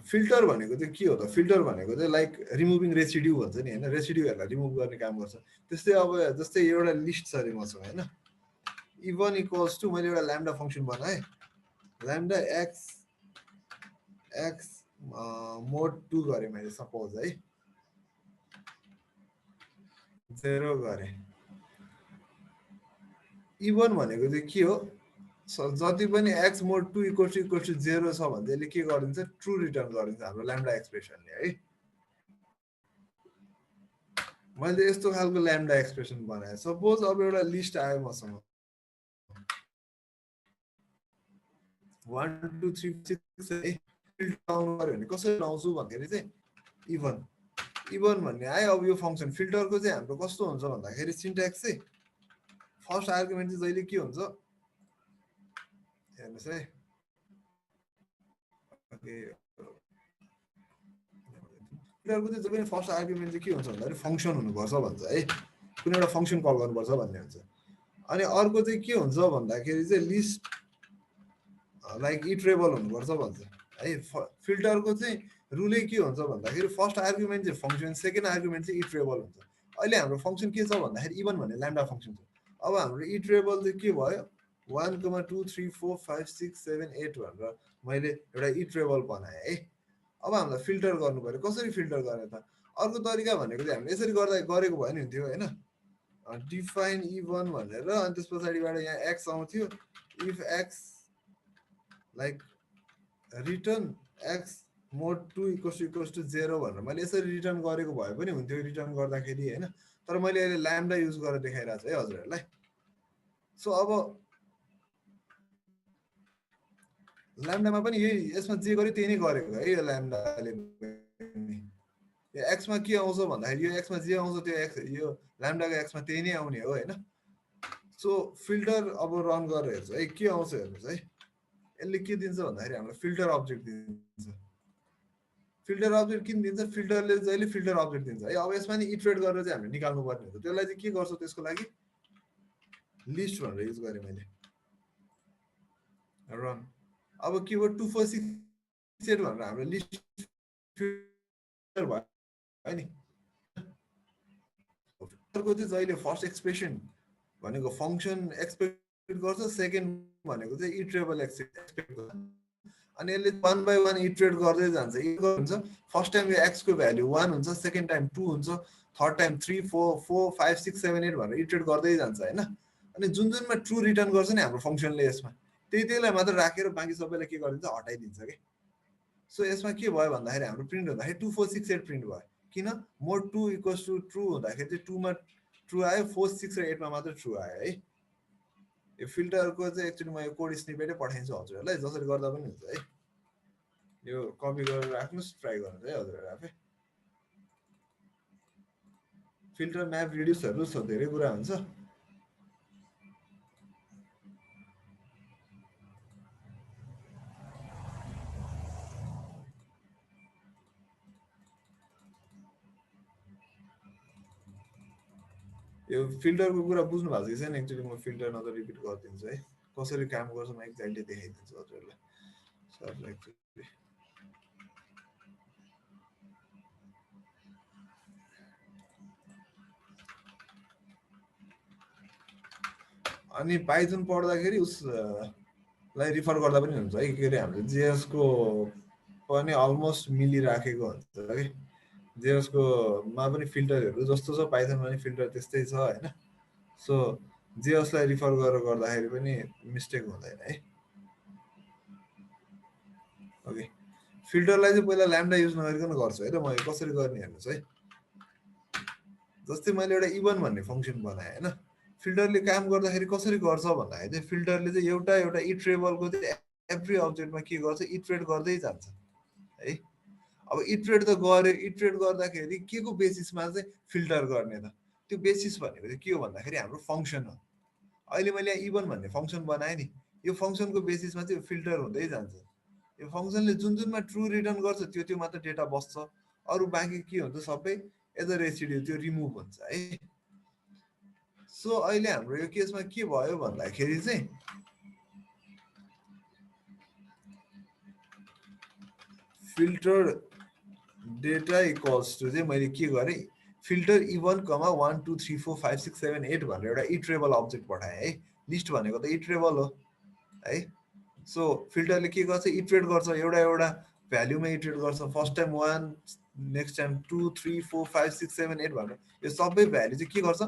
S1: फिल्टर भनेको चाहिँ के हो त? फिल्टर भनेको चाहिँ लाइक रिमुभिङ रेसिड्यू भन्छ नि होइन, रेसिड्यूहरूलाई रिमुभ गर्ने काम गर्छ। त्यस्तै अब जस्तै एउटा लिस्ट छ अरे मसँग होइन, इभन इक्वल्स टु मैले एउटा ल्याम्डा फङ्सन बनाएँ, ल्याम्डा एक्स एक्स मोड 2 गरेँ मैले सपोज है, 0 गरेँ। इभन भनेको चाहिँ के हो, जति पनि एक्स मोड 2 इक्वल टु 0 छ भने त्यसले के गरिदिन्छ, ट्रु रिटर्न गरिदिन्छ हाम्रो ल्याम्डा एक्सप्रेसनले है। मैले यस्तो खालको ल्याम्डा एक्सप्रेसन बनाएँ। सपोज अब एउटा लिस्ट आयो मसँग 1 2 3 6 है, फिल्टर लाउनु पर्यो भने कसरी लाउँछु भन्दाखेरि चाहिँ इभन भन्ने आयो। अब यो फङ्सन फिल्टरको चाहिँ हाम्रो कस्तो हुन्छ भन्दाखेरि सिन्ट्याक्स चाहिँ फर्स्ट आर्गुमेन्ट चाहिँ जहिले के हुन्छ हेर्नुहोस् है, फिल्टरको चाहिँ जब पनि फर्स्ट आर्गुमेन्ट चाहिँ के हुन्छ भन्दाखेरि फङ्सन हुनुपर्छ भन्छ है, कुनै एउटा फङ्सन कल गर्नुपर्छ भन्ने हुन्छ। अनि अर्को चाहिँ के हुन्छ भन्दाखेरि चाहिँ लिस्ट लाइक इटरेबल हुनुपर्छ भन्छ है। फिल्टरको चाहिँ रुलै के हुन्छ भन्दाखेरि फर्स्ट आर्गुमेन्ट चाहिँ फङ्सन, सेकेन्ड आर्गुमेन्ट चाहिँ इटरेबल हुन्छ। अहिले हाम्रो फङ्सन के छ भन्दाखेरि इभन भन्ने ल्याम्डा फङ्सन छ। अब हाम्रो इटरेबल चाहिँ के भयो, 1 2 3 4 5 6 7 8 भनेर मैले एउटा इटरेबल बनाएँ है। अब हामीलाई फिल्टर गर्नु पर्यो, कसरी फिल्टर गर्ने त? अर्को तरिका भनेको चाहिँ हामीले यसरी गर्दा गरेको भयो नि हुन्थ्यो होइन, डिफाइन इभन भनेर, अनि त्यस पछाडिबाट यहाँ एक्स आउँथ्यो, if x like return x mod 2 equals to 0 भनेर मैले यसरी रिटर्न गरेको भए पनि हुन्थ्यो रिटर्न गर्दाखेरि होइन, तर मैले अहिले ल्याम्डा युज गरेर देखाइरहेको छु है हजुरहरूलाई। सो अब ल्याम्डामा पनि यही, यसमा जे गर्यो त्यही नै गरेको है यो ल्याम्डाले। यो एक्समा के आउँछ भन्दाखेरि यो एक्समा जे आउँछ त्यो एक्स, यो ल्याम्डाको एक्समा त्यही नै आउने हो होइन। सो फिल्टर अब रन गरेर हेर्छु है के आउँछ हेर्नुहोस् है। यसले के दिन्छ भन्दाखेरि हामीलाई फिल्टर अब्जेक्ट दिन्छ। फिल्टर अब्जेक्ट किन दिन्छ, फिल्टरले जहिले फिल्टर अब्जेक्ट दिन्छ है। अब यसमा नि इटरेट गरेर चाहिँ हामीले निकाल्नु पर्ने हुन्छ। त्यसलाई चाहिँ के गर्छौँ, त्यसको लागि लिस्ट भनेर युज गरेँ मैले, रन। अब के भयो, 2 4 6 8 भनेर हाम्रो लिस्ट फिल्टर भयो है नि। फिल्टरको चाहिँ जहिले फर्स्ट एक्सप्रेसन भनेको फङ्सन एक्सपेक्ट गर्छ, सेकेन्ड भनेको चाहिँ इटरेबल एक्सपेक्ट गर्छ। अनि यसले 1 बाई 1 इटरेट गर्दै जान्छ। हुन्छ फर्स्ट टाइम यो एक्सको भ्याल्यु 1 हुन्छ, सेकेन्ड टाइम 2 हुन्छ, थर्ड टाइम 3 4 4 5 6 7 8 भनेर इटरेट गर्दै जान्छ होइन। अनि जुन जुनमा ट्रु रिटर्न गर्छ नि हाम्रो फङ्सनले यसमा, त्यहीलाई मात्र राखेर बाँकी सबैलाई के गरिदिन्छ, हटाइदिन्छ कि। सो यसमा के भयो भन्दाखेरि हाम्रो प्रिन्ट हुँदाखेरि 2 4 6 8 प्रिन्ट भयो। किन, मोड 2 इक्वल्स टु ट्रु हुँदाखेरि चाहिँ 2 मा ट्रु आयो, 4 6 र 8 मा मात्र ट्रु आयो है। यो फिल्टरको चाहिँ एक्चुअली म यो कोड स्निपेटै पठाइदिन्छु हजुरहरूलाई, जसरी गर्दा पनि हुन्छ है। यो कपी गरेर राख्नुहोस्, ट्राई गर्नुहोस् है हजुरहरू आफै। फिल्टर, म्याप, रिड्युसहरू छ, धेरै कुरा हुन्छ। यो फिल्टरको कुरा बुझ्नु भएको कि छैन, एक्चुअली म फिल्टर नत्र रिपिट गरिदिन्छु है, कसरी काम गर्छ म एक्ज्याक्टली देखाइदिन्छु हजुरहरूलाई। सर एक्चुअली अनि पाइथन पढ्दाखेरि उसलाई रिफर गर्दा पनि हुन्छ है। के अरे हाम्रो जेएसको पनि अलमोस्ट मिलिराखेको हुन्छ है। जेएसको मा पनि फिल्टरहरू जस्तो छ, पाइथनमा पनि फिल्टर त्यस्तै छ होइन। सो जेएसलाई रिफर गरेर गर्दाखेरि पनि मिस्टेक हुँदैन है। ओके, फिल्टरलाई चाहिँ पहिला ल्याम्डा युज नगरिकन गर्छु है त म। कसरी गर्ने हेर्नुहोस् है। जस्तै मैले एउटा इभन भन्ने फङ्सन बनाएँ होइन, फिल्टरले काम गर्दाखेरि कसरी गर्छ भन्दाखेरि चाहिँ फिल्टरले चाहिँ एउटा इटरेबलको चाहिँ एभ्री अब्जेक्टमा के गर्छ इटरेट गर्दै जान्छ है। अब इटरेट त गऱ्यो, इटरेट गर्दाखेरि के को बेसिसमा चाहिँ फिल्टर गर्ने त, त्यो बेसिस भनेको चाहिँ के हो भन्दाखेरि हाम्रो फङ्सन हो। अहिले मैले यहाँ इभन भन्ने फङ्सन बनाएँ नि, यो फङ्सनको बेसिसमा चाहिँ फिल्टर हुँदै जान्छ। यो फङ्सनले जुन जुनमा ट्रु रिटर्न गर्छ त्यो त्यो मात्र डेटा बस्छ, अरू बाँकी के हुन्छ सबै एज अ रेसिड्यु त्यो रिमुभ हुन्छ है। सो अहिले हाम्रो यो केसमा के भयो भन्दाखेरि चाहिँ फिल्टर डेटा इक्वल्स टु चाहिँ मैले के गरेँ, फिल्टर इभन कमा 1 2 3 4 5 6 7 8 भनेर एउटा इटरेबल अब्जेक्ट पठाएँ है। लिस्ट भनेको त इटरेबल हो है। सो फिल्टरले के गर्छ इटरेट गर्छ, एउटा एउटा भ्याल्युमा इटरेट गर्छ। फर्स्ट टाइम 1, नेक्स्ट टाइम 2 3 4 5 6 7 8 भनेर यो सबै भ्याल्यु चाहिँ के गर्छ,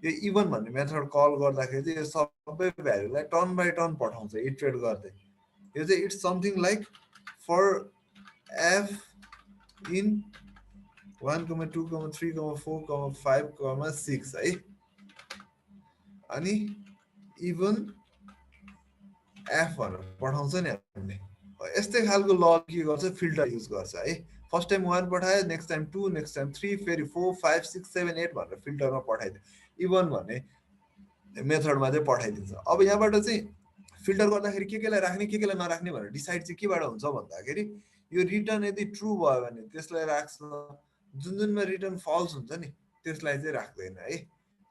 S1: यो इभन भन्ने मेथड कल गर्दाखेरि चाहिँ यो सबै भ्याल्युलाई टर्न बाई टर्न पठाउँछ इटरेट गर्दै। यो चाहिँ it's something like for f in 1, 2, 3, 4, 5, 6 है। अनि इभन एफ भनेर पठाउँछ नि हामीले। यस्तै खालको ल के गर्छ फिल्टर युज गर्छ है। फर्स्ट टाइम 1 पठायो, नेक्स्ट टाइम 2, नेक्स्ट टाइम 3, फेरि 4 5 6 7 8 भनेर फिल्टरमा पठाइदियो, इभन भन्ने मेथडमा चाहिँ पठाइदिन्छ। अब यहाँबाट चाहिँ फिल्टर गर्दाखेरि के केलाई राख्ने के केलाई नराख्ने भनेर डिसाइड चाहिँ केबाट हुन्छ भन्दाखेरि यो रिटर्न यदि ट्रु भयो भने त्यसलाई राख्छ, जुन जुनमा रिटर्न फल्स हुन्छ नि त्यसलाई चाहिँ राख्दैन है।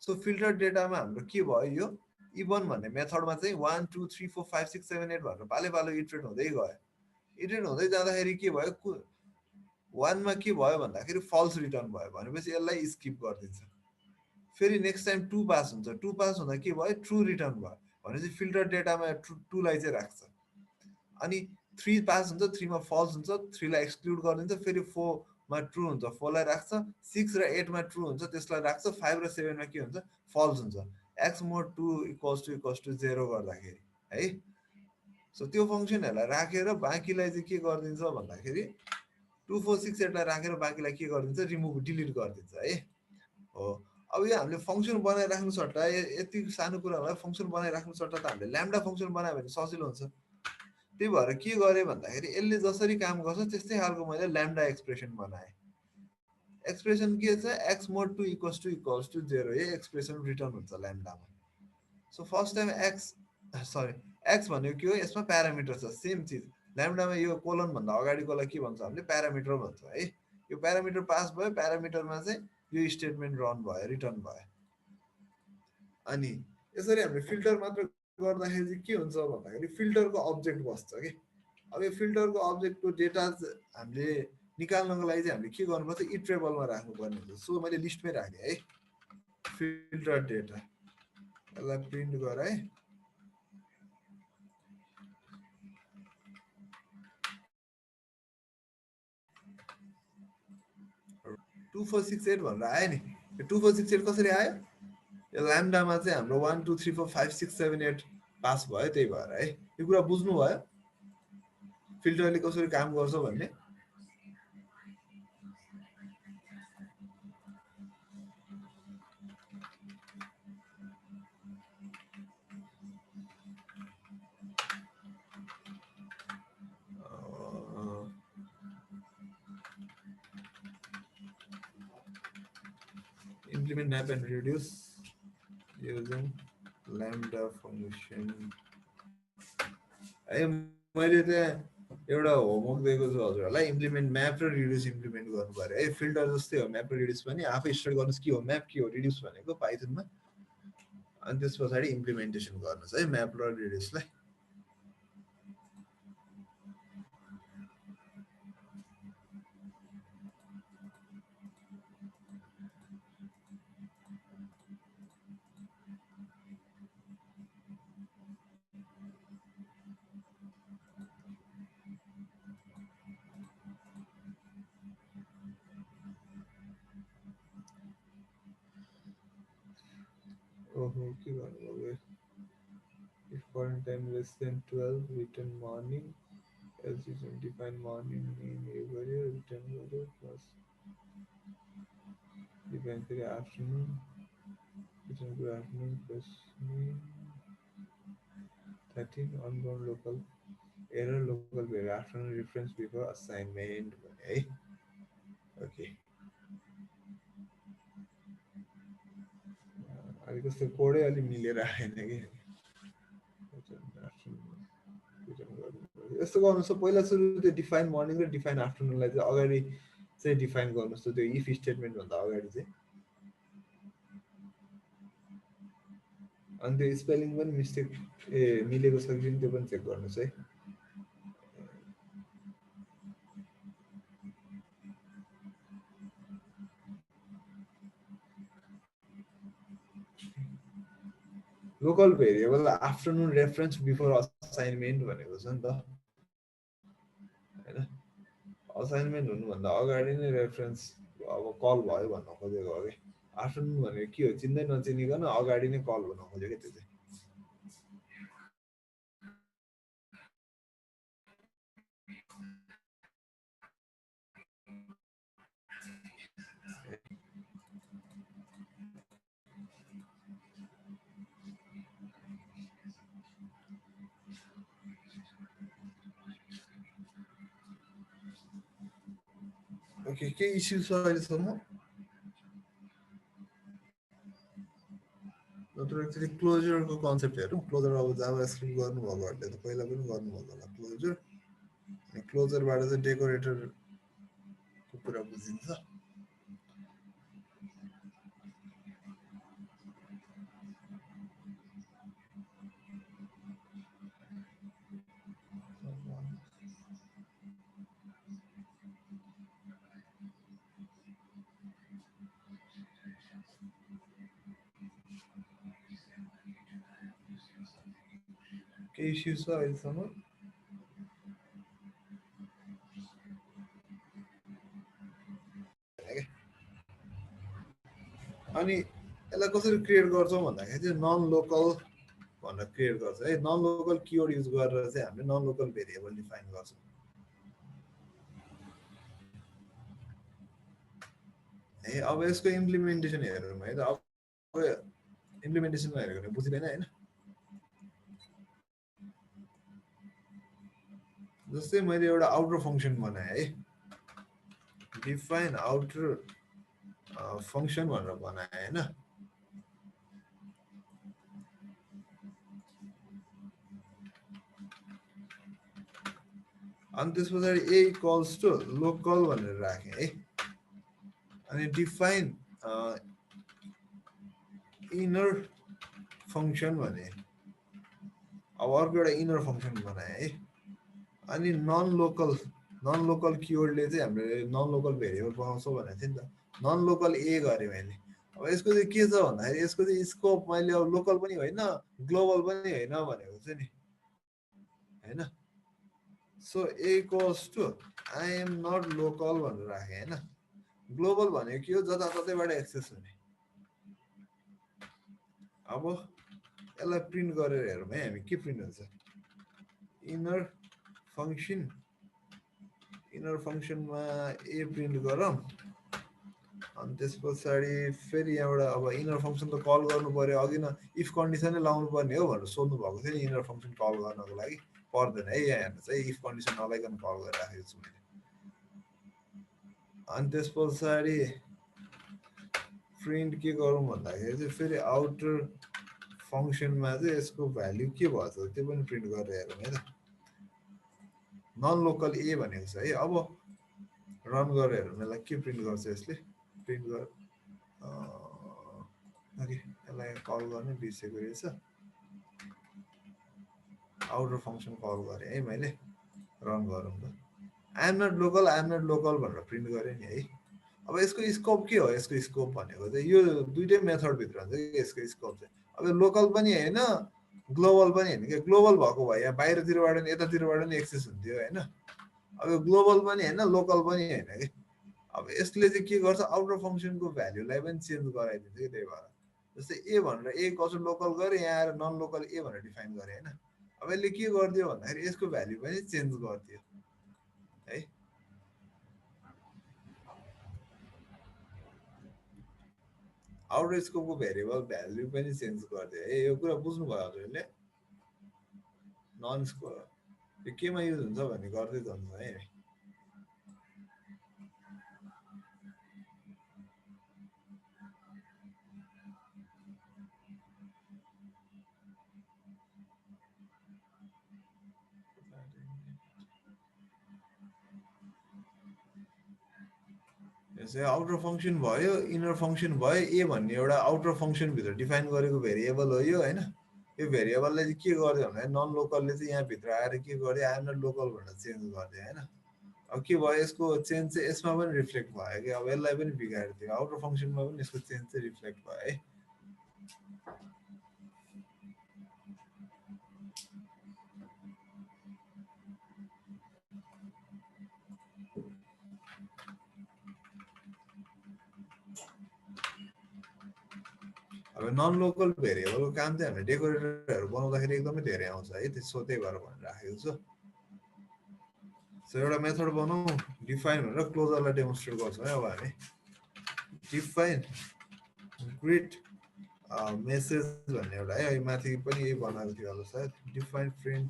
S1: सो फिल्टर डेटामा हाम्रो के भयो, यो इभन भन्ने मेथडमा चाहिँ 1 2 3 4 5 6 7 8 भनेर पालो पालो इटरेट हुँदै गयो। इटरेट हुँदै जाँदाखेरि के भयो, 1मा के भयो भन्दाखेरि फल्स रिटर्न भयो भनेपछि यसलाई स्किप गरिदिन्छ। फेरि नेक्स्ट टाइम 2 पास हुन्छ, 2 पास हुँदा के भयो ट्रु रिटर्न भयो भनेपछि फिल्टर डेटामा 2लाई चाहिँ राख्छ। अनि 3 पास हुन्छ, 3मा फल्स हुन्छ, 3लाई एक्सक्लुड गरिदिन्छ। फेरि 4मा ट्रु हुन्छ, 4लाई राख्छ। 6 र 8मा ट्रु हुन्छ त्यसलाई राख्छ। 5 र 7मा के हुन्छ फल्स हुन्छ, एक्स मोड 2 इक्वल्स टु 0 गर्दाखेरि है। सो त्यो फङ्सनहरूलाई राखेर बाँकीलाई चाहिँ के गरिदिन्छ भन्दाखेरि 2 4 6 8लाई राखेर बाँकीलाई के गरिदिन्छ रिमुभ डिलिट गरिदिन्छ है। हो, अब यो हामीले फङ्सन बनाइराख्नु सट्टा यति सानो कुराहरूलाई फङ्सन बनाइराख्नु सट्टा त हामीले ल्याम्डा फङ्सन बनायो भने सजिलो हुन्छ। त्यही भएर के गरेँ भन्दाखेरि यसले जसरी काम गर्छ त्यस्तै खालको मैले ल्याम्डा एक्सप्रेसन बनाएँ। एक्सप्रेसन के छ, एक्स मोड 2 इक्वल्स टु 0, यही एक्सप्रेसन रिटर्न हुन्छ ल्याम्डामा। सो फर्स्ट टाइम एक्स भनेको के हो, यसमा प्यारामिटर छ, सेम चिज ल्याम्डामा यो कोलनभन्दा अगाडिकोलाई के भन्छ हामीले प्यारामिटर भन्छ है। यो प्यारामिटर पास भयो, प्यारामिटरमा चाहिँ यो स्टेटमेन्ट रन भयो, रिटर्न भयो। अनि यसरी हामीले फिल्टर मात्र गर्दाखेरि चाहिँ के हुन्छ भन्दाखेरि फिल्टरको अब्जेक्ट बस्छ कि। अब यो फिल्टरको अब्जेक्टको डेटा हामीले निकाल्नको लागि चाहिँ हामीले के गर्नुपर्छ इटरेबलमा राख्नुपर्ने हुन्छ। सो मैले लिस्टमै राखेँ है फिल्टर डेटा, यसलाई प्रिन्ट गराएँ। टू 4 6 8 भनेर आयो नि, 2 4 6 8 कसरी आयो, यो ल्याम्डामा चाहिँ हाम्रो 1 2 3 4 5 6 7 8 पास भयो। त्यही भएर है यो कुरा बुझ्नुभयो फिल्टरले कसरी काम गर्छ भन्ने। implement map and reduce using lambda function है। मैले त्यहाँ एउटा होमवर्क दिएको छु हजुरहरूलाई, इम्प्लिमेन्ट म्याप र रिड्युस इम्प्लिमेन्ट गर्नु पर्यो है। फिल्टर जस्तै हो म्याप र रिड्युस पनि, आफै स्टडी गर्नुहोस् के हो म्याप के हो रिड्युस भनेको पाइथनमा, अनि त्यस पछाडि इम्प्लिमेन्टेसन गर्नुहोस् है म्याप र रिड्युसलाई। ओहो के गर्नुभयो, if current time less than 12 return morning, else you can define morning name यो गऱ्यो रिटर्न गऱ्यो प्लस डिफाइन फेरि आफ्टरनुन, रिटर्न गऱ्यो afternoon plus 13 unbound local error local variable after reference before assignment भने है ओके अलि कस्तो कोडै अलि मिलेर आएन कि यस्तो गर्नुहोस् त पहिला सुरु त्यो डिफाइन मर्निङ र डिफाइन आफ्टरनुनलाई चाहिँ अगाडि चाहिँ डिफाइन गर्नुहोस् त त्यो इफ स्टेटमेन्ट भन्दा अगाडि चाहिँ अनि त्यो स्पेलिङ पनि मिस्टेक मिलेको छ कि त्यो पनि चेक गर्नुहोस् है local variable afternoon reference before assignment भनेको छ नि त होइन असाइनमेन्ट हुनुभन्दा अगाडि नै रेफरेन्स अब कल भयो भन्न खोजेको हो कि आफ्टरनुन भनेको के हो चिन्दै नचिनिकन अगाडि नै कल भन्न खोजेको त्यो चाहिँ ओके के इस्यु छ अहिलेसम्म नत्र एक्चुअली क्लोजरको कन्सेप्ट हेरौँ क्लोजर अब जाभा स्क्रिप्ट गर्नुभएकोहरूले त पहिला पनि गर्नुभएको होला क्लोजर अनि क्लोजरबाट चाहिँ डेकोरेटरको कुरा बुझिन्छ के इस्यु छ अहिलेसम्म अनि यसलाई कसरी क्रिएट गर्छौँ भन्दाखेरि चाहिँ नन लोकल भनेर क्रिएट गर्छ है नन लोकल किवर्ड युज गरेर चाहिँ हामीले नन लोकल भेरिएबल डिफाइन गर्छौँ है अब यसको इम्प्लिमेन्टेसन हेरौँ है त अब इम्प्लिमेन्टेसनमा हेरेको भने बुझिँदैन होइन जस्तै मैले एउटा आउटर फङ्सन बनाएँ है डिफाइन आउटर फङ्सन भनेर बनाएँ होइन अनि त्यस पछाडि ए इक्वल्स टु लोकल भनेर राखेँ है अनि डिफाइन इनर फङ्सन भने अब अर्को एउटा इनर फङ्सन बनाएँ है अनि नन लोकल किवर्डले चाहिँ हामीले नन लोकल भेरिएबल बनाउँछौँ भनेको थिएँ नि त नन लोकल ए गरेँ मैले अब यसको चाहिँ के छ भन्दाखेरि यसको चाहिँ स्कोप मैले अब लोकल पनि होइन ग्लोबल पनि होइन भनेको चाहिँ नि होइन so a equals to I am not local भनेर राखेँ होइन ग्लोबल भनेको के हो जताततैबाट एक्सेस हुने अब यसलाई प्रिन्ट गरेर हेरौँ है हामी के प्रिन्ट हुन्छ इनर फङ्सनमा ए प्रिन्ट गरौँ अनि त्यस पछाडि फेरि यहाँबाट अब इनर फङ्सन त कल गर्नु पर्यो अघि न इफ कन्डिसनै लाउनु पर्ने हो भनेर सोध्नु भएको थियो नि इनर फङ्सन कल गर्नको लागि पर्दैन है यहाँ हेर्नुहोस् है इफ कन्डिसन नलाइकन कल गरिराखेको छु मैले अनि त्यस पछाडि प्रिन्ट के गरौँ भन्दाखेरि चाहिँ फेरि आउटर फङ्सनमा चाहिँ यसको भ्याल्यु के भएछ त्यो पनि प्रिन्ट गरेर हेरौँ है त नन लोकल ए भनेको छ है अब रन गरेर हेरौँ यसलाई के प्रिन्ट गर्छ यसले प्रिन्ट गर यसलाई कल गर्ने बिर्सेको रहेछ आउटर फङ्सन कल गरेँ है मैले रन गरौँ त आइएम नट लोकल भनेर प्रिन्ट गरेँ नि है अब यसको स्कोप के हो यसको स्कोप भनेको चाहिँ यो दुइटै मेथडभित्र हुन्छ कि यसको स्कोप चाहिँ अब लोकल पनि होइन ग्लोबल पनि होइन कि ग्लोबल भएको भए यहाँ बाहिरतिरबाट नि यतातिरबाट नि एक्सेस हुन्थ्यो होइन अब यो ग्लोबल पनि होइन लोकल पनि होइन कि अब यसले चाहिँ के गर्छ आउटर फङ्सनको भ्याल्युलाई पनि चेन्ज गराइदिन्छ कि त्यही भएर जस्तै ए भनेर ए कसो लोकल गरेँ यहाँ आएर नन लोकल ए भनेर डिफाइन गरेँ होइन अब यसले के गरिदियो भन्दाखेरि यसको भ्याल्यु पनि चेन्ज गरिदियो है आउटर स्कोपको भेरिएबल भ्याल्यु पनि चेन्ज गरिदियो है यो कुरा बुझ्नुभयो हजुरले नन स्कोप यो केमा युज हुन्छ भन्ने गर्दै जान्छ है। यसै आउटर फङ्सन भयो, इनर फङ्सन भयो। ए भन्ने एउटा आउटर फङ्सनभित्र डिफाइन गरेको भेरिएबल हो यो होइन। यो भेरिएबलले चाहिँ के गर्यो भने नन लोकलले चाहिँ यहाँभित्र आएर के गर्यो, आएन लोकल भनेर चेन्ज गरिदियो होइन। अब के भयो, यसको चेन्ज चाहिँ यसमा पनि रिफ्लेक्ट भयो कि अब यसलाई पनि बिगारिदियो। आउटर फङ्सनमा पनि यसको चेन्ज चाहिँ रिफ्लेक्ट भयो है। अब नन लोकल भेरिएबलको काम चाहिँ हामीले डेकोरेटरहरू बनाउँदाखेरि एकदमै धेरै आउँछ है, त्यसो त्यही भएर भनेर राखेको छु। सो एउटा मेथड बनाऊ, डिफाइन भनेर क्लोजरलाई डेमोन्स्ट्रेट गर्छौँ है अब हामी। डिफाइन ग्रिड मेसेज भन्ने एउटा है, माथि पनि यही बनाएको थियो होला सायद। डिफाइन प्रिन्ट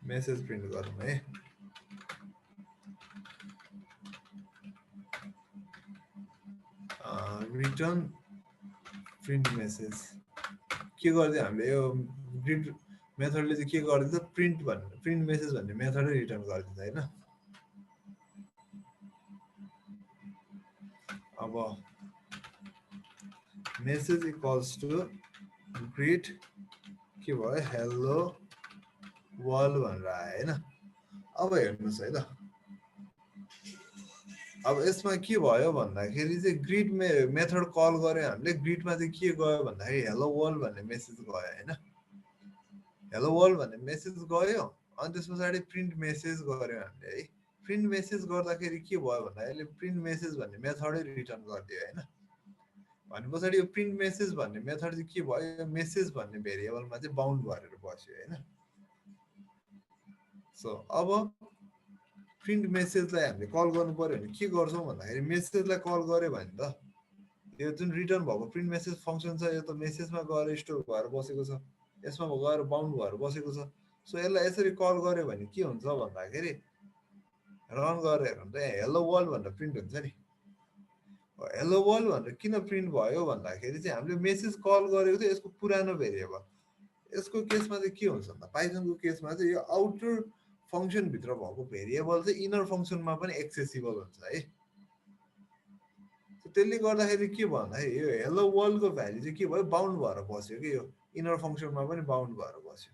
S1: मेसेज प्रिन्ट गरौँ है। रिटर्न प्रिन्ट मेसेज के गरिदियो हामीले, यो ग्रिड मेथडले चाहिँ के गरिदिन्छ, प्रिन्ट मेसेज भन्ने मेथडै रिटर्न गरिदिन्छ होइन। अब मेसेज इक्वल्स टु ग्रिड के भयो, हेलो वर्ल्ड भनेर आयो होइन। अब हेर्नुहोस् है त, अब यसमा के भयो भन्दाखेरि चाहिँ ग्रिड मेथड कल गऱ्यो हामीले। ग्रिडमा चाहिँ के गयो भन्दाखेरि हेलो वर्ल्ड भन्ने मेसेज गयो होइन। हेलो वर्ल्ड भन्ने मेसेज गयो, अनि त्यस पछाडि प्रिन्ट मेसेज गऱ्यो हामीले है। प्रिन्ट मेसेज गर्दाखेरि के भयो भन्दाखेरि प्रिन्ट मेसेज भन्ने मेथडै रिटर्न गरिदियो होइन। भने पछाडि यो प्रिन्ट मेसेज भन्ने मेथड चाहिँ के भयो, मेसेज भन्ने भेरिएबलमा चाहिँ बााउन्ड भरेर बस्यो होइन। सो अब प्रिन्ट मेसेजलाई हामीले कल गर्नु पर्यो भने के गर्छौँ भन्दाखेरि मेसेजलाई कल गऱ्यो भने त यो जुन रिटर्न भएको प्रिन्ट मेसेज फङ्सन छ यो त मेसेजमा गएर स्टोर भएर बसेको छ, यसमा गएर बााउन्ड भएर बसेको छ। सो यसलाई यसरी कल गऱ्यो भने के हुन्छ भन्दाखेरि रन गरेर हेर्नु त हेलो वर्ल्ड भनेर प्रिन्ट हुन्छ नि। हेलो वर्ल्ड भनेर किन प्रिन्ट भयो भन्दाखेरि चाहिँ हामीले मेसेज कल गरेको थियो यसको पुरानो भेरिएबल। यसको केसमा चाहिँ के हुन्छ भन्दा पाइथनको केसमा चाहिँ यो आउटर फङ्सनभित्र भएको भेरिएबल चाहिँ इनर फङ्सनमा पनि एक्सेसिबल हुन्छ है। त्यसले गर्दाखेरि के भन्दाखेरि यो हेलो वर्ल्डको भ्याल्यु चाहिँ के भयो, बााउन्ड भएर बस्यो कि यो इनर फङ्सनमा पनि बााउन्ड भएर बस्यो।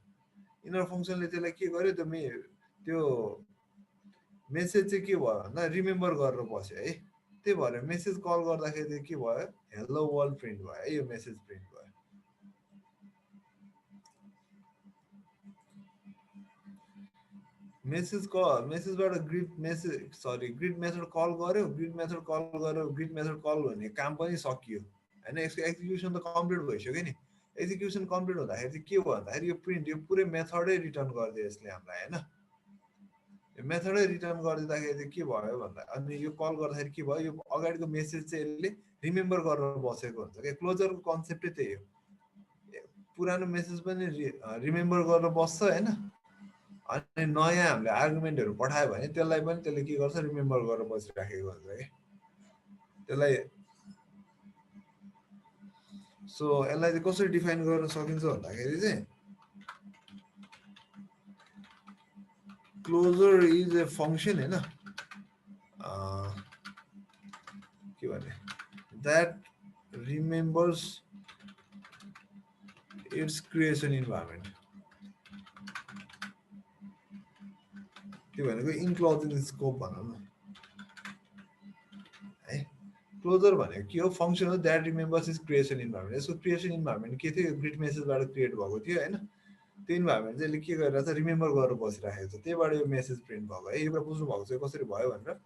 S1: इनर फङ्सनले त्यसलाई के गर्यो, त्यो मेसेज चाहिँ के भयो भन्दा रिमेम्बर गरेर बस्यो है। त्यही भएर मेसेज कल गर्दाखेरि चाहिँ के भयो, हेलो वर्ल्ड प्रिन्ट भयो है, यो मेसेज प्रिन्ट भयो। मेसेजबाट ग्रिड मेथड कल गर्यो, ग्रिड मेथड कल भन्ने काम पनि सकियो होइन। यसको एक्जिक्युसन त कम्प्लिट भइसक्यो नि। एक्जिक्युसन कम्प्लिट हुँदाखेरि चाहिँ के भयो भन्दाखेरि यो प्रिन्ट यो पुरै मेथडै रिटर्न गरिदियो यसले हामीलाई होइन। यो मेथडै रिटर्न गरिदिँदाखेरि चाहिँ के भयो भन्दा अनि यो कल गर्दाखेरि के भयो, यो अगाडिको मेसेज चाहिँ यसले रिमेम्बर गरेर बसेको हुन्छ क्या। क्लोजरको कन्सेप्टै त्यही हो, पुरानो मेसेज पनि रिमेम्बर गरेर बस्छ होइन। अनि नयाँ हामीले आर्गुमेन्टहरू पठायो भने त्यसलाई पनि त्यसले के गर्छ, रिमेम्बर गरेर बसिराखेको हुन्छ कि त्यसलाई। सो यसलाई चाहिँ कसरी डिफाइन गर्न सकिन्छ भन्दाखेरि चाहिँ क्लोजर इज ए फङ्सन होइन, के भने that remembers it's creation environment. त्यो भनेको इन्क्लोजिङ स्कोप भनौँ न है। क्लोजर भनेको के हो, फङ्सन हो that remembers is creation environment. यसको क्रिएसन इन्भाइरोमेन्ट के थियो, ग्रिड मेसेजबाट क्रिएट भएको थियो होइन। त्यो इन्भाइरोमेन्ट चाहिँ के गरिरहेको छ, रिमेम्बर गरेर बसिराखेको छ। त्यहीबाट यो मेसेज प्रिन्ट भएको है। यो कुरा बुझ्नु भएको चाहिँ कसरी भयो भनेर।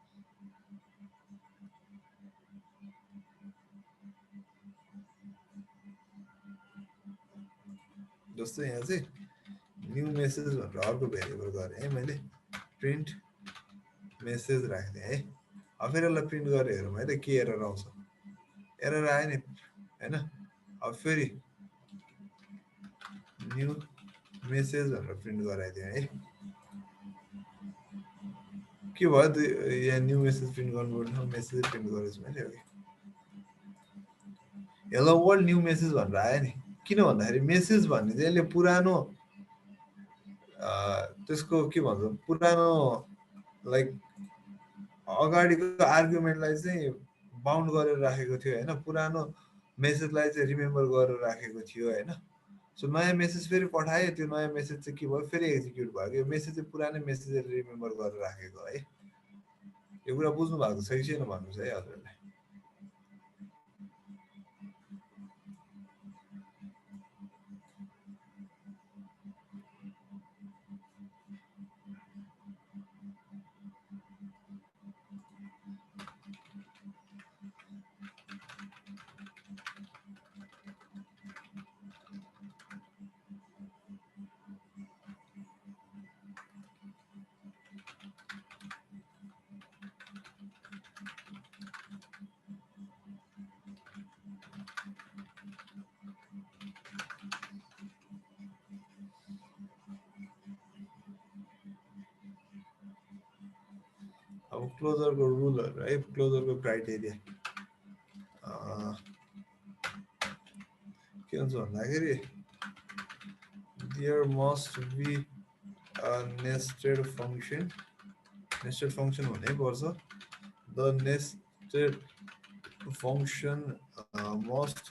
S1: जस्तो यहाँ चाहिँ न्यू मेसेज भनेर अर्को भेरिएबल गरेँ है मैले, प्रिन्ट मेसेज राखिदिएँ है। अब फेरि यसलाई प्रिन्ट गरेर हेरौँ है त के एरर आउँछ। एरर आयो नि होइन। अब फेरि न्यू मेसेज भनेर प्रिन्ट गराइदिएँ है। के भयो यहाँ न्यू मेसेज प्रिन्ट गर्नुपर्ने मेसेज प्रिन्ट गरेछु मैले अघि हेलो वर्ल्ड न्यू मेसेज भनेर आयो नि। किन भन्दाखेरि मेसेज भन्ने चाहिँ यसले पुरानो त्यसको के भन्छ पुरानो लाइक अगाडिको आर्गुमेन्टलाई चाहिँ बााउन्ड गरेर राखेको थियो होइन, पुरानो मेसेजलाई चाहिँ रिमेम्बर गरेर राखेको थियो होइन। सो नयाँ मेसेज फेरि पठायो, त्यो नयाँ मेसेज चाहिँ के भयो फेरि एक्जिक्युट भयो। यो मेसेज चाहिँ पुरानै मेसेजले रिमेम्बर गरेर राखेको है। यो कुरा बुझ्नु भएको छ कि छैन भन्नुहोस् है हजुरले। अब क्लोजरको रुलहरू है, क्लोजरको क्राइटेरिया के हुन्छ भन्दाखेरि there must be a nested function हुनैपर्छ। The nested function must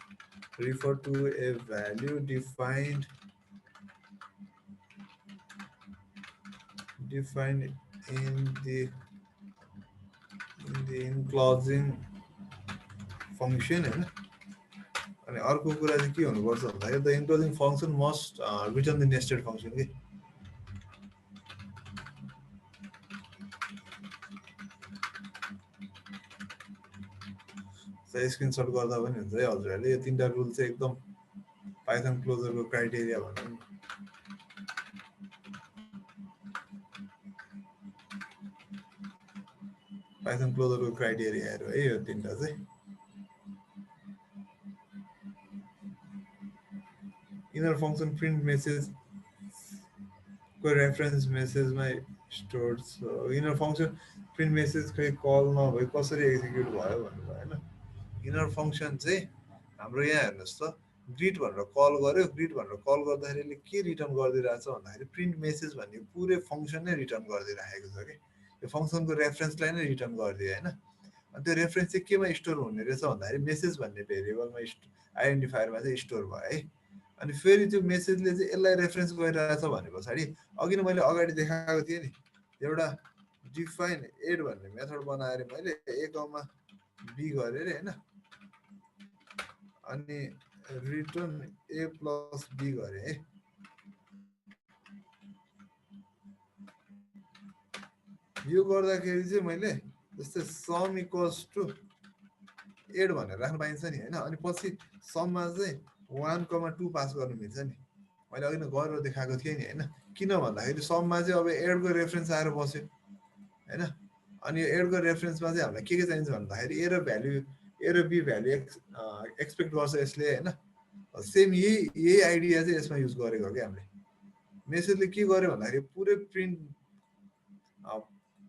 S1: refer to a value defined in the enclosing function हैन। अनि अर्को कुरा चाहिँ के हुनुपर्छ भन्दाखेरि the enclosing function must return the nested function के। स्क्रिनशट गर्दा पनि हुन्छ है हजुरहरूले। यो तीनटा रुल चाहिँ एकदम पाइथन क्लोजरको क्राइटेरिया भनौँ न। पाइथन क्लोजरको क्राइटेरियाहरू है यो तीनटा चाहिँ। इनर फङ्सन प्रिन्ट मेसेज को रेफरेन्स मेसेजमा स्टोर्ड छ। इनर फङ्सन प्रिन्ट मेसेज खै कल नभई कसरी एक्जिक्युट भयो भन्नुभयो होइन। इनर फङ्सन चाहिँ हाम्रो यहाँ हेर्नुहोस् त, ग्रिट भनेर कल गर्यो। ग्रिट भनेर कल गर्दाखेरि यसले के रिटर्न गरिदिइरहेछ भन्दाखेरि प्रिन्ट मेसेज भन्ने पुरै फङ्सन नै रिटर्न गरिदिइराखेको छ कि। यो फङ्सनको रेफरेन्सलाई नै रिटर्न गरिदियो होइन। अनि त्यो रेफरेन्स चाहिँ केमा स्टोर हुने रहेछ भन्दाखेरि मेसेज भन्ने भेरिएबलमा आइडेन्टिफायरमा चाहिँ स्टोर भयो है। अनि फेरि त्यो मेसेजले चाहिँ यसलाई रेफरेन्स गरिरहेछ भने पछाडि अघि नै मैले अगाडि देखाएको थिएँ नि एउटा डिफाइन एड भन्ने मेथड बनाएर मैले a, b गरेर होइन, अनि रिटर्न a प्लस b गरेँ है। यो गर्दाखेरि चाहिँ मैले जस्तै सम इक्वल्स टु एड भनेर राख्नु पाइन्छ नि होइन। अनि पछि सममा चाहिँ 1,2 पास गर्नु मिल्छ नि। मैले अघि नै गरेर देखाएको थिएँ नि होइन। किन भन्दाखेरि सममा चाहिँ अब एडको रेफरेन्स आएर बस्यो होइन। अनि यो एडको रेफरेन्समा चाहिँ हामीलाई के चाहिन्छ भन्दाखेरि ए र बी भ्यालु एक्सपेक्ट गर्छ यसले होइन। सेम यही आइडिया चाहिँ यसमा युज गरेको हो कि हामीले। मेसेजले के गर्यो भन्दाखेरि पुरै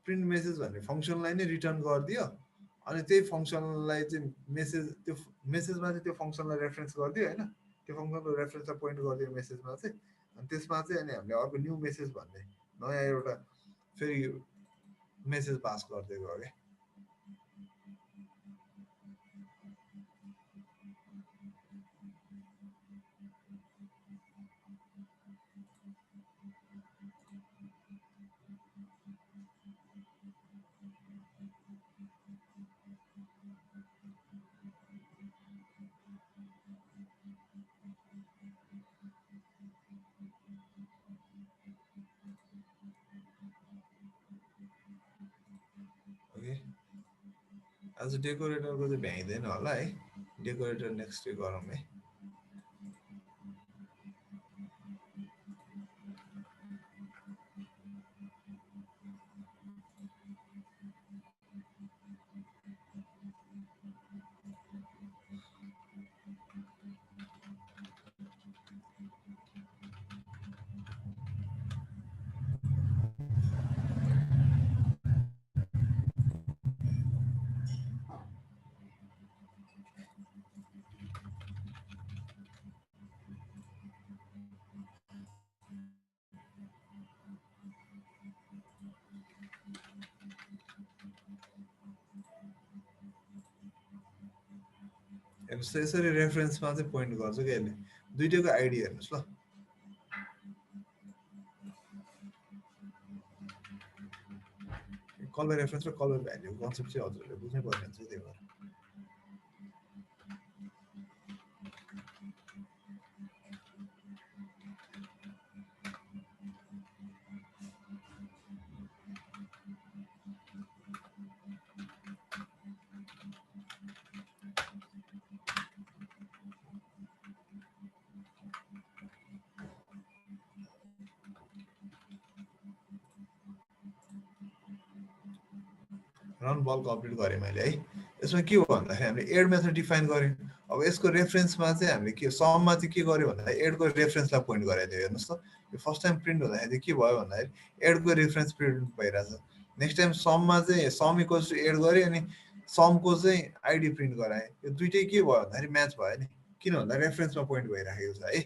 S1: प्रिन्ट मेसेज भन्ने फङ्सनलाई नै रिटर्न गरिदियो। अनि त्यही फङ्सनलाई चाहिँ त्यो मेसेजमा चाहिँ त्यो फङ्सनलाई रेफरेन्स गरिदियो होइन। त्यो फङ्सनको रेफरेन्सलाई पोइन्ट गरिदियो मेसेजमा चाहिँ। अनि त्यसमा चाहिँ अनि हामीले अर्को न्यू मेसेज भन्ने नयाँ एउटा फेरि मेसेज पास गरिदिएको हो क्या। आज डेकोरेटरको चाहिँ भ्याइँदैन होला है। डेकोरेटर नेक्स्ट डे गरौँ है। हेर्नुहोस् त यसरी रेफरेन्समा चाहिँ पोइन्ट गर्छ कि यसले दुईटैको आइडी हेर्नुहोस् ल कल बाई रेफरेन्स र कल बाई भ्याल्यु कन्सेप्ट चाहिँ हजुरहरूले बुझ्नै पर्ने हुन्छ त्यही भएर रन बल कम्प्लिट गरेँ मैले है यसमा के हो भन्दाखेरि हामीले एड मेथड डिफाइन गऱ्यौँ अब यसको रेफरेन्समा चाहिँ हामीले के सममा चाहिँ के गर्यो भन्दाखेरि एडको रेफरेन्सलाई पोइन्ट गराइदियो हेर्नुहोस् त यो फर्स्ट टाइम प्रिन्ट हुँदाखेरि के भयो भन्दाखेरि एडको रेफरेन्स प्रिन्ट भइरहेछ नेक्स्ट टाइम सममा चाहिँ सम इक्वल्स टु एड गरेँ अनि समको चाहिँ आइडी प्रिन्ट गराएँ यो दुइटै के भयो भन्दाखेरि म्याच भयो नि किन भन्दा रेफरेन्समा पोइन्ट भइराखेको छ है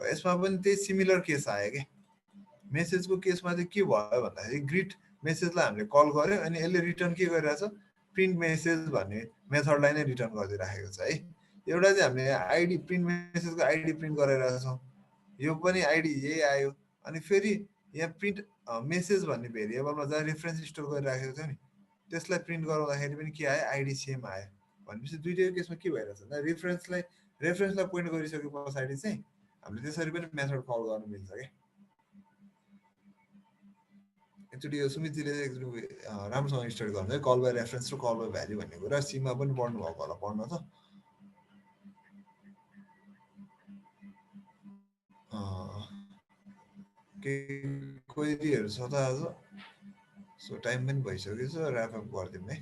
S1: यसमा पनि त्यही सिमिलर केस आयो कि मेसेजको केसमा चाहिँ के भयो भन्दाखेरि ग्रिट मेसेजलाई हामीले कल गर्यो अनि यसले रिटर्न के गरिरहेछ प्रिन्ट मेसेज भन्ने मेथडलाई नै रिटर्न गरिदिइराखेको छ है एउटा चाहिँ हामीले आइडी प्रिन्ट मेसेजको आइडी प्रिन्ट गराइरहेछौँ यो पनि आइडी यही आयो अनि फेरि यहाँ प्रिन्ट मेसेज भन्ने भेरिएबलमा जहाँ रेफरेन्स स्टोर गरिराखेको छ नि त्यसलाई प्रिन्ट गराउँदाखेरि पनि के आयो आइडी सेम आयो भनेपछि दुइटैको केसमा के भइरहेछ भन्दा रेफरेन्सलाई पोइन्ट गरिसके पछाडि चाहिँ हामीले त्यसरी पनि मेथड कल गर्नु मिल्छ क्या एकचोटि यो सुमितजीले एकचोटि राम्रोसँग स्टडी गर्नु है कल बाई रेफरेन्स र कल बाई भ्याल्यु भन्ने कुरा सीमा पनि पढ्नु भएको होला पढ्न त केही क्वेरीहरू छ त आज सो टाइम पनि भइसकेको छ ऱ्यापअप गरिदिउँ है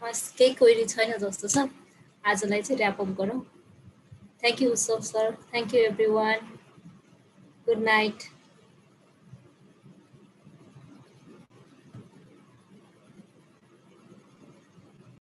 S2: केही क्वेरी छैन जस्तो छ आजलाई चाहिँ ऱ्यापअप गरौँ थ्याङ्क यू उत्सव sir thank you every one good night